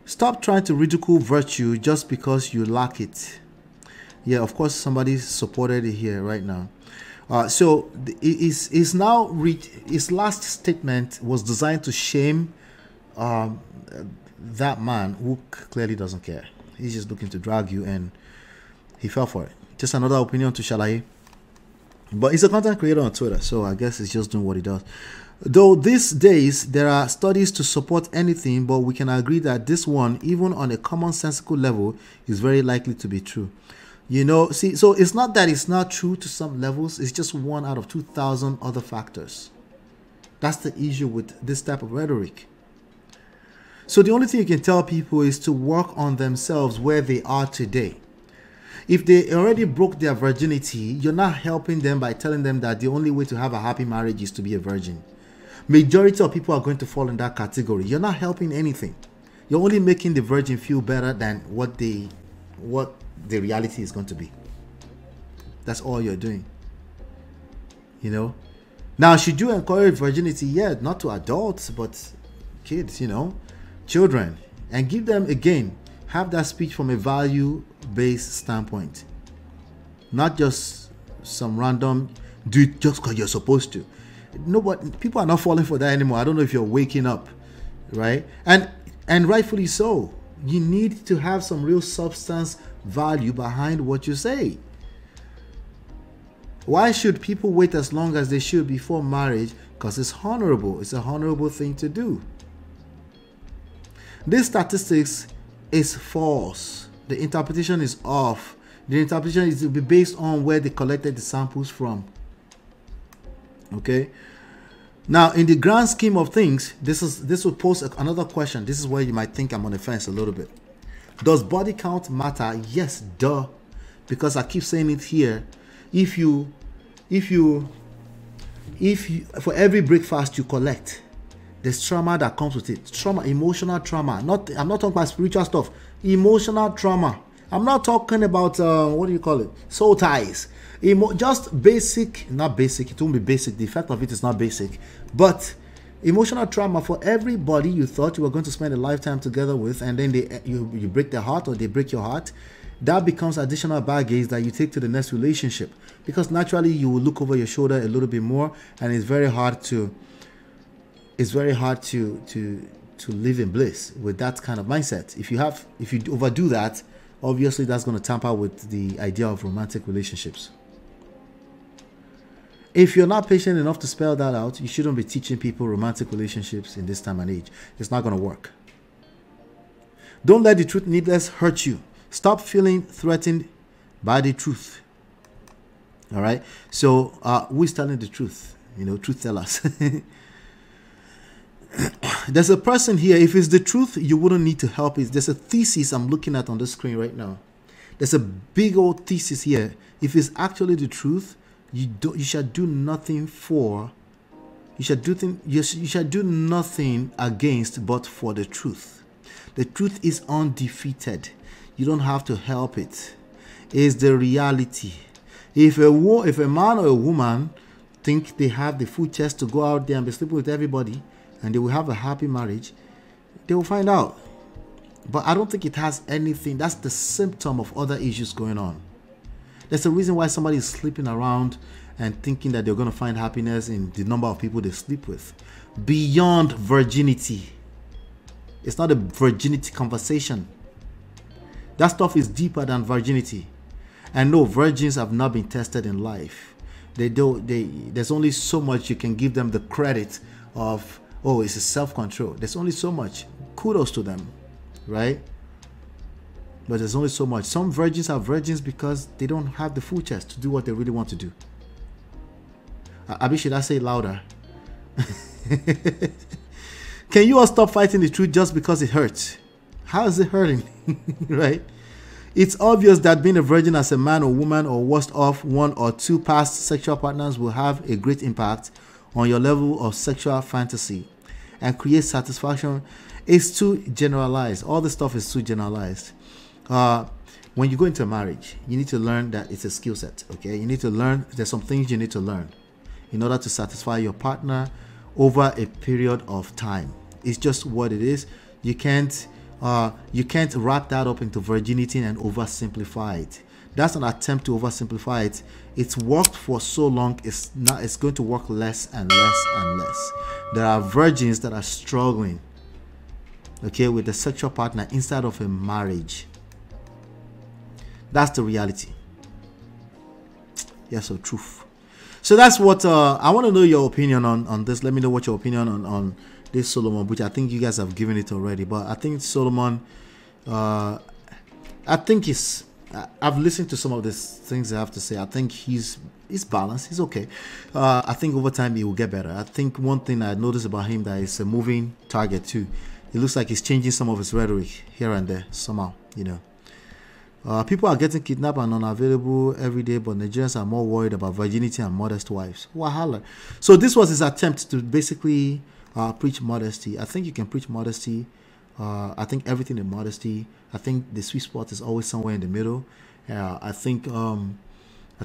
[SPEAKER 1] Stop trying to ridicule virtue just because you lack it. Yeah, of course, somebody supported it here right now. So his last statement was designed to shame that man who clearly doesn't care. He's just looking to drag you, and he fell for it. Just another opinion to Shalaye. But he's a content creator on Twitter, so I guess he's just doing what he does. Though these days there are studies to support anything, but we can agree that this one, even on a commonsensical level, is very likely to be true. You know, see, so it's not that it's not true to some levels, it's just one out of 2,000 other factors. That's the issue with this type of rhetoric. So the only thing you can tell people is to work on themselves where they are today. If they already broke their virginity, you're not helping them by telling them that the only way to have a happy marriage is to be a virgin. Majority of people are going to fall in that category. You're not helping anything. You're only making the virgin feel better than what the reality is going to be. That's all you're doing. You know? Now, should you encourage virginity? Yeah, not to adults, but kids, you know, children. And give them, again, have that speech from a value-based standpoint. Not just some random, do it just because you're supposed to. Nobody, people are not falling for that anymore. I don't know if you're waking up, right? And rightfully so. You need to have some real substance value behind what you say. Why should people wait as long as they should before marriage? Because it's honorable. It's a honorable thing to do. This statistics is false. The interpretation is off. The interpretation is to be based on where they collected the samples from. Okay. Now, in the grand scheme of things, this will pose another question. This is where you might think I'm on the fence a little bit. Does body count matter? Yes, duh. Because I keep saying it here. If you for every breakfast you collect, there's trauma that comes with it. Trauma, emotional trauma. I'm not talking about spiritual stuff. Emotional trauma. I'm not talking about what do you call it? Soul ties. Just basic, not basic. It won't be basic. The effect of it is not basic, but emotional trauma for everybody you thought you were going to spend a lifetime together with, and then you break their heart or they break your heart. That becomes additional baggage that you take to the next relationship, because naturally you will look over your shoulder a little bit more, and it's very hard to live in bliss with that kind of mindset. If you overdo that, obviously that's going to tamper with the idea of romantic relationships. If you're not patient enough to spell that out, you shouldn't be teaching people romantic relationships in this time and age. It's not going to work. Don't let the truth needless hurt you. Stop feeling threatened by the truth. All right. So who is telling the truth? You know, truth tellers. There's a person here. If it's the truth, you wouldn't need to help it. There's a thesis I'm looking at on the screen right now. There's a big old thesis here. If it's actually the truth, you shall do nothing for. You shall do nothing against, but for the truth. The truth is undefeated. You don't have to help it. It's the reality. If a man or a woman think they have the full chest to go out there and be sleeping with everybody, and they will have a happy marriage, they will find out. But I don't think it has anything. That's the symptom of other issues going on. There's a reason why somebody is sleeping around and thinking that they're going to find happiness in the number of people they sleep with. Beyond virginity. It's not a virginity conversation. That stuff is deeper than virginity. And no, virgins have not been tested in life. There's only so much you can give them the credit of, oh, it's a self-control. There's only so much. Kudos to them, right? But there's only so much. Some virgins are virgins because they don't have the full chest to do what they really want to do. Abi, should I say it louder? Can you all stop fighting the truth just because it hurts? How is it hurting? Right? It's obvious that being a virgin as a man or woman, or worst off, one or two past sexual partners will have a great impact on your level of sexual fantasy and create satisfaction. It's too generalized. All this stuff is too generalized. When you go into a marriage, you need to learn that it's a skill set. Okay, you need to learn. There's some things you need to learn in order to satisfy your partner over a period of time. It's just what it is. You can't wrap that up into virginity and oversimplify it. That's an attempt to oversimplify it. It's worked for so long, it's going to work less and less and less. There are virgins that are struggling, okay, with a sexual partner inside of a marriage. That's the reality. Yes, so truth. So that's what I want to know your opinion on this. Let me know what your opinion on this Solomon, which I think you guys have given it already. But I think Solomon, I think I've listened to some of these things I have to say. I think he's balanced. He's okay. I think over time he will get better. I think one thing I noticed about him that is a moving target too. It looks like he's changing some of his rhetoric here and there somehow, you know. People are getting kidnapped and unavailable every day, but Nigerians are more worried about virginity and modest wives. Wahala. So this was his attempt to basically preach modesty. I think you can preach modesty. I think everything in modesty. I think the sweet spot is always somewhere in the middle. I think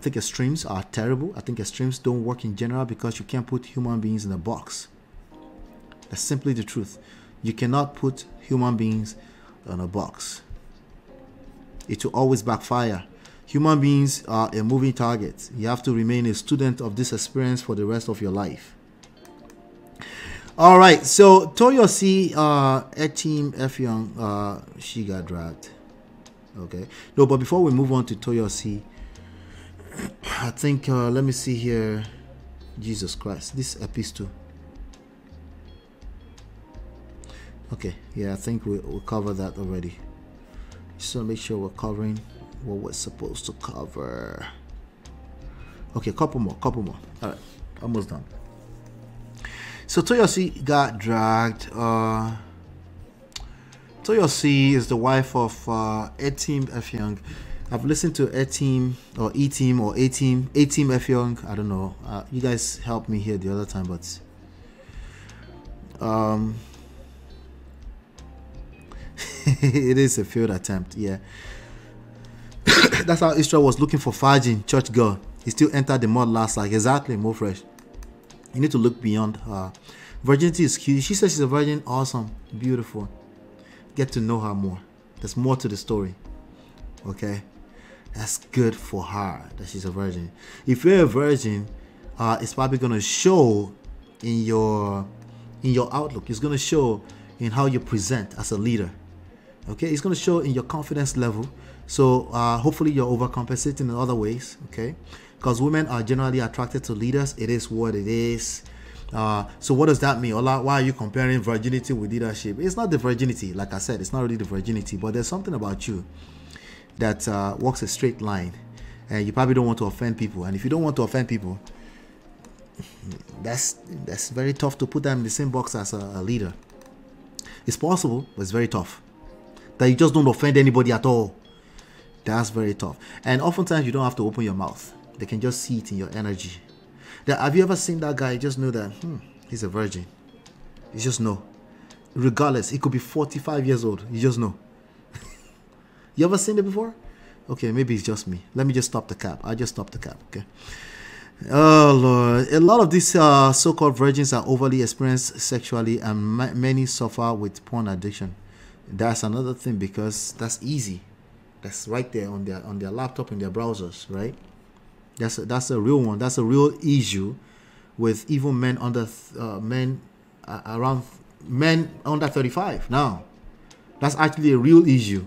[SPEAKER 1] extremes are terrible. I think extremes don't work in general because you can't put human beings in a box. That's simply the truth. You cannot put human beings in a box. It will always backfire. Human beings are a moving target. You have to remain a student of this experience for the rest of your life. All right, so Toyosi Etim Effiong, she got dragged. Okay, no, but before we move on to Toyosi, I think let me see here. Jesus Christ, this epistle. Okay, yeah, I think we'll cover that already. Just want to make sure we're covering what we're supposed to cover. Okay, couple more. All right, almost done. So Toyosi got dragged. Toyosi is the wife of Etim Effiong. I've listened to Etim or Etim or Etim Effiong. I don't know. You guys helped me here the other time, but it is a failed attempt. Yeah. That's how Israel was looking for virgin church girl. He still entered the mud last, like exactly, more fresh. You need to look beyond virginity is cute. She says she's a virgin. Awesome, beautiful. Get to know her more. There's more to the story. Okay, that's good for her that she's a virgin. If you're a virgin, it's probably gonna show in your outlook. It's gonna show in how you present as a leader. Okay, it's gonna show in your confidence level. So hopefully you're overcompensating in other ways. Okay, because women are generally attracted to leaders. It is what it is. So what does that mean? Ola, why are you comparing virginity with leadership? It's not the virginity, like I said, it's not really the virginity, but there's something about you that walks a straight line, and you probably don't want to offend people. And if you don't want to offend people, that's very tough to put them in the same box as a leader. It's possible, but it's very tough. That you just don't offend anybody at all. That's very tough. And oftentimes you don't have to open your mouth. They can just see it in your energy. Have you ever seen that guy? You just know that he's a virgin. You just know. Regardless, he could be 45 years old. You just know. You ever seen it before? Okay, maybe it's just me. Let me just stop the cap. I'll just stop the cap, okay? Oh, Lord. A lot of these so-called virgins are overly experienced sexually, and many suffer with porn addiction. That's another thing, because that's easy. That's right there on their laptop and their browsers, right? That's a real one. That's a real issue with even men under men under 35 now. That's actually a real issue.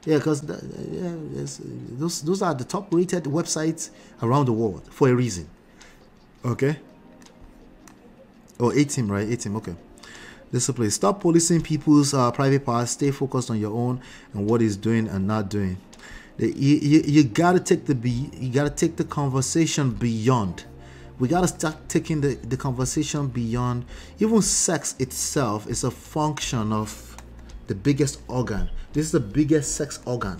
[SPEAKER 1] Yeah, because those are the top rated websites around the world for a reason. Okay. Oh, Etim, right? Etim, okay. Discipline. Stop policing people's private parts. Stay focused on your own and what he's doing and not doing. You gotta take the conversation beyond. We gotta start taking the conversation beyond. Even sex itself is a function of the biggest organ. This is the biggest sex organ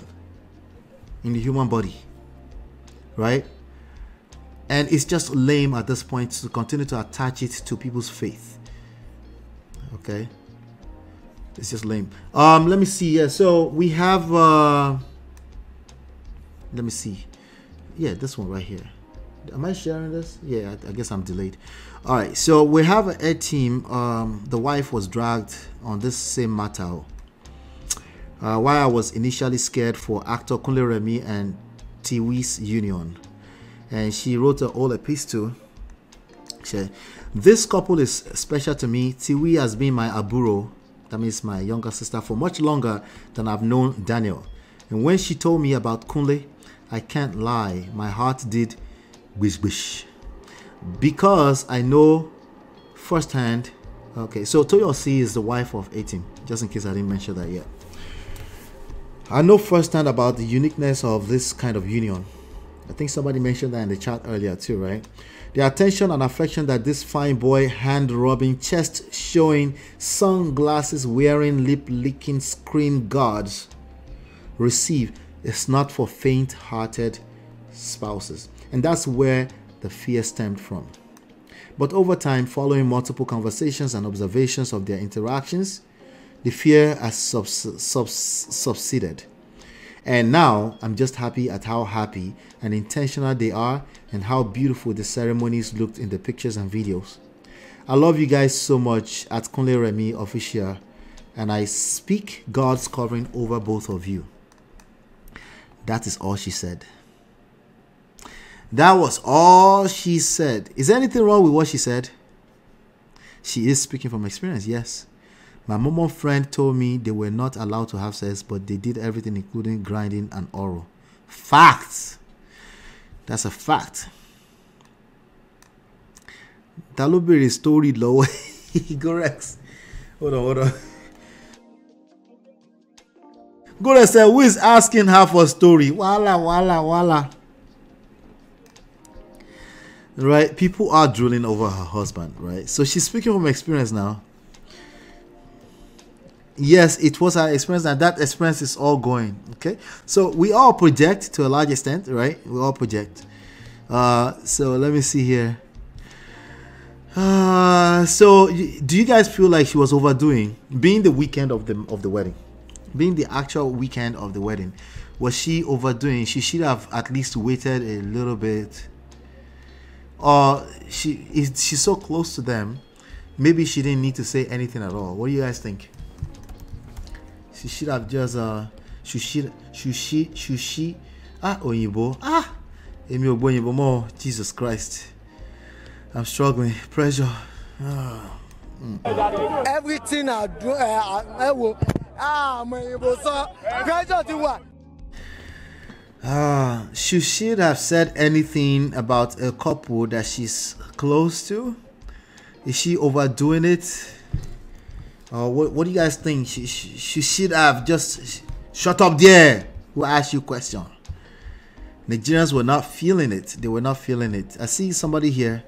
[SPEAKER 1] in the human body, right? And it's just lame at this point to continue to attach it to people's faith. Okay, it's just lame. Let me see. Yeah, so we have let me see. Yeah, this one right here. Am I sharing this? Yeah, I guess I'm delayed. All right, so we have an Ed team. The wife was dragged on this same matter. Why I was initially scared for actor Kunle Remi and Tiwi's union. And she wrote an whole epistle. She said, this couple is special to me. Tiwi has been my aburo, that means my younger sister, for much longer than I've known Daniel. And when she told me about Kunle, I can't lie, my heart did wish wish. Because I know firsthand. Okay, so Toyosi is the wife of 18, just in case I didn't mention that yet. I know firsthand about the uniqueness of this kind of union. I think somebody mentioned that in the chat earlier too, right? The attention and affection that this fine boy, hand rubbing, chest showing, sunglasses wearing, lip licking screen guards receive is not for faint-hearted spouses. And that's where the fear stemmed from. But over time, following multiple conversations and observations of their interactions, the fear has subsided. And now I'm just happy at how happy and intentional they are and how beautiful the ceremonies looked in the pictures and videos. I love you guys so much at Kunle Remi Official, and I speak God's covering over both of you. That is all she said. That was all she said. Is there anything wrong with what she said? She is speaking from experience, yes. My Momo friend told me they were not allowed to have sex, but they did everything including grinding and oral. Facts. That's a fact. Talubiri story low. Gorex. Hold on. Gorex said, who is asking her for story? Wala. Right? People are drooling over her husband, right? So she's speaking from experience now. Yes, it was our experience, and that experience is all going. Okay, so we all project to a large extent, right? We all project. So let me see here. So do you guys feel like she was overdoing, being the weekend of the wedding, being the actual weekend of the wedding? Was she overdoing? She should have at least waited a little bit, or she's so close to them, maybe she didn't need to say anything at all. What do you guys think? She should have just Oyibo. Emi Ogbo Oyibo more. Jesus Christ. I'm struggling. Pressure.
[SPEAKER 3] Everything I do, I will. Pressure to what?
[SPEAKER 1] She should have said anything about a couple that she's close to. Is she overdoing it? What do you guys think? She should have just shut up there. Who asked you a question? Nigerians were not feeling it. They were not feeling it. I see somebody here.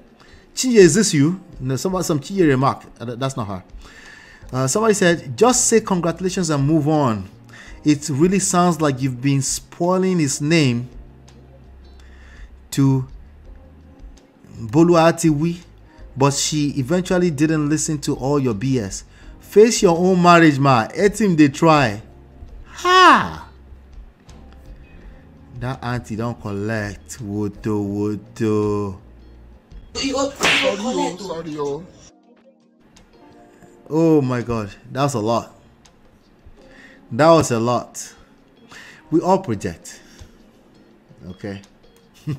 [SPEAKER 1] Chiye, is this you? No, some Chiye remark. That's not her. Somebody said, just say congratulations and move on. It really sounds like you've been spoiling his name to Boluatiwi, but she eventually didn't listen to all your BS. Face your own marriage, ma. Let him they try. Ha! That auntie don't collect. Woto.
[SPEAKER 6] Sorry.
[SPEAKER 1] Oh my God, that was a lot. That was a lot. We all project. Okay.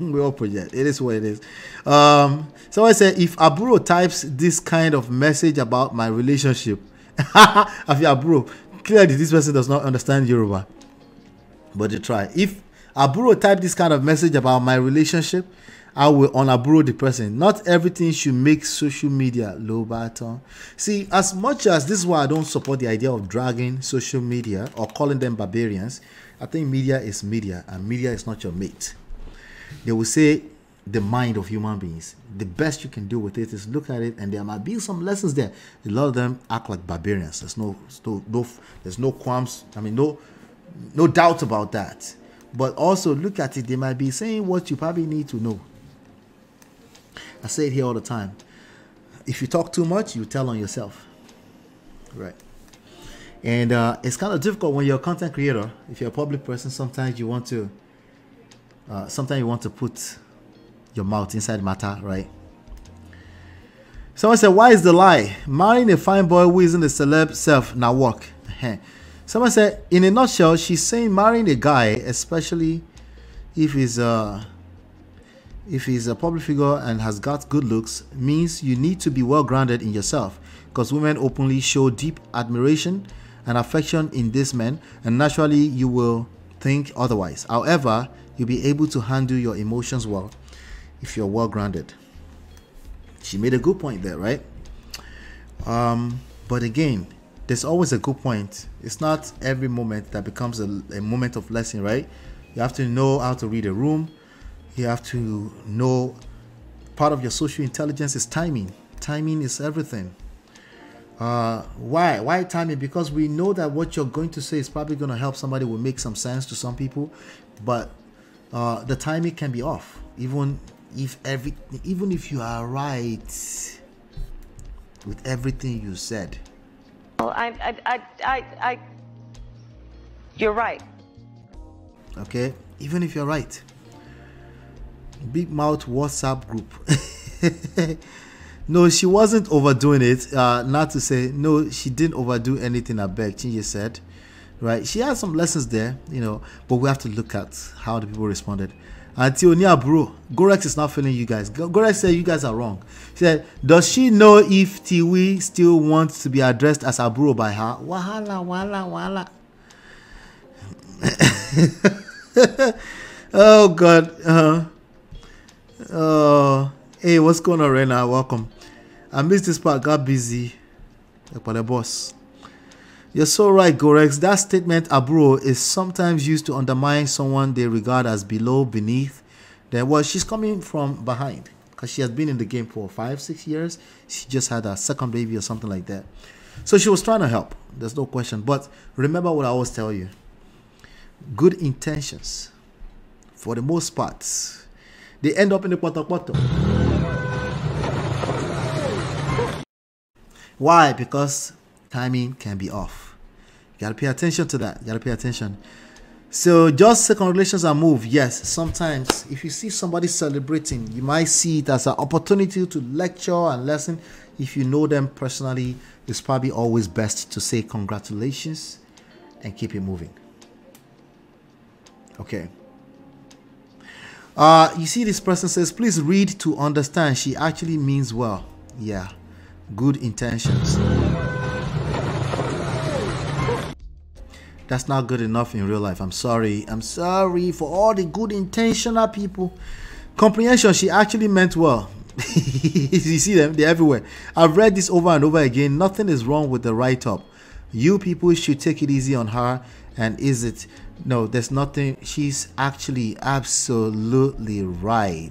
[SPEAKER 1] We all project. It is what it is. Someone said, if Aburo types this kind of message about my relationship, Aburo, clearly this person does not understand Yoruba, but they try. If Aburo type this kind of message about my relationship, I will unaburo the person. Not everything should make social media low baton. See, as much as this is why I don't support the idea of dragging social media or calling them barbarians, I think media is media, and media is not your mate. They will say the mind of human beings. The best you can do with it is look at it, and there might be some lessons there. A lot of them act like barbarians. There's no qualms. I mean, no doubt about that. But also look at it. They might be saying what you probably need to know. I say it here all the time. If you talk too much, you tell on yourself, right? And it's kind of difficult when you're a content creator. If you're a public person, sometimes you want to put your mouth inside matter, right? Someone said, why is the lie? Marrying a fine boy who isn't a celeb self now work. Someone said, in a nutshell, she's saying marrying a guy, especially if he's a public figure and has got good looks, means you need to be well grounded in yourself, because women openly show deep admiration and affection in these men, and naturally you will think otherwise. However, you'll be able to handle your emotions well if you're well grounded. She made a good point there, right? But again, there's always a good point. It's not every moment that becomes a moment of lesson, right? You have to know how to read a room. You have to know part of your social intelligence is timing. Timing is everything. Why timing? Because we know that what you're going to say is probably going to help somebody, will make some sense to some people, but the timing can be off. Even if you are right with everything you said.
[SPEAKER 7] Oh, you're right.
[SPEAKER 1] Okay, even if you're right. Big mouth WhatsApp group. No, she wasn't overdoing it. Not to say no, she didn't overdo anything. I beg, Chinye said, right? She had some lessons there, you know, but we have to look at how the people responded. Antionia, bro, Gorex is not feeling you guys. Gorex said you guys are wrong. She said, does she know if Tiwi still wants to be addressed as a bro by her? Wahala. Oh God. Hey, what's going on right now? Welcome. I missed this part. Got busy. Like the boss. You're so right, Gorex. That statement, abro, is sometimes used to undermine someone they regard as below, beneath. Then, well, she's coming from behind because she has been in the game for 5-6 years. She just had a second baby or something like that. So she was trying to help. There's no question. But remember what I always tell you. Good intentions, for the most part, they end up in the poto. Why? Because timing can be off. You gotta pay attention to that. You gotta pay attention. So just say congratulations and move. Yes, sometimes if you see somebody celebrating, you might see it as an opportunity to lecture and lesson. If you know them personally, it's probably always best to say congratulations and keep it moving. Okay. You see, this person says, please read to understand. She actually means well. Yeah, good intentions. That's not good enough in real life. I'm sorry for all the good intentional people. Comprehension, she actually meant well. You see them, they're everywhere. I've read this over and over again. Nothing is wrong with the write-up. You people should take it easy on her. And is it? No, there's nothing. She's actually absolutely right.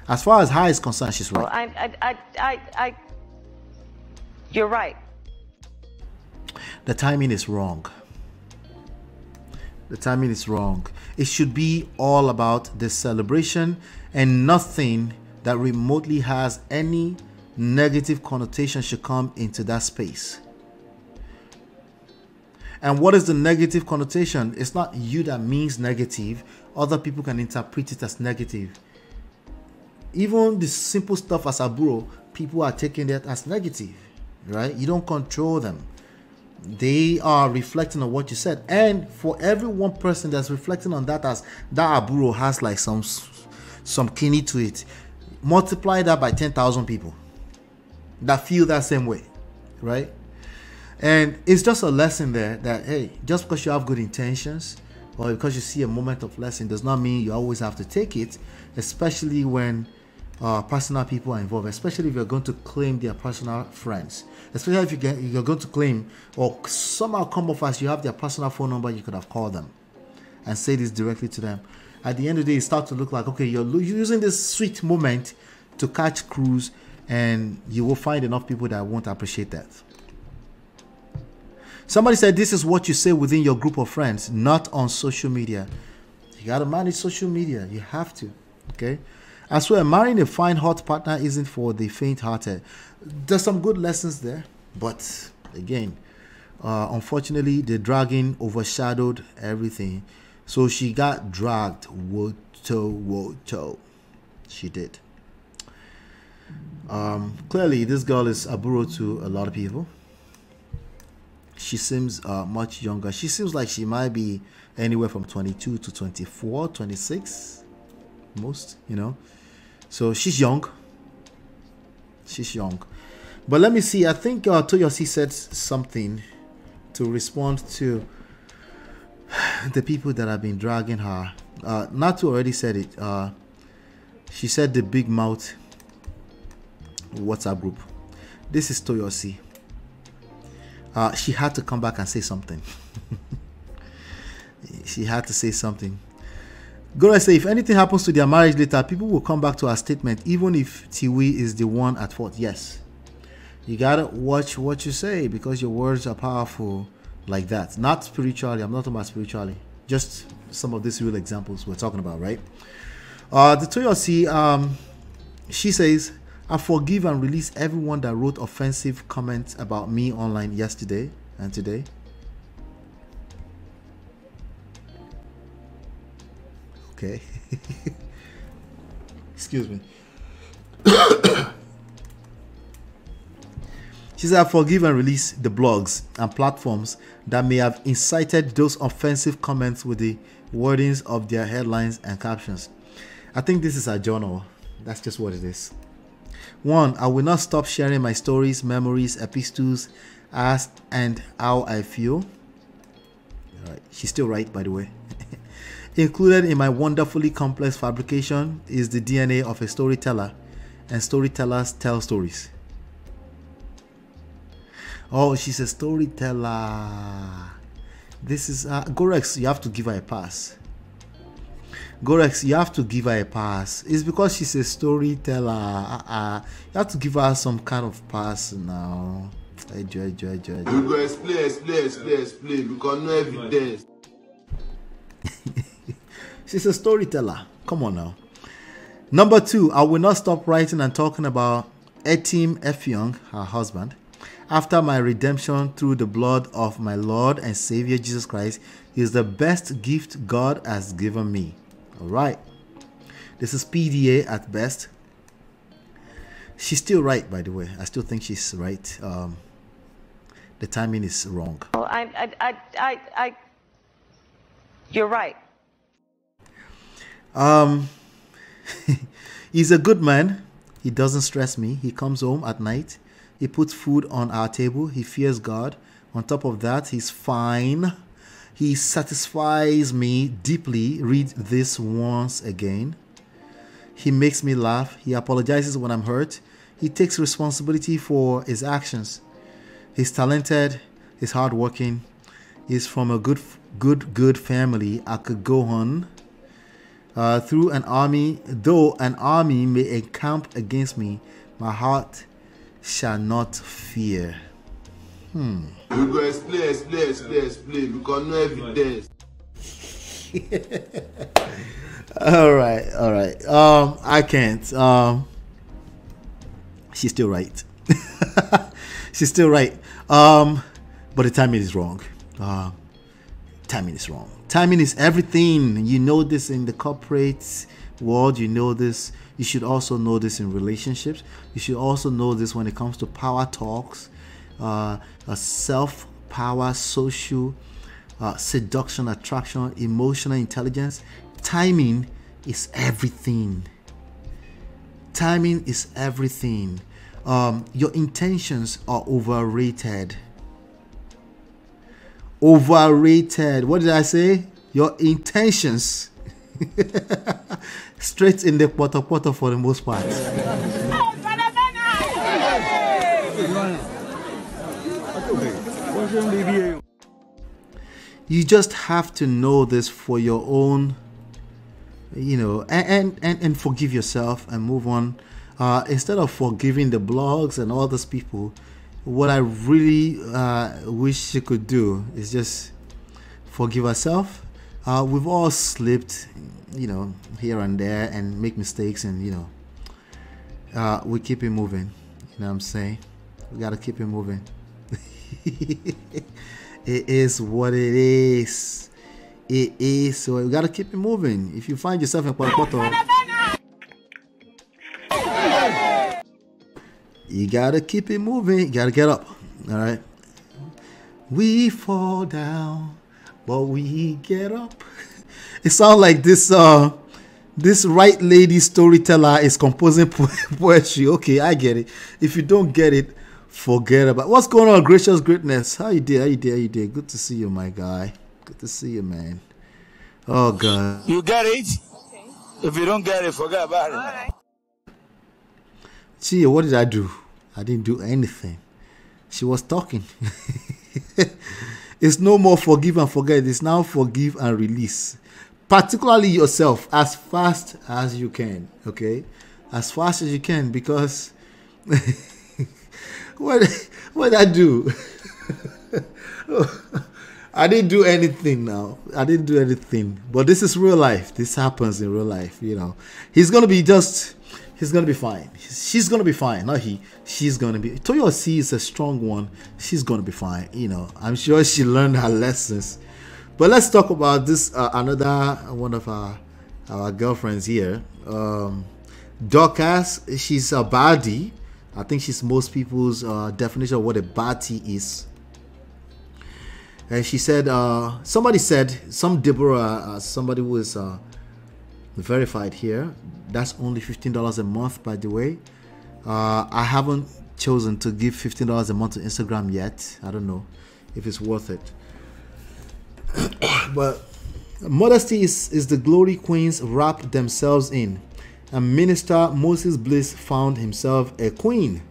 [SPEAKER 1] As far as her is concerned, she's right.
[SPEAKER 7] You're right.
[SPEAKER 1] The timing is wrong. The timing is wrong. It should be all about the celebration and nothing that remotely has any negative connotation should come into that space. And what is the negative connotation? It's not you that means negative. Other people can interpret it as negative. Even the simple stuff as aburo, people are taking that as negative, right? You don't control them. They are reflecting on what you said. And for every one person that's reflecting on that, as that aburo has like some kini to it, multiply that by 10,000 people that feel that same way, right? And it's just a lesson there that, hey, just because you have good intentions or because you see a moment of lesson does not mean you always have to take it, especially when personal people are involved, especially if you're going to claim their personal friends, especially if you're going to claim or somehow come off as you have their personal phone number, you could have called them and say this directly to them. at the end of the day, it starts to look like, okay, you're using this sweet moment to catch cruise, and you will find enough people that won't appreciate that. Somebody said this is what you say within your group of friends, not on social media. You got to manage social media. You have to. Okay. I swear, marrying a fine, hot partner isn't for the faint-hearted. There's some good lessons there. But again, unfortunately, the dragging overshadowed everything. So she got dragged. Woto. She did. Clearly, this girl is a burro to a lot of people. She seems much younger. She seems like she might be anywhere from 22 to 24, 26, most, you know. So she's young. She's young. But let me see. I think Toyosi said something to respond to the people that have been dragging her. Natu already said it. She said the big mouth WhatsApp group. This is Toyosi. She had to come back and say something. She had to say something. Gora say, if anything happens to their marriage later, people will come back to her statement, even if Tiwi is the one at fault. Yes. You gotta watch what you say, because your words are powerful like that. Not spiritually. I'm not talking about spiritually. Just some of these real examples we're talking about, right? The Toyosi, she says, I forgive and release everyone that wrote offensive comments about me online yesterday and today. Okay. Excuse me. She said, I forgive and release the blogs and platforms that may have incited those offensive comments with the wordings of their headlines and captions. I think this is a journal. That's just what it is. 1. I will not stop sharing my stories, memories, epistles, as and how I feel. All right. She's still right, by the way. Included in my wonderfully complex fabrication is the DNA of a storyteller, and storytellers tell stories. Oh, she's a storyteller. This is Gorex. You have to give her a pass. Gorex, you have to give her a pass. It's because she's a storyteller. You have to give her some kind of pass now.
[SPEAKER 8] We go explain. Because no evidence.
[SPEAKER 1] She's a storyteller. Come on now. Number 2, I will not stop writing and talking about Etim Effiong, her husband. After my redemption through the blood of my Lord and Savior Jesus Christ is the best gift God has given me. All right. This is PDA at best. She's still right, by the way. I still think she's right. The timing is wrong.
[SPEAKER 7] Oh, you're right.
[SPEAKER 1] He's a good man. He doesn't stress me. He comes home at night. He puts food on our table. He fears God. On top of that, he's fine. He satisfies me deeply. Read this once again. He makes me laugh. He apologizes when I'm hurt. He takes responsibility for his actions. He's talented. He's hardworking. He's from a good family. I could go on. Through an army, though an army may encamp against me, my heart shall not fear.
[SPEAKER 8] We go explain. Because no evidence.
[SPEAKER 1] All right. I can't. She's still right. She's still right. But the timing is wrong. Timing is wrong. Timing is everything. You know this in the corporate world. You know this. You should also know this in relationships. You should also know this when it comes to power talks, self-power, social, seduction, attraction, emotional intelligence. Timing is everything. Timing is everything. Your intentions are overrated. Overrated. What did I say? Your intentions. Straight in the poto for the most part. You just have to know this for your own you know, and forgive yourself and move on. Instead of forgiving the blogs and all those people, what I really wish you could do is just forgive ourselves. We've all slipped, you know, here and there and make mistakes, and you know, we keep it moving. You know what I'm saying? We gotta keep it moving. It is what it is. It is, so we gotta keep it moving. If you find yourself in Kwapoto, you gotta keep it moving. You gotta get up. All right. We fall down, but we get up. It sounds like this right lady storyteller is composing poetry. Okay, I get it. If you don't get it, forget about it. What's going on, Gracious Greatness? How you did? How you did? How you did? Good to see you, my guy. Good to see you, man. Oh God.
[SPEAKER 9] You get it? Okay. If you don't get it, forget about it. All right.
[SPEAKER 1] Gee, what did I do? I didn't do anything. She was talking. It's no more forgive and forget. It's now forgive and release. Particularly yourself, as fast as you can. Okay? As fast as you can, because what did I do? I didn't do anything now. I didn't do anything. But this is real life. This happens in real life, you know. He's going to be fine. She's going to be fine. Not he. She's going to be. Toyosi is a strong one. She's going to be fine. You know, I'm sure she learned her lessons. But let's talk about this, another one of our girlfriends here. Dorcas, she's a baddie. I think she's most people's definition of what a baddie is. And she said, somebody said, Deborah, somebody who is verified here, that's only $15 a month, by the way. I haven't chosen to give $15 a month to Instagram yet. I don't know if it's worth it. But modesty is the glory queens wrap themselves in. And Minister Moses Bliss found himself a queen.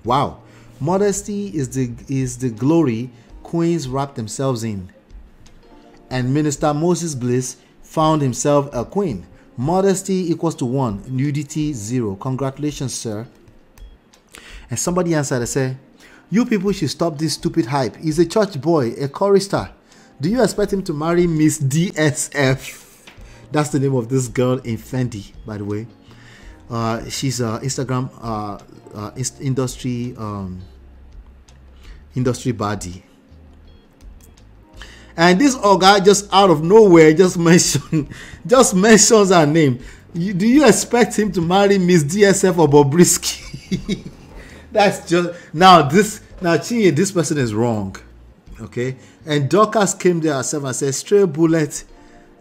[SPEAKER 1] Wow. Modesty is the glory queens wrap themselves in. And Minister Moses Bliss found himself a queen. Modesty equals to 1, nudity 0. Congratulations, sir. And somebody answered and said, you people should stop this stupid hype. He's a church boy, a chorister. Do you expect him to marry Miss DSF? That's the name of this girl in Fendi, by the way. She's Instagram industry baddie. And this guy just out of nowhere just mentions her name. Do you expect him to marry Miss DSF or Bobrisky? That's just Chinye, this person is wrong. Okay, and Dorcas came there herself and said stray bullet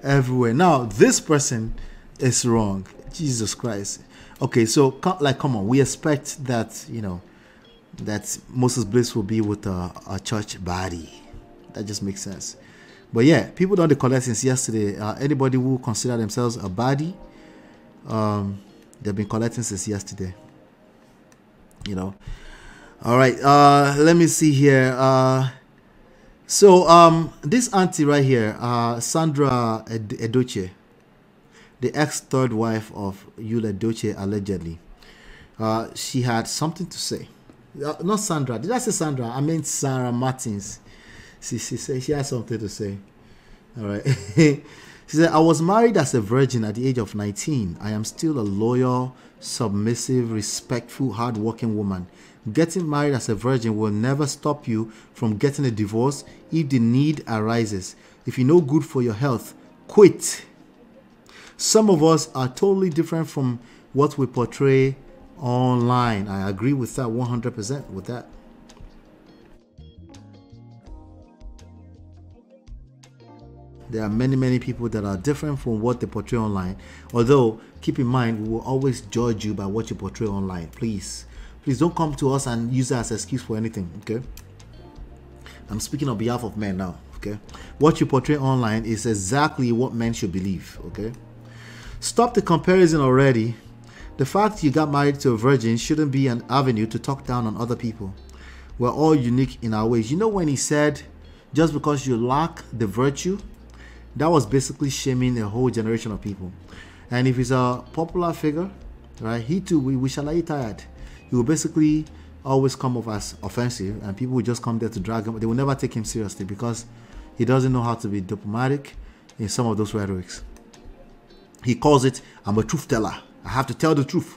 [SPEAKER 1] everywhere. Now this person is wrong. Jesus Christ. Okay, so come on, we expect that, you know, that Moses Bliss will be with a church body. That just makes sense. But yeah, people don't collect since yesterday. Anybody who consider themselves a baddie, they've been collecting since yesterday. You know. All right. Let me see here. So this auntie right here, Sandra Edochie, the ex-third wife of Yul Edochie, allegedly, she had something to say. Not Sandra. Did I say Sandra? I meant Sarah Martins. She said she had something to say. All right. She said, I was married as a virgin at the age of 19. I am still a loyal, submissive, respectful, hardworking woman. Getting married as a virgin will never stop you from getting a divorce if the need arises. If you know good for your health, quit. Some of us are totally different from what we portray online. I agree with that 100% with that. There are many people that are different from what they portray online. Although, keep in mind, we will always judge you by what you portray online. Please don't come to us and use that as an excuse for anything, okay? I'm speaking on behalf of men now, okay? What you portray online is exactly what men should believe, okay? Stop the comparison already. The fact you got married to a virgin shouldn't be an avenue to talk down on other people. We're all unique in our ways. You know when he said, just because you lack the virtue that was basically shaming a whole generation of people. And if he's a popular figure, right, he too, we shall be tired. He will basically always come off as offensive, and people will just come there to drag him. They will never take him seriously because he doesn't know how to be diplomatic in some of those rhetorics. He calls it, I'm a truth teller. I have to tell the truth.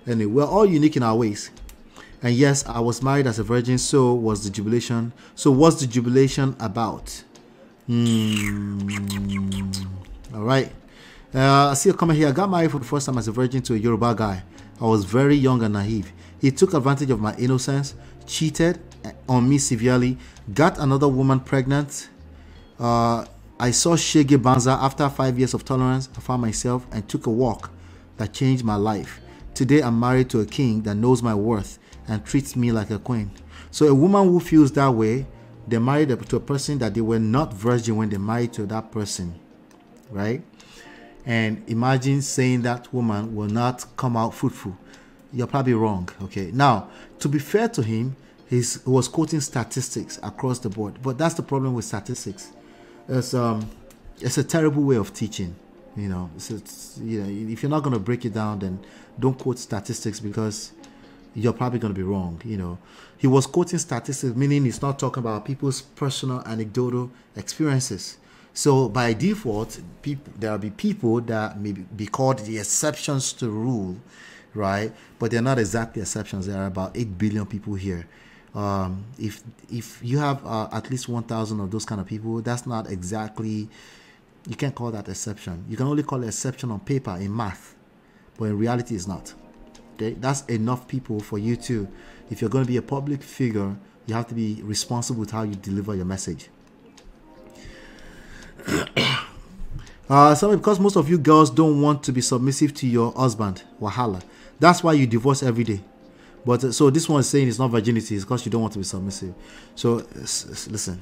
[SPEAKER 1] Anyway, we're all unique in our ways. And yes, I was married as a virgin, so was the jubilation. So what's the jubilation about? All right. I see a comment here. I got married for the first time as a virgin to a Yoruba guy. I was very young and naive. He took advantage of my innocence, cheated on me severely, got another woman pregnant. I saw Shege Banza. After 5 years of tolerance, I found myself and took a walk that changed my life. Today, I'm married to a king that knows my worth and treats me like a queen. So a woman who feels that way, they married to a person that they were not virgin when they married to that person, right? And imagine saying that woman will not come out fruitful. You're probably wrong, okay? Now, to be fair to him, he was quoting statistics across the board, but that's the problem with statistics. It's a terrible way of teaching, you know. You know, if you're not going to break it down, then don't quote statistics because you're probably going to be wrong, you know. He was quoting statistics, meaning he's not talking about people's personal anecdotal experiences. So by default, there will be people that may be called the exceptions to rule, right? But they're not exactly exceptions. There are about 8 billion people here. If you have at least 1,000 of those kind of people, that's not exactly, you can't call that exception. You can only call it exception on paper in math, but in reality it's not. Okay, that's enough people for you to, if you're going to be a public figure, you have to be responsible with how you deliver your message. So because most of you girls don't want to be submissive to your husband, wahala, that's why you divorce every day. But so this one is saying it's not virginity, it's because you don't want to be submissive. So listen,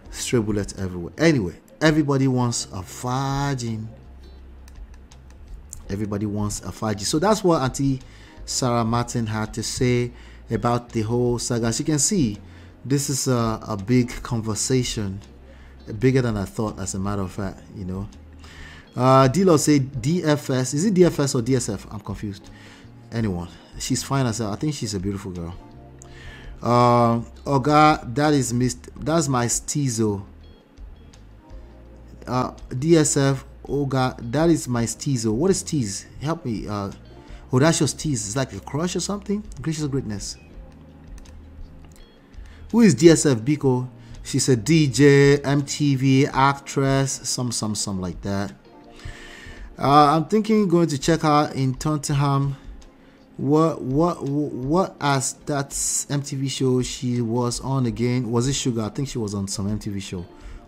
[SPEAKER 1] stray bullets everywhere. Anyway, everybody wants a virgin. Everybody wants a virgin. So that's what Auntie Sarah Martin had to say about the whole saga. As you can see, this is a big conversation, bigger than I thought, as a matter of fact, you know. D-Lo said DFS. Is it DFS or DSF? I'm confused. Anyone. She's fine as hell. I think she's a beautiful girl. Oga, that's my Stizo. DSF, Oga, that is my Stizo. What is Steez? Help me. Audacious Steez. It's like a crush or something? Gracious greatness. Who is DSF? Biko. She's a DJ, MTV, actress, some like that. I'm thinking going to check her in Tottenham. What as that MTV show she was on again? Was it Sugar? I think she was on some MTV show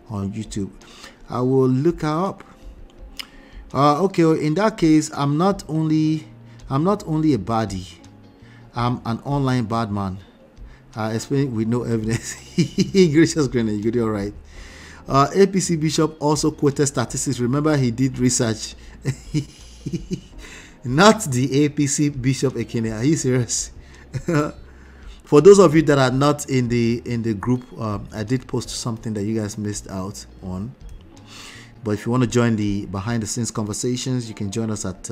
[SPEAKER 1] on YouTube. I will look her up. Okay, in that case, I'm not only a baddie, I'm an online bad man. Explaining with no evidence. Gracious Grenade, you did all right. APC Bishop also quoted statistics. Remember, he did research. Not the APC Bishop Ekene. Are you serious? For those of you that are not in the group, I did post something that you guys missed out on. But if you want to join the behind the scenes conversations, you can join us at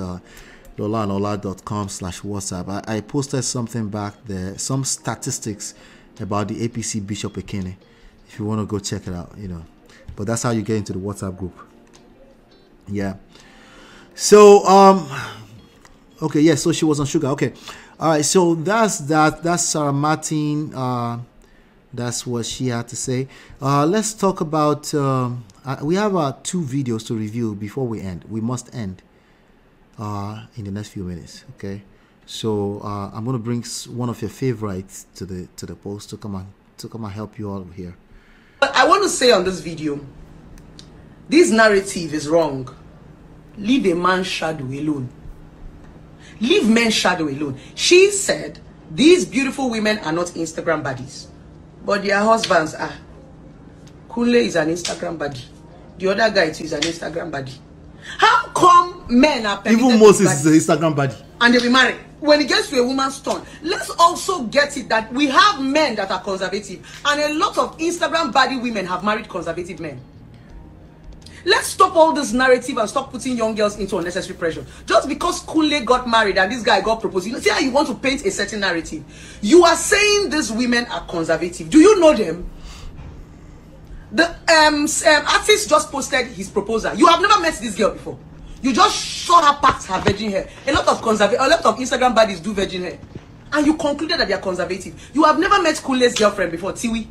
[SPEAKER 1] lolaanola.com/WhatsApp. I posted something back there, some statistics about the APC Bishop Ekene. If you want to go check it out, you know. But that's how you get into the WhatsApp group. Yeah. So okay, yeah, so she was on Sugar. Okay. All right, so that's Sarah Martin. That's what she had to say. Let's talk about we have 2 videos to review before we end. We must end in the next few minutes. Okay, so I'm gonna bring one of your favorites to the post to come and help you all here.
[SPEAKER 10] But I want to say on this video, this narrative is wrong. Leave a man's shadow alone. Leave men's shadow alone. She said these beautiful women are not Instagram baddies, but their husbands are. Kunle is an Instagram baddie. The other guy too is an Instagram baddie. How come men are
[SPEAKER 1] even Moses is an Instagram baddie
[SPEAKER 10] and they be married? When it gets to a woman's turn, let's also get it that we have men that are conservative, and a lot of Instagram baddie women have married conservative men. Let's stop all this narrative and stop putting young girls into unnecessary pressure. Just because Kunle got married and this guy got proposed, you know, see how you want to paint a certain narrative. You are saying these women are conservative. Do you know them? The artist just posted his proposal. You have never met this girl before. You just saw her part her virgin hair. A lot of Instagram buddies do virgin hair, and you concluded that they are conservative. You have never met Kunle's girlfriend before, Tiwi.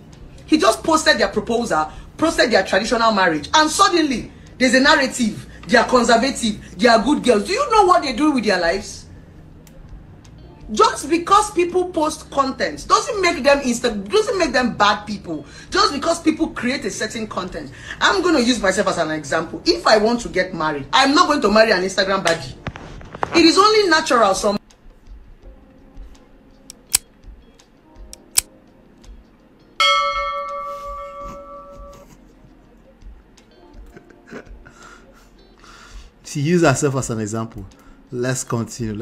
[SPEAKER 10] He just posted their proposal, posted their traditional marriage, and suddenly there's a narrative. They are conservative. They are good girls. Do you know what they do with their lives? Just because people post content doesn't make them bad people. Just because people create a certain content. I'm going to use myself as an example. If I want to get married, I'm not going to marry an Instagram baddie. It is only natural some
[SPEAKER 1] she used herself as an example. Let's continue.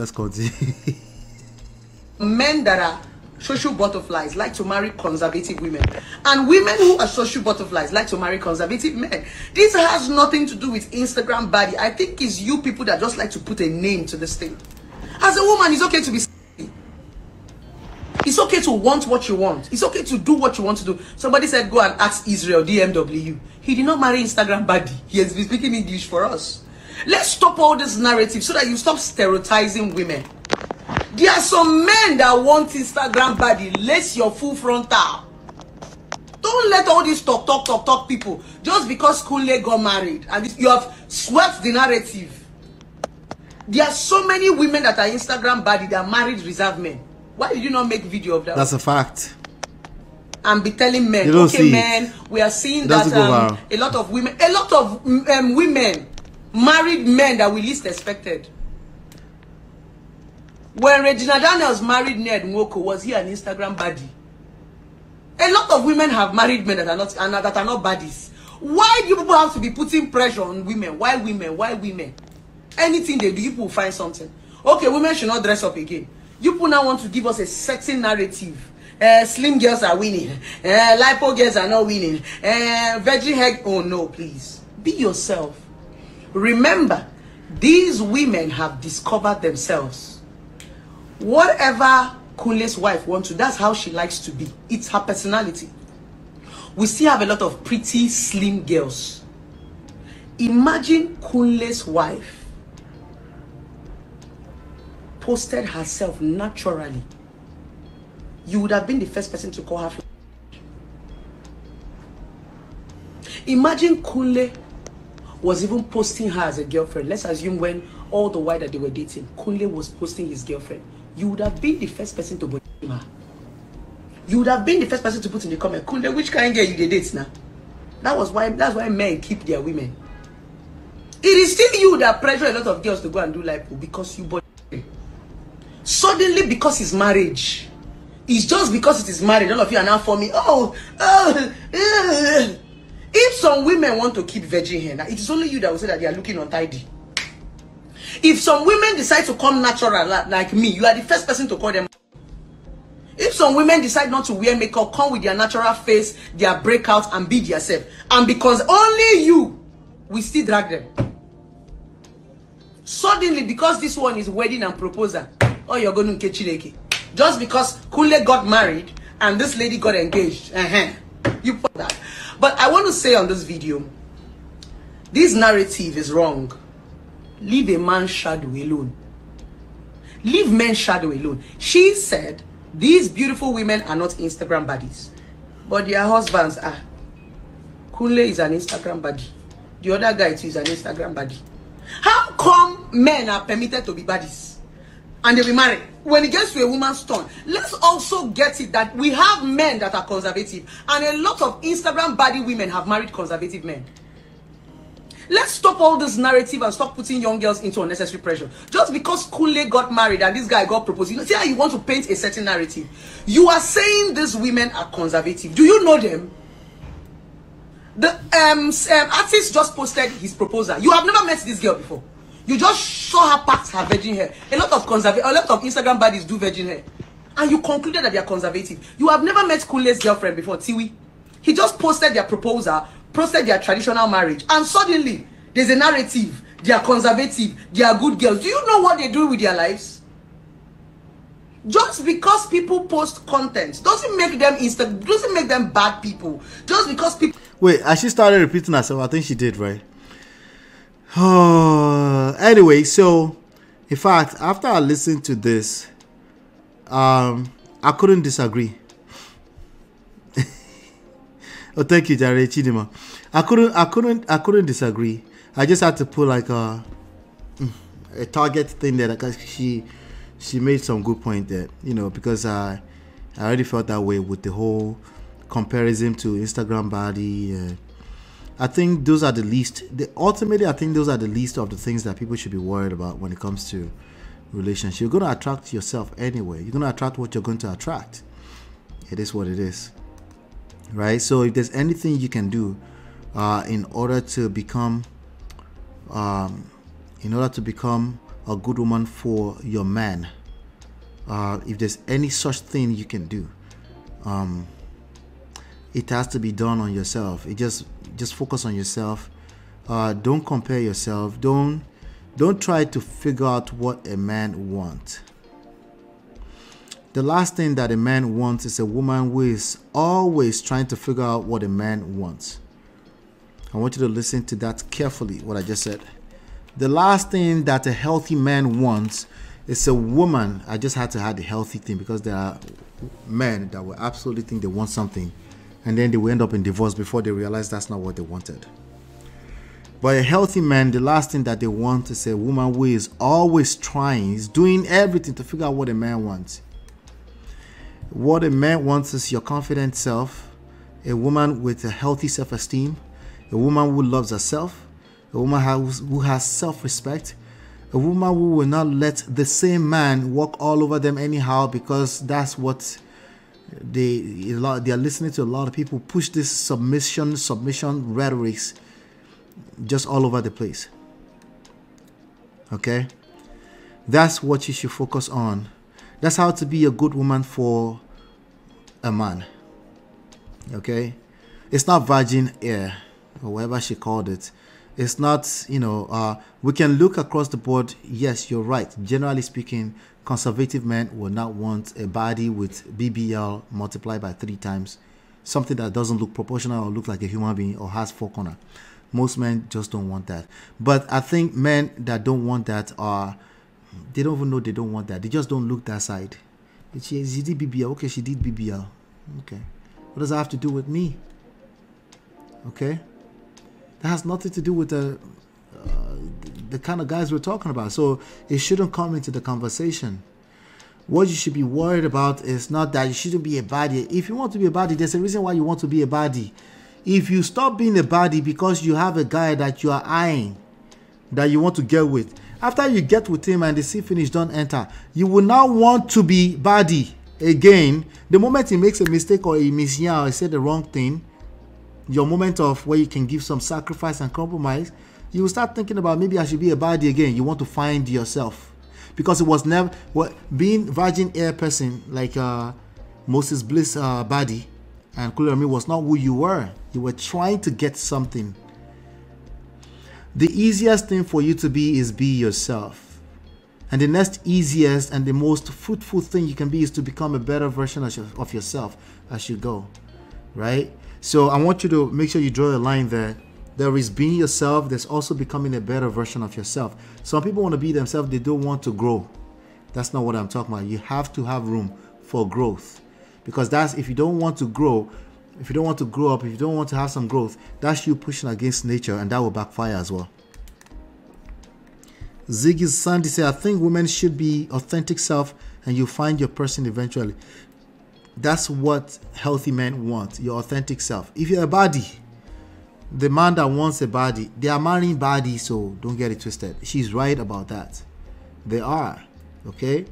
[SPEAKER 10] Men that are social butterflies like to marry conservative women, and women who are social butterflies like to marry conservative men. This has nothing to do with Instagram baddie. I think it's you people that just like to put a name to this thing. As a woman, it's okay to be silly. It's okay to want what you want. It's okay to do what you want to do. Somebody said go and ask Israel DMW. He did not marry Instagram baddie. He has been speaking English for us. Let's stop all this narrative so that you stop stereotyping women. There are some men that want Instagram baddie. Lace your full frontal. Don't let all these talk people. Just because Kunle got married and you have swept the narrative. There are so many women that are Instagram baddie that married reserve men. Why did you not make video of that?
[SPEAKER 1] That's a fact.
[SPEAKER 10] And be telling men, okay, men, we are seeing that a lot of women, women married men that we least expected. When Regina Daniels married Ned Nwoko, was he an Instagram baddie? A lot of women have married men that are not baddies. Why do you people have to be putting pressure on women? Why women? Why women? Anything they do, you people find something. Okay, women should not dress up again. You people now want to give us a certain narrative. Slim girls are winning. Lipo girls are not winning. Virgin hair. Oh no, please. Be yourself. Remember, these women have discovered themselves. Whatever Kunle's wife wants to, that's how she likes to be. It's her personality. We still have a lot of pretty slim girls. Imagine Kunle's wife posted herself naturally. You would have been the first person to call her. Imagine Kunle was even posting her as a girlfriend. Let's assume when all the while that they were dating, Kunle was posting his girlfriend. You would have been the first person to blame her. You would have been the first person to put in the comment, Kunle, which kind of girl you date now? That's why men keep their women. It is still you that pressure a lot of girls to go and do lipo because you bought. Suddenly, because it's marriage. It's just because it is marriage. All of you are now forming. If some women want to keep virgin hair, now it is only you that will say that they are looking untidy. If some women decide to come natural like me, you are the first person to call them. If some women decide not to wear makeup, come with their natural face, their breakout, and be yourself, and because only you, we still drag them. Suddenly, because this one is wedding and proposal, oh, you're going to get Chileke. Just because Kunle got married and this lady got engaged, you put that. But I want to say on this video, this narrative is wrong. Leave a man's shadow alone. Leave men's shadow alone. She said these beautiful women are not Instagram baddies, but their husbands are. Kunle is an Instagram baddie. The other guy too is an Instagram baddie. How come men are permitted to be baddies and they be married? When it gets to a woman's turn, let's also get it that we have men that are conservative, and a lot of Instagram baddie women have married conservative men. Let's stop all this narrative and stop putting young girls into unnecessary pressure. Just because Kunle got married and this guy got proposed, you know, see how you want to paint a certain narrative. You are saying these women are conservative. Do you know them? The artist just posted his proposal. You have never met this girl before. You just saw her part her virgin hair. A lot of Instagram baddies do virgin hair, and you concluded that they are conservative. You have never met Kunle's girlfriend before, Tiwi. He just posted their proposal, process their traditional marriage, and suddenly there's a narrative. They are conservative. They are good girls. Do you know what they do with their lives? Just because people post content doesn't make them doesn't make them bad people. Just because people.
[SPEAKER 1] Wait, as she started repeating herself, I think she did, right? Anyway, so in fact, after I listened to this, I couldn't disagree. Oh, thank you, Jare Chidima. I couldn't disagree. I just had to put like a target thing there because she made some good point there, you know, because I already felt that way with the whole comparison to Instagram body. I think those are the least. Ultimately, I think those are the least of the things that people should be worried about when it comes to relationship. You're going to attract yourself anyway. You're going to attract what you're going to attract. It is what it is, right? So if there's anything you can do in order to become a good woman for your man, if there's any such thing you can do, it has to be done on yourself. It just focus on yourself. Don't compare yourself. Don't try to figure out what a man wants. The last thing that a man wants is a woman who is always trying to figure out what a man wants. I want you to listen to that carefully, what I just said. The last thing that a healthy man wants is a woman. I just had to add the healthy thing because there are men that will absolutely think they want something and then they will end up in divorce before they realize that's not what they wanted. But a healthy man, the last thing that they want is a woman who is always trying, is doing everything to figure out what a man wants. What a man wants is your confident self, a woman with a healthy self-esteem, a woman who loves herself, a woman who has self-respect, a woman who will not let the same man walk all over them anyhow because that's what they are listening to. A lot of people push this submission rhetorics just all over the place. Okay? That's what you should focus on. That's how to be a good woman for a man. Okay? It's not virgin air or whatever she called it. It's not, we can look across the board. Yes, you're right. Generally speaking, conservative men will not want a body with BBL multiplied by 3 times. Something that doesn't look proportional or look like a human being or has 4 corners. Most men just don't want that. But I think men that don't want that they don't even know they don't want that. They just don't look that side. She did BBL. Okay, she did BBL. Okay. What does that have to do with me? Okay. That has nothing to do with the kind of guys we're talking about. So it shouldn't come into the conversation. What you should be worried about is not that you shouldn't be a baddie. If you want to be a baddie, there's a reason why you want to be a baddie. If you stop being a baddie because you have a guy that you are eyeing, that you want to get with, after you get with him and the see finish don't enter, you will now want to be baddie again. The moment he makes a mistake or he misyan or he said the wrong thing, your moment of where you can give some sacrifice and compromise, you will start thinking about maybe I should be a baddie again. You want to find yourself. Because it was never, being virgin air person like Moses Bliss baddie and Kulirami was not who you were. You were trying to get something. The easiest thing for you to be is be yourself. And the next easiest and the most fruitful thing you can be is to become a better version of yourself as you go. Right? So I want you to make sure you draw a line there. There is being yourself. There's also becoming a better version of yourself. Some people want to be themselves. They don't want to grow. That's not what I'm talking about. You have to have room for growth. Because that's, if you don't want to grow, if you don't want to grow up, if you don't want to have some growth, that's you pushing against nature, and that will backfire as well. Ziggy Sandy said, I think women should be authentic self and you find your person eventually. That's what healthy men want, your authentic self. If you're a baddie, the man that wants a baddie, they are marrying baddies, so don't get it twisted. She's right about that. They are. Okay?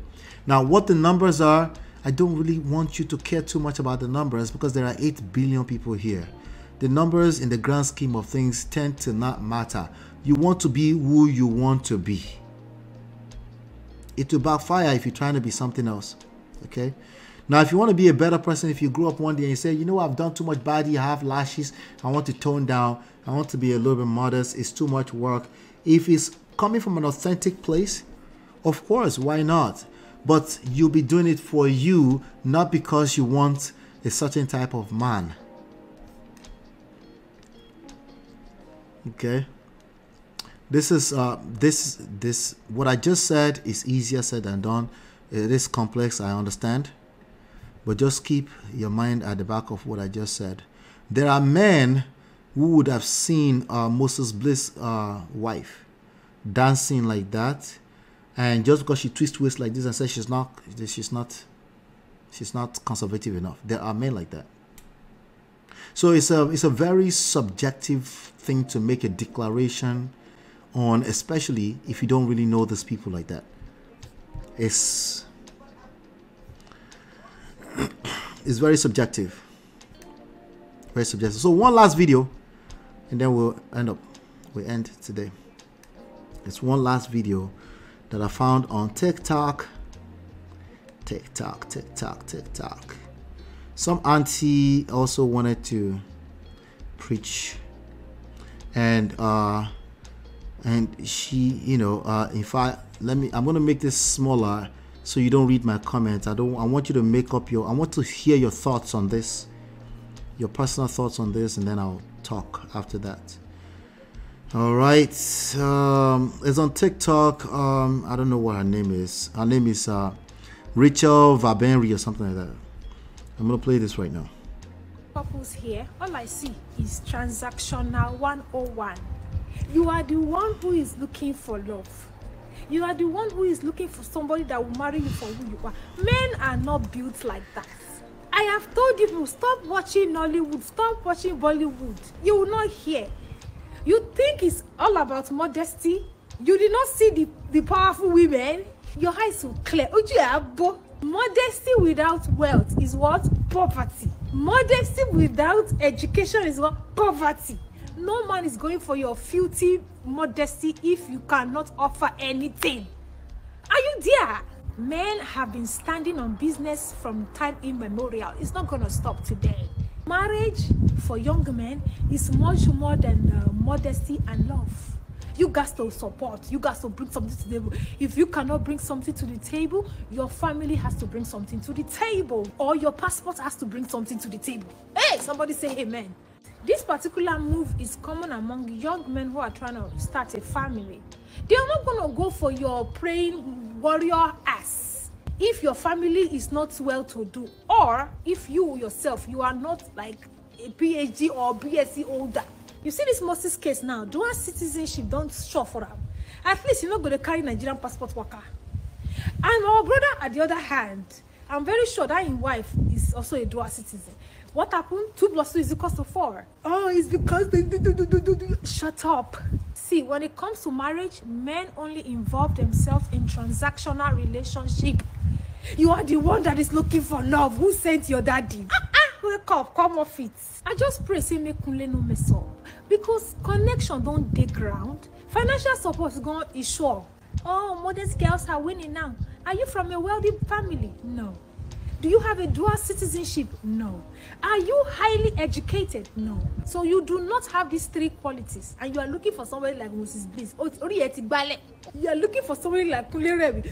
[SPEAKER 1] Now, what the numbers are, I don't really want you to care too much about the numbers because there are 8 billion people here. The numbers in the grand scheme of things tend to not matter. You want to be who you want to be. It will backfire if you're trying to be something else. Okay? Now, if you want to be a better person, if you grew up one day and you say, you know, I've done too much body, I have lashes, I want to tone down, I want to be a little bit modest, it's too much work. If it's coming from an authentic place, of course, why not? But you'll be doing it for you, not because you want a certain type of man. Okay? This is what I just said is easier said than done. It is complex, I understand. But just keep your mind at the back of what I just said. There are men who would have seen Moses Bliss' wife dancing like that, and just because she twists waist like this and says she's not conservative enough. There are men like that. So it's a very subjective thing to make a declaration on, especially if you don't really know these people like that. It's very subjective. Very subjective. So one last video, and then we'll end today. It's one last video that I found on TikTok. Some auntie also wanted to preach, and she, you know, in fact, I'm gonna make this smaller so you don't read my comments. I want you to make up I want to hear your thoughts on this, your personal thoughts on this, and then I'll talk after that. All right, it's on TikTok. I don't know what her name is. Her name is Rachel Vabenri or something like that. I'm gonna play this right now.
[SPEAKER 11] Couples here, all I see is transactional 101. You are the one who is looking for love. You are the one who is looking for somebody that will marry you for who you are. Men are not built like that. I have told you, stop watching Nollywood, stop watching Bollywood. You will not hear. You think it's all about modesty? You did not see the powerful women? Your eyes will clear. Modesty without wealth is what? Poverty. Modesty without education is what? Poverty. No man is going for your filthy modesty if you cannot offer anything. Are you there? Men have been standing on business from time immemorial. It's not going to stop today. Marriage for young men is much more than modesty and love. You got to support. You got to bring something to the table. If you cannot bring something to the table, your family has to bring something to the table, or your passport has to bring something to the table. Hey, somebody say amen. This particular move is common among young men who are trying to start a family. They are not going to go for your praying warrior ass if your family is not well to do, or if you yourself, you are not like a PhD or BSc holder. You see this Moses case now, dual citizenship don't show for them. At least you're not going to carry Nigerian passport worker. And our brother, at the other hand, I'm very sure that his wife is also a dual citizen. What happened? 2 + 2 is equal to 4. Oh, it's because they do. Shut up. See, when it comes to marriage, men only involve themselves in transactional relationship. You are the one that is looking for love. Who sent your daddy? Wake up, come off it. I just pray, say, make Kunle no mess up. Because connection don't dig ground. Financial support is sure. Oh, modest girls are winning now. Are you from a wealthy family? No. Do you have a dual citizenship? No. Are you highly educated? No. So you do not have these 3 qualities, and you are looking for somebody like Mrs. Bliss. You are looking for somebody like Kunle Remi.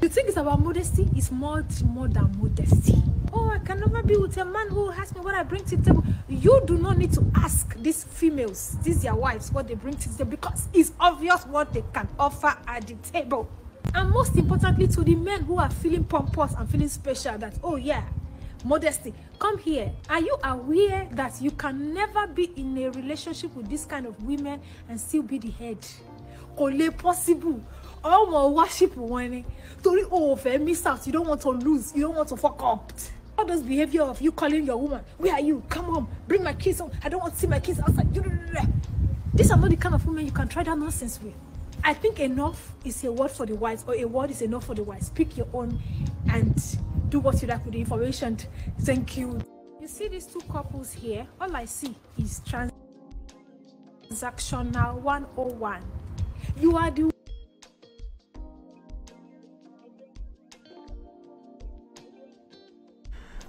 [SPEAKER 11] You think it's about modesty? It's much more than modesty. Oh, I can never be with a man who asks me what I bring to the table. You do not need to ask these females, these their wives, what they bring to the table, because it's obvious what they can offer at the table. And most importantly, to the men who are feeling pompous and feeling special, that, oh yeah, modesty, come here. Are you aware that you can never be in a relationship with this kind of women and still be the head? Only possible. Oh, more worship warning. Oh, miss out. You don't want to lose. You don't want to fuck up. All those behavior of you calling your woman, where are you? Come home. Bring my kids home. I don't want to see my kids outside. These are not the kind of women you can try that nonsense with. I think enough is a word for the wise, or a word is enough for the wise. Pick your own and do what you like with the information. Thank you. You see these 2 couples here? All I see is transactional 101. You are the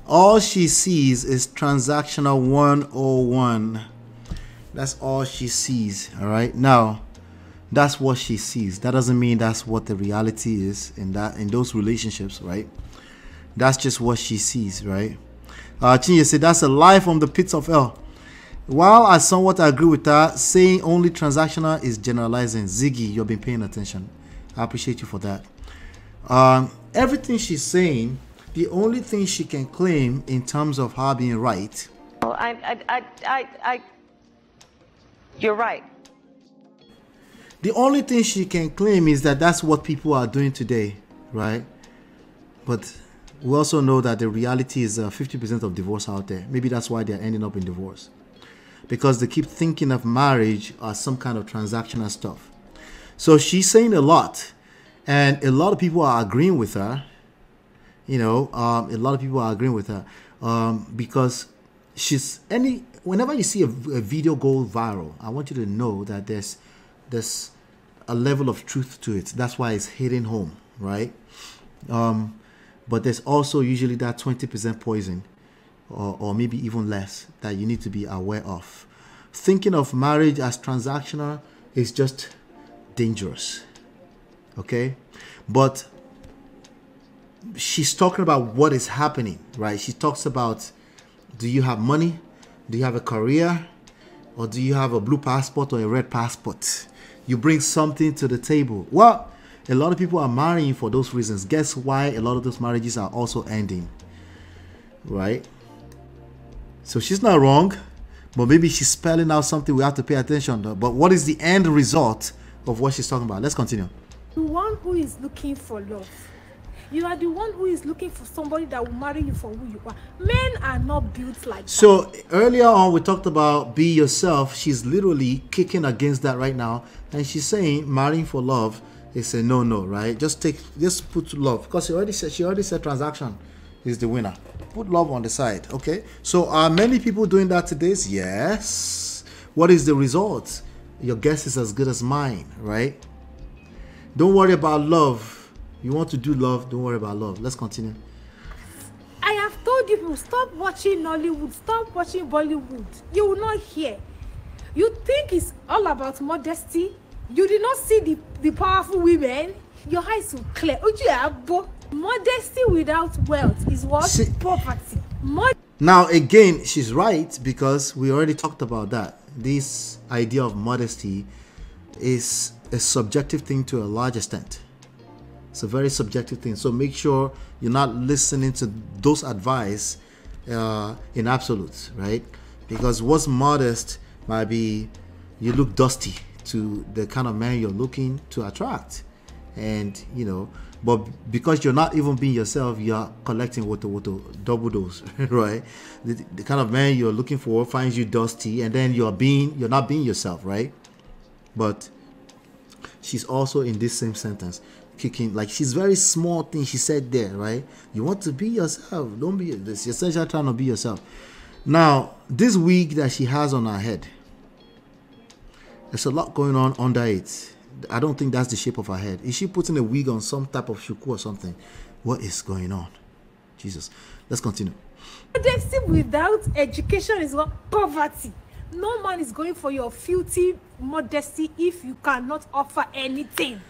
[SPEAKER 1] All she sees is transactional 101. That's all she sees. All right. Now, that's what she sees. That doesn't mean that's what the reality is in those relationships, right? That's just what she sees, right? Chinye said that's a lie from the pits of hell. While I somewhat agree with that, saying only transactional is generalizing. Ziggy, you've been paying attention. I appreciate you for that. Everything she's saying, the only thing she can claim in terms of her being right.
[SPEAKER 7] You're right.
[SPEAKER 1] The only thing she can claim is that that's what people are doing today, right? But we also know that the reality is 50% of divorce out there. Maybe that's why they're ending up in divorce. Because they keep thinking of marriage as some kind of transactional stuff. So she's saying a lot. And a lot of people are agreeing with her. You know, a lot of people are agreeing with her. Because whenever you see a video go viral, I want you to know that there's a level of truth to it. That's why it's hitting home, right? But there's also usually that 20% poison, or maybe even less, that you need to be aware of. Thinking of marriage as transactional is just dangerous, okay? But she's talking about what is happening, right? She talks about, do you have money? Do you have a career? Or do you have a blue passport or a red passport? You bring something to the table. Well, a lot of people are marrying for those reasons. Guess why a lot of those marriages are also ending, right? So she's not wrong, but maybe she's spelling out something we have to pay attention to. But what is the end result of what she's talking about? Let's continue.
[SPEAKER 11] The one who is looking for love. You are the one who is looking for somebody that will marry you for who you are. Men are not built like that.
[SPEAKER 1] So earlier on, we talked about be yourself. She's literally kicking against that right now. And she's saying marrying for love is a no-no, right? Just put love. Because she already said transaction is the winner. Put love on the side, okay? So are many people doing that today? Yes. What is the result? Your guess is as good as mine, right? Don't worry about love. You want to do love, don't worry about love. Let's continue.
[SPEAKER 11] I have told you, stop watching Nollywood, stop watching Bollywood. You will not hear. You think it's all about modesty? You did not see the powerful women? Your eyes will clear. Modesty without wealth is what? Poverty.
[SPEAKER 1] Now again, she's right, because we already talked about that. This idea of modesty is a subjective thing to a large extent. It's a very subjective thing. So make sure you're not listening to those advice in absolutes, right? Because what's modest might be you look dusty to the kind of man you're looking to attract. And, you know, but because you're not even being yourself, you're collecting woto, double dose, right? The kind of man you're looking for finds you dusty, and then you're not being yourself, right? But she's also in this same sentence kicking, like, she's very small thing she said there, right? You want to be yourself. Don't be this. You're essentially trying to be yourself. Now, this wig that she has on her head, there's a lot going on under it. I don't think that's the shape of her head. Is she putting a wig on some type of shuku or something? What is going on? Jesus. Let's continue.
[SPEAKER 11] Modesty without education is what? Poverty. No man is going for your filthy modesty if you cannot offer anything.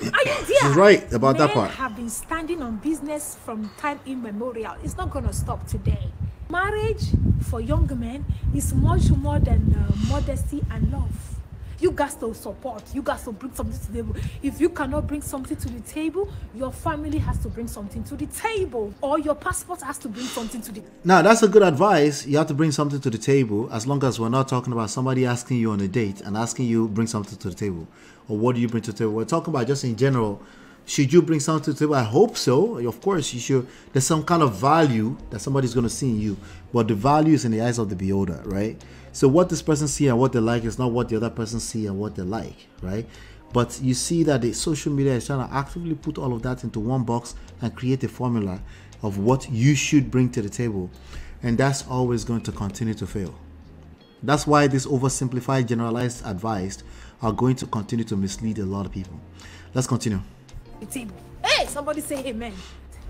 [SPEAKER 11] Are you there?
[SPEAKER 1] She's right about that part.
[SPEAKER 11] Men have been standing on business from time immemorial. It's not going to stop today. Marriage for young men is much more than modesty and love. You guys to support. You guys to bring something to the table. If you cannot bring something to the table, your family has to bring something to the table, or your passport has to bring something to the table.
[SPEAKER 1] Now, that's a good advice. You have to bring something to the table, as long as we're not talking about somebody asking you on a date and asking you bring something to the table. Or what do you bring to the table? We're talking about just in general. Should you bring something to the table? I hope so. Of course, you should. There's some kind of value that somebody's going to see in you. But the value is in the eyes of the beholder, right? So what this person see and what they like is not what the other person see and what they like, right? But you see that the social media is trying to actively put all of that into one box and create a formula of what you should bring to the table. And that's always going to continue to fail. That's why this oversimplified, generalized advice are going to continue to mislead a lot of people. Let's continue.
[SPEAKER 11] Hey, somebody say amen.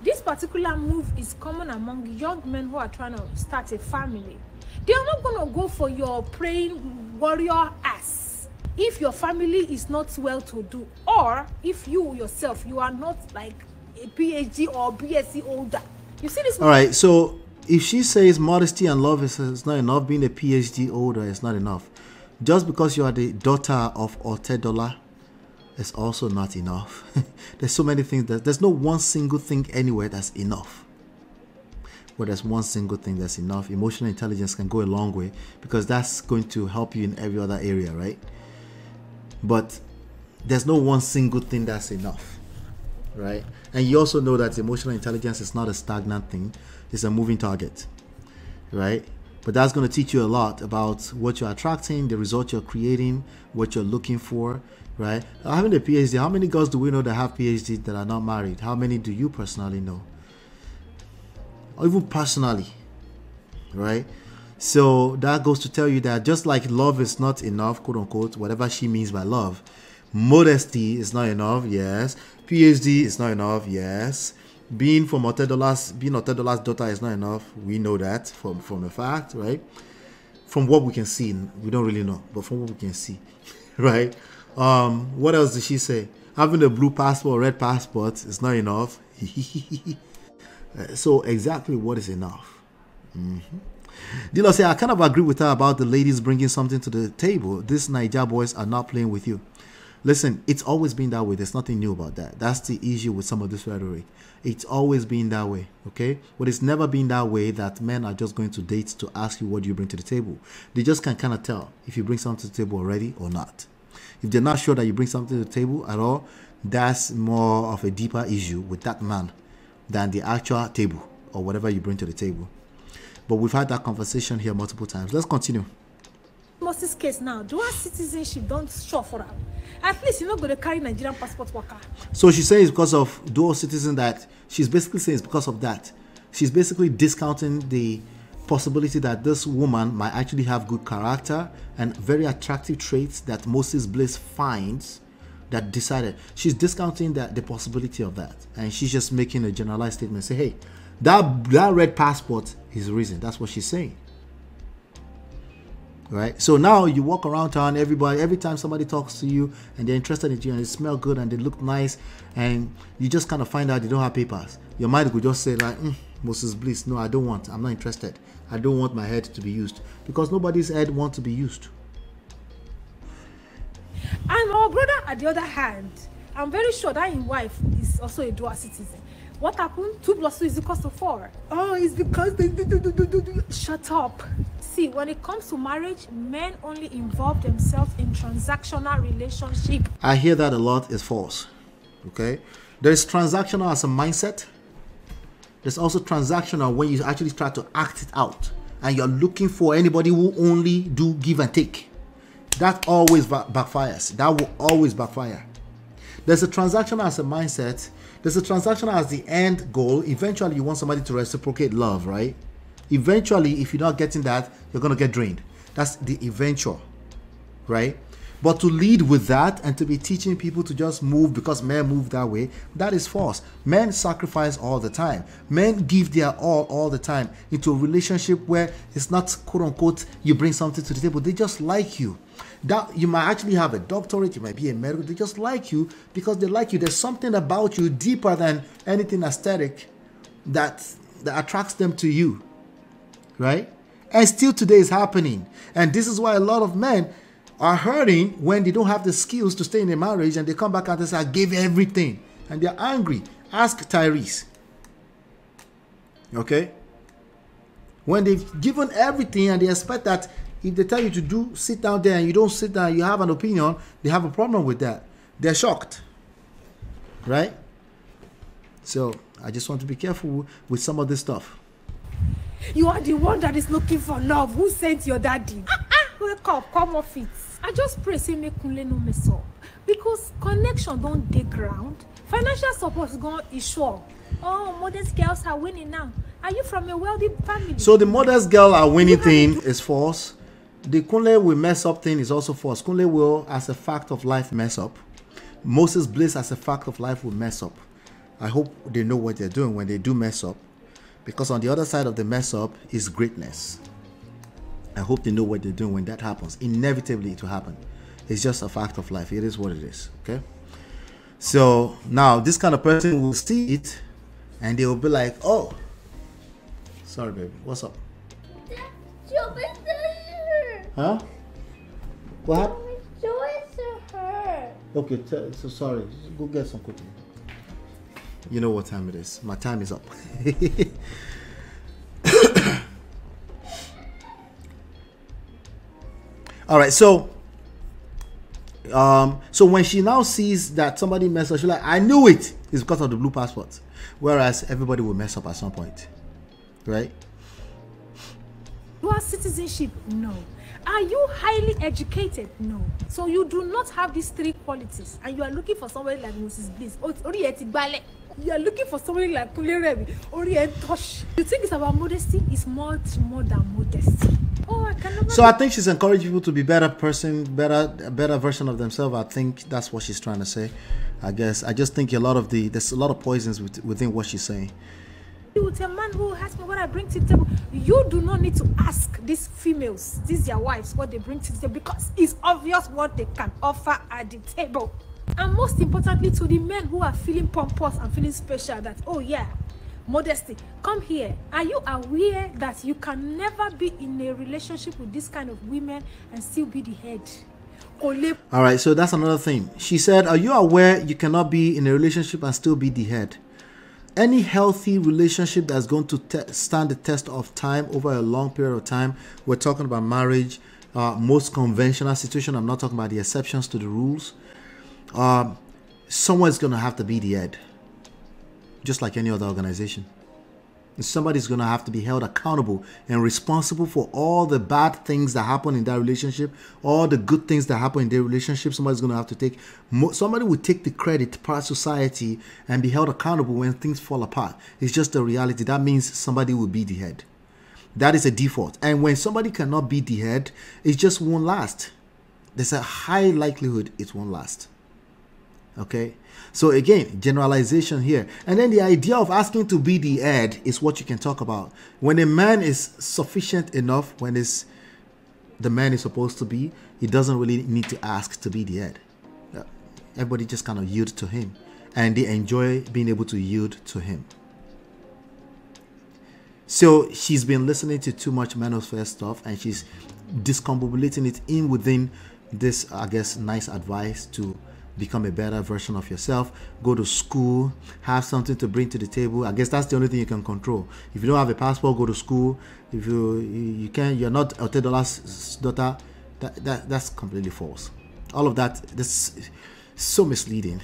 [SPEAKER 11] This particular move is common among young men who are trying to start a family. They are not going to go for your praying warrior ass if your family is not well to do, or if you yourself, you are not like a PhD or BSc holder. You see this?
[SPEAKER 1] All right, so if she says modesty and love is not enough, being a PhD holder is not enough, just because you are the daughter of Otedola is also not enough. There's so many things that there's no one single thing anywhere that's enough. But there's one single thing that's enough. Emotional intelligence can go a long way because that's going to help you in every other area, right? But there's no one single thing that's enough, right? And you also know that emotional intelligence is not a stagnant thing. It's a moving target, right? But that's going to teach you a lot about what you're attracting, the result you're creating, what you're looking for, right? Having a PhD, how many girls do we know that have PhDs that are not married? How many do you personally know? Or even personally, right? So that goes to tell you that just like love is not enough, quote unquote, whatever she means by love, modesty is not enough, yes. PhD is not enough, yes. Being Otedola's daughter is not enough. We know that from a fact, right? From what we can see, we don't really know, but from what we can see, right? What else did she say? Having a blue passport or red passport is not enough. So exactly what is enough? Dilo say, I kind of agree with her about the ladies bringing something to the table. These Naija boys are not playing with you. Listen, it's always been that way. There's nothing new about that. That's the issue with some of this rhetoric. It's always been that way, okay? But it's never been that way that men are just going to date to ask you what do you bring to the table. They just can kind of tell if you bring something to the table already or not. If they're not sure that you bring something to the table at all, that's more of a deeper issue with that man than the actual table or whatever you bring to the table. But we've had that conversation here multiple times. Let's continue.
[SPEAKER 11] Moses case now, dual citizenship don't show for her. At least you're not going to carry Nigerian passport worker.
[SPEAKER 1] So she's saying it's because of dual citizen that she's basically saying it's because of that. She's basically discounting the possibility that this woman might actually have good character and very attractive traits that Moses Bliss finds that decided. She's discounting the possibility of that. And she's just making a generalized statement. Say, hey, that red passport is the reason. That's what she's saying. Right? So now you walk around town, every time somebody talks to you and they're interested in you and they smell good and they look nice and you just kind of find out they don't have papers. Your mind could just say like, Moses Bliss, no, I'm not interested. I don't want my head to be used because nobody's head wants to be used.
[SPEAKER 11] And our brother, at the other hand, I'm very sure that his wife is also a dual citizen. What happened? 2 + 2 is equal to 4. Oh, it's because they do. Shut up. See, when it comes to marriage, men only involve themselves in transactional relationship.
[SPEAKER 1] I hear that a lot is false. Okay? There's transactional as a mindset. There's also transactional when you actually try to act it out. And you're looking for anybody who only do give and take. That always backfires. That will always backfire. There's a transactional as a mindset. There's a transactional as the end goal. Eventually, you want somebody to reciprocate love, right? Eventually, if you're not getting that, you're going to get drained. That's the eventual, right? But to lead with that and to be teaching people to just move because men move that way, that is false. Men sacrifice all the time. Men give their all the time into a relationship where it's not, quote unquote, you bring something to the table. They just like you. That you might actually have a doctorate, you might be a medical, they just like you because they like you. There's something about you deeper than anything aesthetic that attracts them to you, right? And still today is happening. And this is why a lot of men are hurting when they don't have the skills to stay in a marriage and they come back and they say, I gave everything. And they're angry. Ask Tyrese. Okay? When they've given everything and they expect that if they tell you to sit down there and you don't sit down, you have an opinion, they have a problem with that. They're shocked. Right? So, I just want to be careful with some of this stuff.
[SPEAKER 11] You are the one that is looking for love. Who sent your daddy? Wake up, come off it. I just pray, say, make Kunle no mess up. Because connection don't dig ground. Financial support is going to issue. Oh, modest girls are winning now. Are you from a wealthy family?
[SPEAKER 1] So the modest girl are winning thing is false. The Kunle will mess up thing is also false. Kunle will, as a fact of life, mess up. Moses Bliss, as a fact of life, will mess up. I hope they know what they're doing when they do mess up, because on the other side of the mess up is greatness. I hope they know what they're doing when that happens. Inevitably, it will happen. It's just a fact of life. It is what it is. Okay. So now this kind of person will see it, and they will be like, "Oh, sorry, baby. What's up?" Huh? What happened? Okay, so sorry. Go get some cooking. You know what time it is. My time is up. All right, so when she now sees that somebody messed up, she's like, I knew it. It's because of the blue passport. Whereas everybody will mess up at some point, right?
[SPEAKER 11] You are citizenship? No. Are you highly educated? No. So you do not have these three qualities, and you are looking for somebody like Moses Bliss. You are looking for somebody like Kuleremi. You think it's about modesty? It's much more than modesty. Oh, I cannot.
[SPEAKER 1] So I think she's encouraging people to be a better version of themselves. I think that's what she's trying to say. I just think there's a lot of poisons within what she's saying.
[SPEAKER 11] With a man who has me what I bring to the table, you do not need to ask these females, these their wives, what they bring to the table, because it's obvious what they can offer at the table. And most importantly, to the men who are feeling pompous and feeling special, that, oh yeah, modesty, come here. Are you aware that you can never be in a relationship with this kind of women and still be the head?
[SPEAKER 1] All right, so that's another thing. She said, are you aware you cannot be in a relationship and still be the head? Any healthy relationship that's going to stand the test of time over a long period of time, we're talking about marriage, most conventional situation, I'm not talking about the exceptions to the rules. Someone's going to have to be the head, just like any other organization. Somebody's going to have to be held accountable and responsible for all the bad things that happen in that relationship, all the good things that happen in their relationship. Somebody's going to have to take, somebody will take the credit part of society and be held accountable when things fall apart. It's just a reality. That means somebody will be the head. That is a default. And when somebody cannot be the head, it just won't last. There's a high likelihood it won't last. Okay, so again, generalization here. And then the idea of asking to be the head is what you can talk about. When a man is sufficient enough, when the man is supposed to be, he doesn't really need to ask to be the head. Everybody just kind of yield to him, and they enjoy being able to yield to him. So she's been listening to too much manosphere stuff, and she's discombobulating it in within this, I guess, nice advice to become a better version of yourself. Go to school, have something to bring to the table. I guess that's the only thing you can control. If you don't have a passport, go to school. If you can't, you're not Otedola's daughter, that's completely false. All of that's so misleading.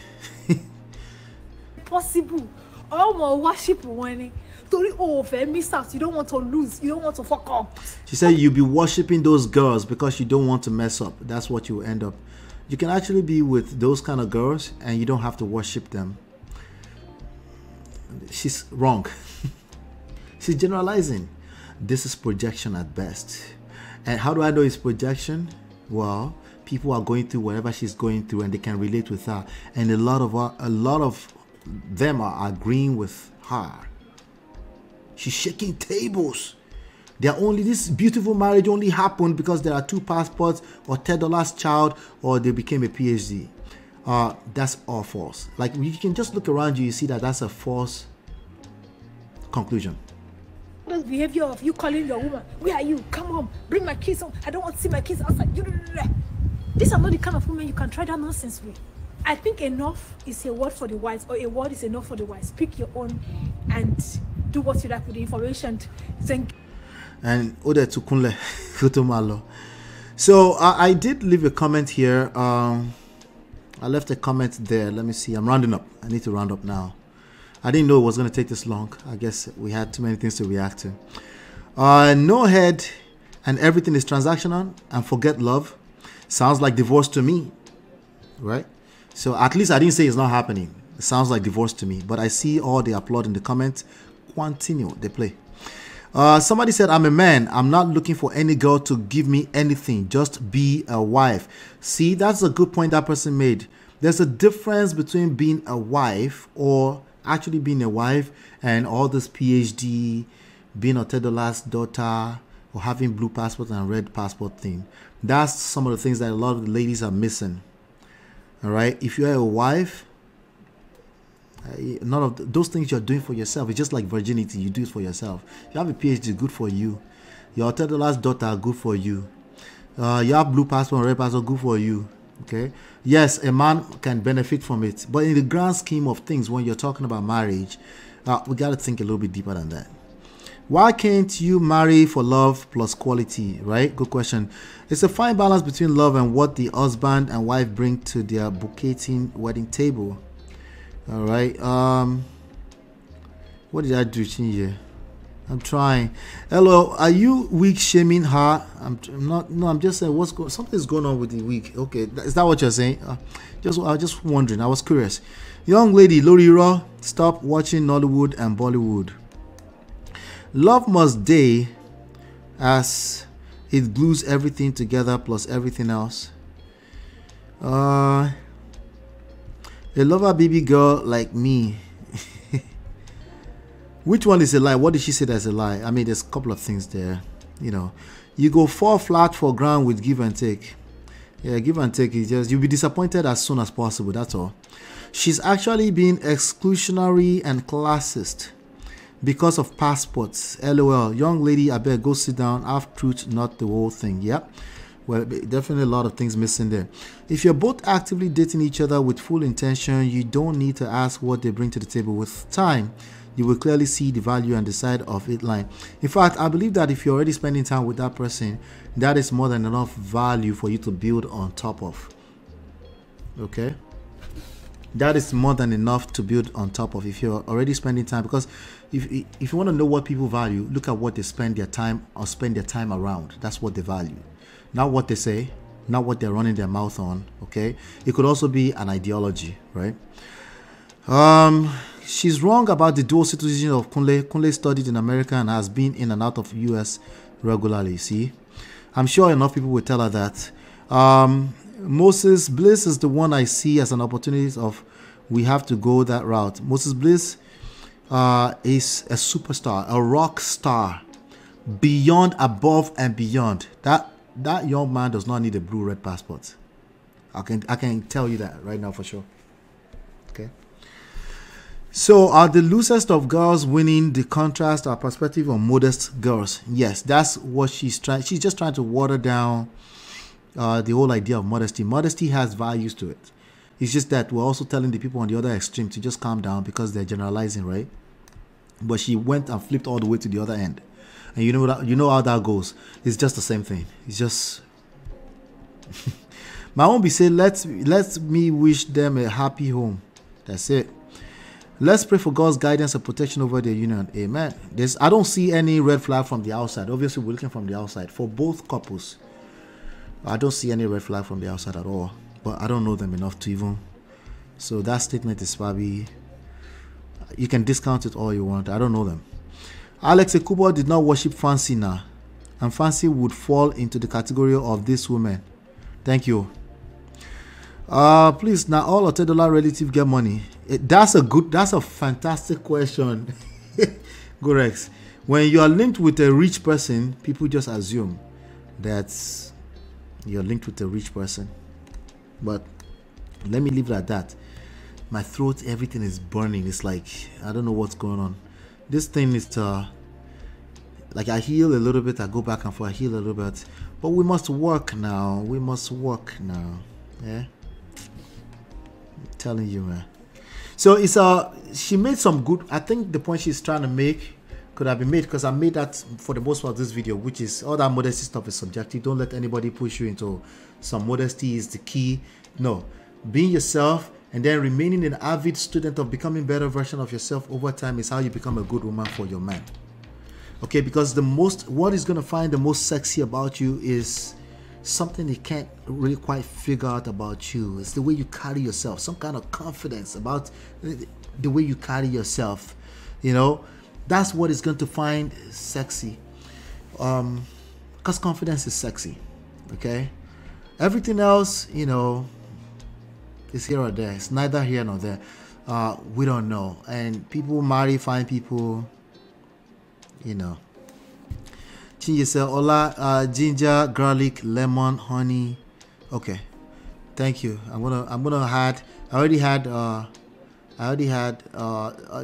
[SPEAKER 11] Possible. Oh my worship winning. Oh, miss out. You don't want to lose. You don't want to fuck up.
[SPEAKER 1] She said you'll be worshiping those girls because you don't want to mess up. That's what you will end up. You can actually be with those kind of girls and you don't have to worship them. She's wrong. She's generalizing. This is projection at best. And how do I know it's projection? Well, people are going through whatever she's going through and they can relate with her. And a lot of them are agreeing with her. She's shaking tables. This beautiful marriage only happened because there are 2 passports or $10 child or they became a PhD. That's all false. Like, you can just look around you see that that's a false conclusion.
[SPEAKER 11] The behavior of you calling your woman, where are you? Come on, bring my kids home. I don't want to see my kids outside. These are not the kind of women you can try that nonsense with. I think enough is a word for the wise, or a word is enough for the wise. Pick your own and do what you like with the information. Thank you.
[SPEAKER 1] And Ode Tukunle Kutumalo. So I did leave a comment here. I left a comment there. Let me see. I'm rounding up. I need to round up now. I didn't know it was going to take this long. I guess we had too many things to react to. No head and everything is transactional and forget love. Sounds like divorce to me, right? So at least I didn't say it's not happening. It sounds like divorce to me. But I see all the applaud in the comments. Continue. They play. Somebody said, I'm a man. I'm not looking for any girl to give me anything. Just be a wife. See, that's a good point that person made. There's a difference between being a wife or actually being a wife and all this PhD, being Otedola's daughter, or having blue passport and red passport thing. That's some of the things that a lot of the ladies are missing. All right, if you're a wife, none of those things you're doing for yourself. It's just like virginity, you do it for yourself. You have a PhD, good for you. Your Otedola's daughter, good for you. You have blue passport and red passport, good for you. Okay, yes, a man can benefit from it, but in the grand scheme of things, when you're talking about marriage, we got to think a little bit deeper than that. Why can't you marry for love plus quality, right? Good question. It's a fine balance between love and what the husband and wife bring to their bouqueting wedding table. All right. What did I do here? I'm trying. Hello, are you weak shaming her? I'm not. No, I'm just saying something's going on with the weak. Okay, is that what you're saying? I was just wondering. I was curious. Young lady, Lori Raw, stop watching Nollywood and Bollywood. Love must die, as it glues everything together plus everything else. A lover baby girl like me. Which one is a lie? What did she say that's a lie? I mean, there's a couple of things there. You know, you go fall flat for ground with give and take. Yeah, give and take is just, you'll be disappointed as soon as possible. That's all. She's actually being exclusionary and classist because of passports. LOL. Young lady, I better go sit down. Half truth, not the whole thing. Yep. Well, definitely a lot of things missing there. If you're both actively dating each other with full intention, you don't need to ask what they bring to the table. With time, you will clearly see the value and decide of it line. In fact, I believe that if you're already spending time with that person, that is more than enough value for you to build on top of. Okay? That is more than enough to build on top of if you're already spending time. Because if you want to know what people value, look at what they spend their time around. That's what they value. Not what they say, not what they're running their mouth on. Okay? It could also be an ideology, right? She's wrong about the dual citizenship of Kunle. Kunle studied in America and has been in and out of US regularly. See, I'm sure enough people will tell her that. Moses Bliss is the one I see as an opportunity of we have to go that route. Moses Bliss is a superstar, a rock star, beyond, above, and beyond. That young man does not need a blue-red passport. I can tell you that right now for sure. Okay. So are the loosest of girls winning? The contrast or perspective on modest girls? Yes, that's what she's trying. She's just trying to water down the whole idea of modesty. Modesty has values to it. It's just that we're also telling the people on the other extreme to just calm down because they're generalizing, right? But she went and flipped all the way to the other end, and you know how that goes. It's just the same thing. It's just. My own be say, let me wish them a happy home. That's it. Let's pray for God's guidance and protection over their union. Amen. I don't see any red flag from the outside. Obviously, we're looking from the outside. For both couples, I don't see any red flag from the outside at all. But I don't know them enough to even. So that statement is probably, you can discount it all you want. I don't know them. Alex Ekubo did not worship Fancy now. And Fancy would fall into the category of this woman. Thank you. Please, now all Otedola relatives get money. That's a fantastic question. Gorex. When you are linked with a rich person, people just assume that you're linked with a rich person. But let me leave it at that. My throat, everything is burning. It's like, I don't know what's going on. This thing is like I heal a little bit, I go back and forth, I heal a little bit. But we must work now. We must work now. Yeah? I'm telling you, man. So it's she made some good, I think the point she's trying to make could have been made, because I made that for the most part of this video, which is all that modesty stuff is subjective. Don't let anybody push you into some modesty is the key. No, being yourself and then remaining an avid student of becoming a better version of yourself over time is how you become a good woman for your man. Okay, because what is going to find the most sexy about you is something he can't really quite figure out about you. It's the way you carry yourself, some kind of confidence about the way you carry yourself. You know, that's what is going to find sexy. Because confidence is sexy. Okay, everything else, you know, is here or there. It's neither here nor there. we don't know. And people marry fine people, you know. Chingy said, "Hola, ginger, garlic, lemon, honey." Okay, thank you. I'm gonna add. I already had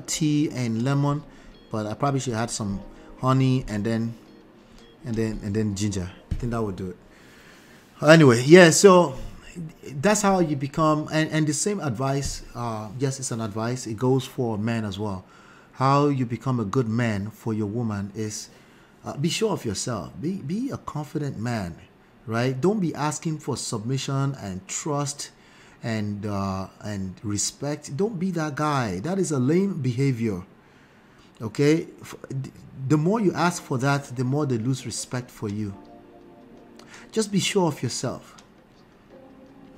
[SPEAKER 1] tea and lemon, but I probably should add some honey and then ginger. I think that would do it. Anyway, yeah. So that's how you become. And the same advice. Yes, it's an advice. It goes for men as well. How you become a good man for your woman is. Be sure of yourself. Be a confident man, right? Don't be asking for submission and trust and respect. Don't be that guy. That is a lame behavior. Okay? The more you ask for that, the more they lose respect for you. Just be sure of yourself.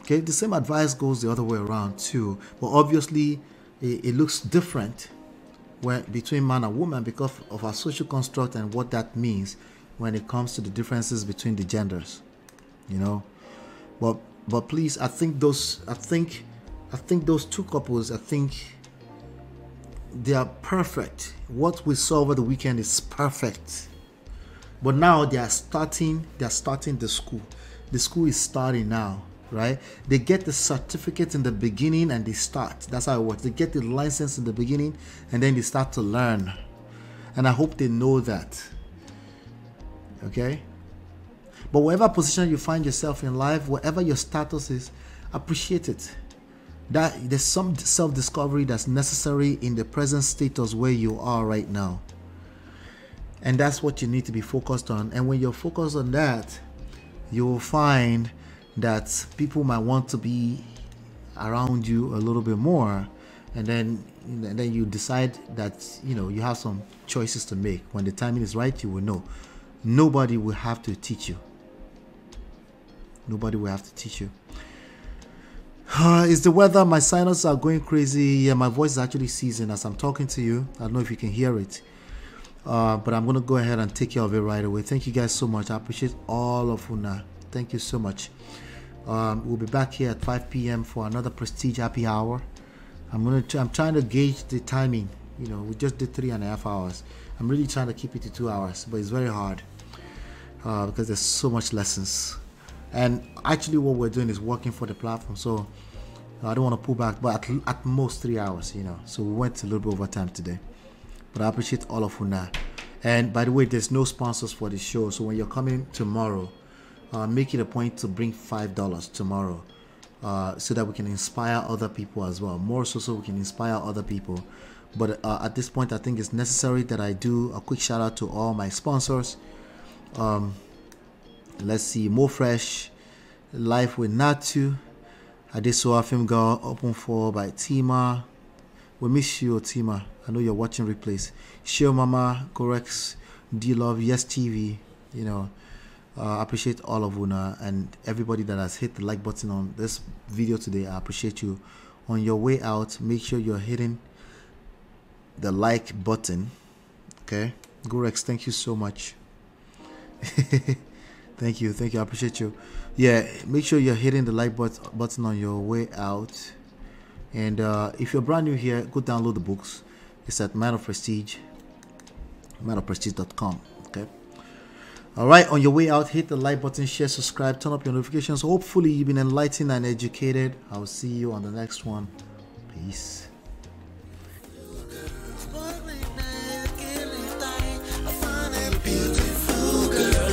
[SPEAKER 1] Okay? The same advice goes the other way around too. But obviously, it looks different between man and woman because of our social construct and what that means when it comes to the differences between the genders, you know. But please, I think those two couples, I think they are perfect. What we saw over the weekend is perfect. But now they are starting the school. The school is starting now. Right? They get the certificate in the beginning and they start. That's how it works. They get the license in the beginning and then they start to learn. And I hope they know that. Okay? But whatever position you find yourself in life, whatever your status is, appreciate it. That there's some self-discovery that's necessary in the present status where you are right now. And that's what you need to be focused on. And when you're focused on that, you will find that people might want to be around you a little bit more, and then you decide that you have some choices to make. When the timing is right, you will know. Nobody will have to teach you. Nobody will have to teach you. Is the weather? My sinuses are going crazy. Yeah, my voice is actually seizing as I'm talking to you. I don't know if you can hear it, but I'm gonna go ahead and take care of it right away. Thank you guys so much. I appreciate all of you. Thank you so much. We'll be back here at 5 p.m. for another Prestige Happy Hour. I'm trying to gauge the timing. We just did 3.5 hours. I'm really trying to keep it to 2 hours, but it's very hard because there's so much lessons. And actually, what we're doing is working for the platform, so I don't want to pull back. But at most 3 hours, So we went a little bit over time today. But I appreciate all of you. And by the way, there's no sponsors for the show, so when you're coming tomorrow, make it a point to bring $5 tomorrow so that we can inspire other people as well. More so we can inspire other people. But at this point, I think it's necessary that I do a quick shout out to all my sponsors. Let's see, More Fresh, Life with Natu, Adesoa Film Girl, Open 4 by Tima. We miss you, Tima. I know you're watching replays. Shio Mama, Corex, D Love, Yes TV, I appreciate all of you and everybody that has hit the like button on this video today. I appreciate you. On your way out, make sure you're hitting the like button. Okay, Gorex, thank you so much. Thank you. I appreciate you. Yeah, make sure you're hitting the like button on your way out. And if you're brand new here, go download the books. It's at Man of Prestige, manofprestige.com. Okay. All right, on your way out, hit the like button, share, subscribe, turn up your notifications. Hopefully you've been enlightened and educated. I'll see you on the next one. Peace.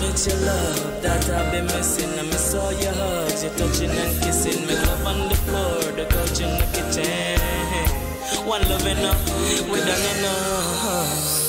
[SPEAKER 12] It's your love that I've been missing. I miss all your hugs, your touching and kissing. Make love on the floor, the couch in the kitchen. One love enough, we done enough.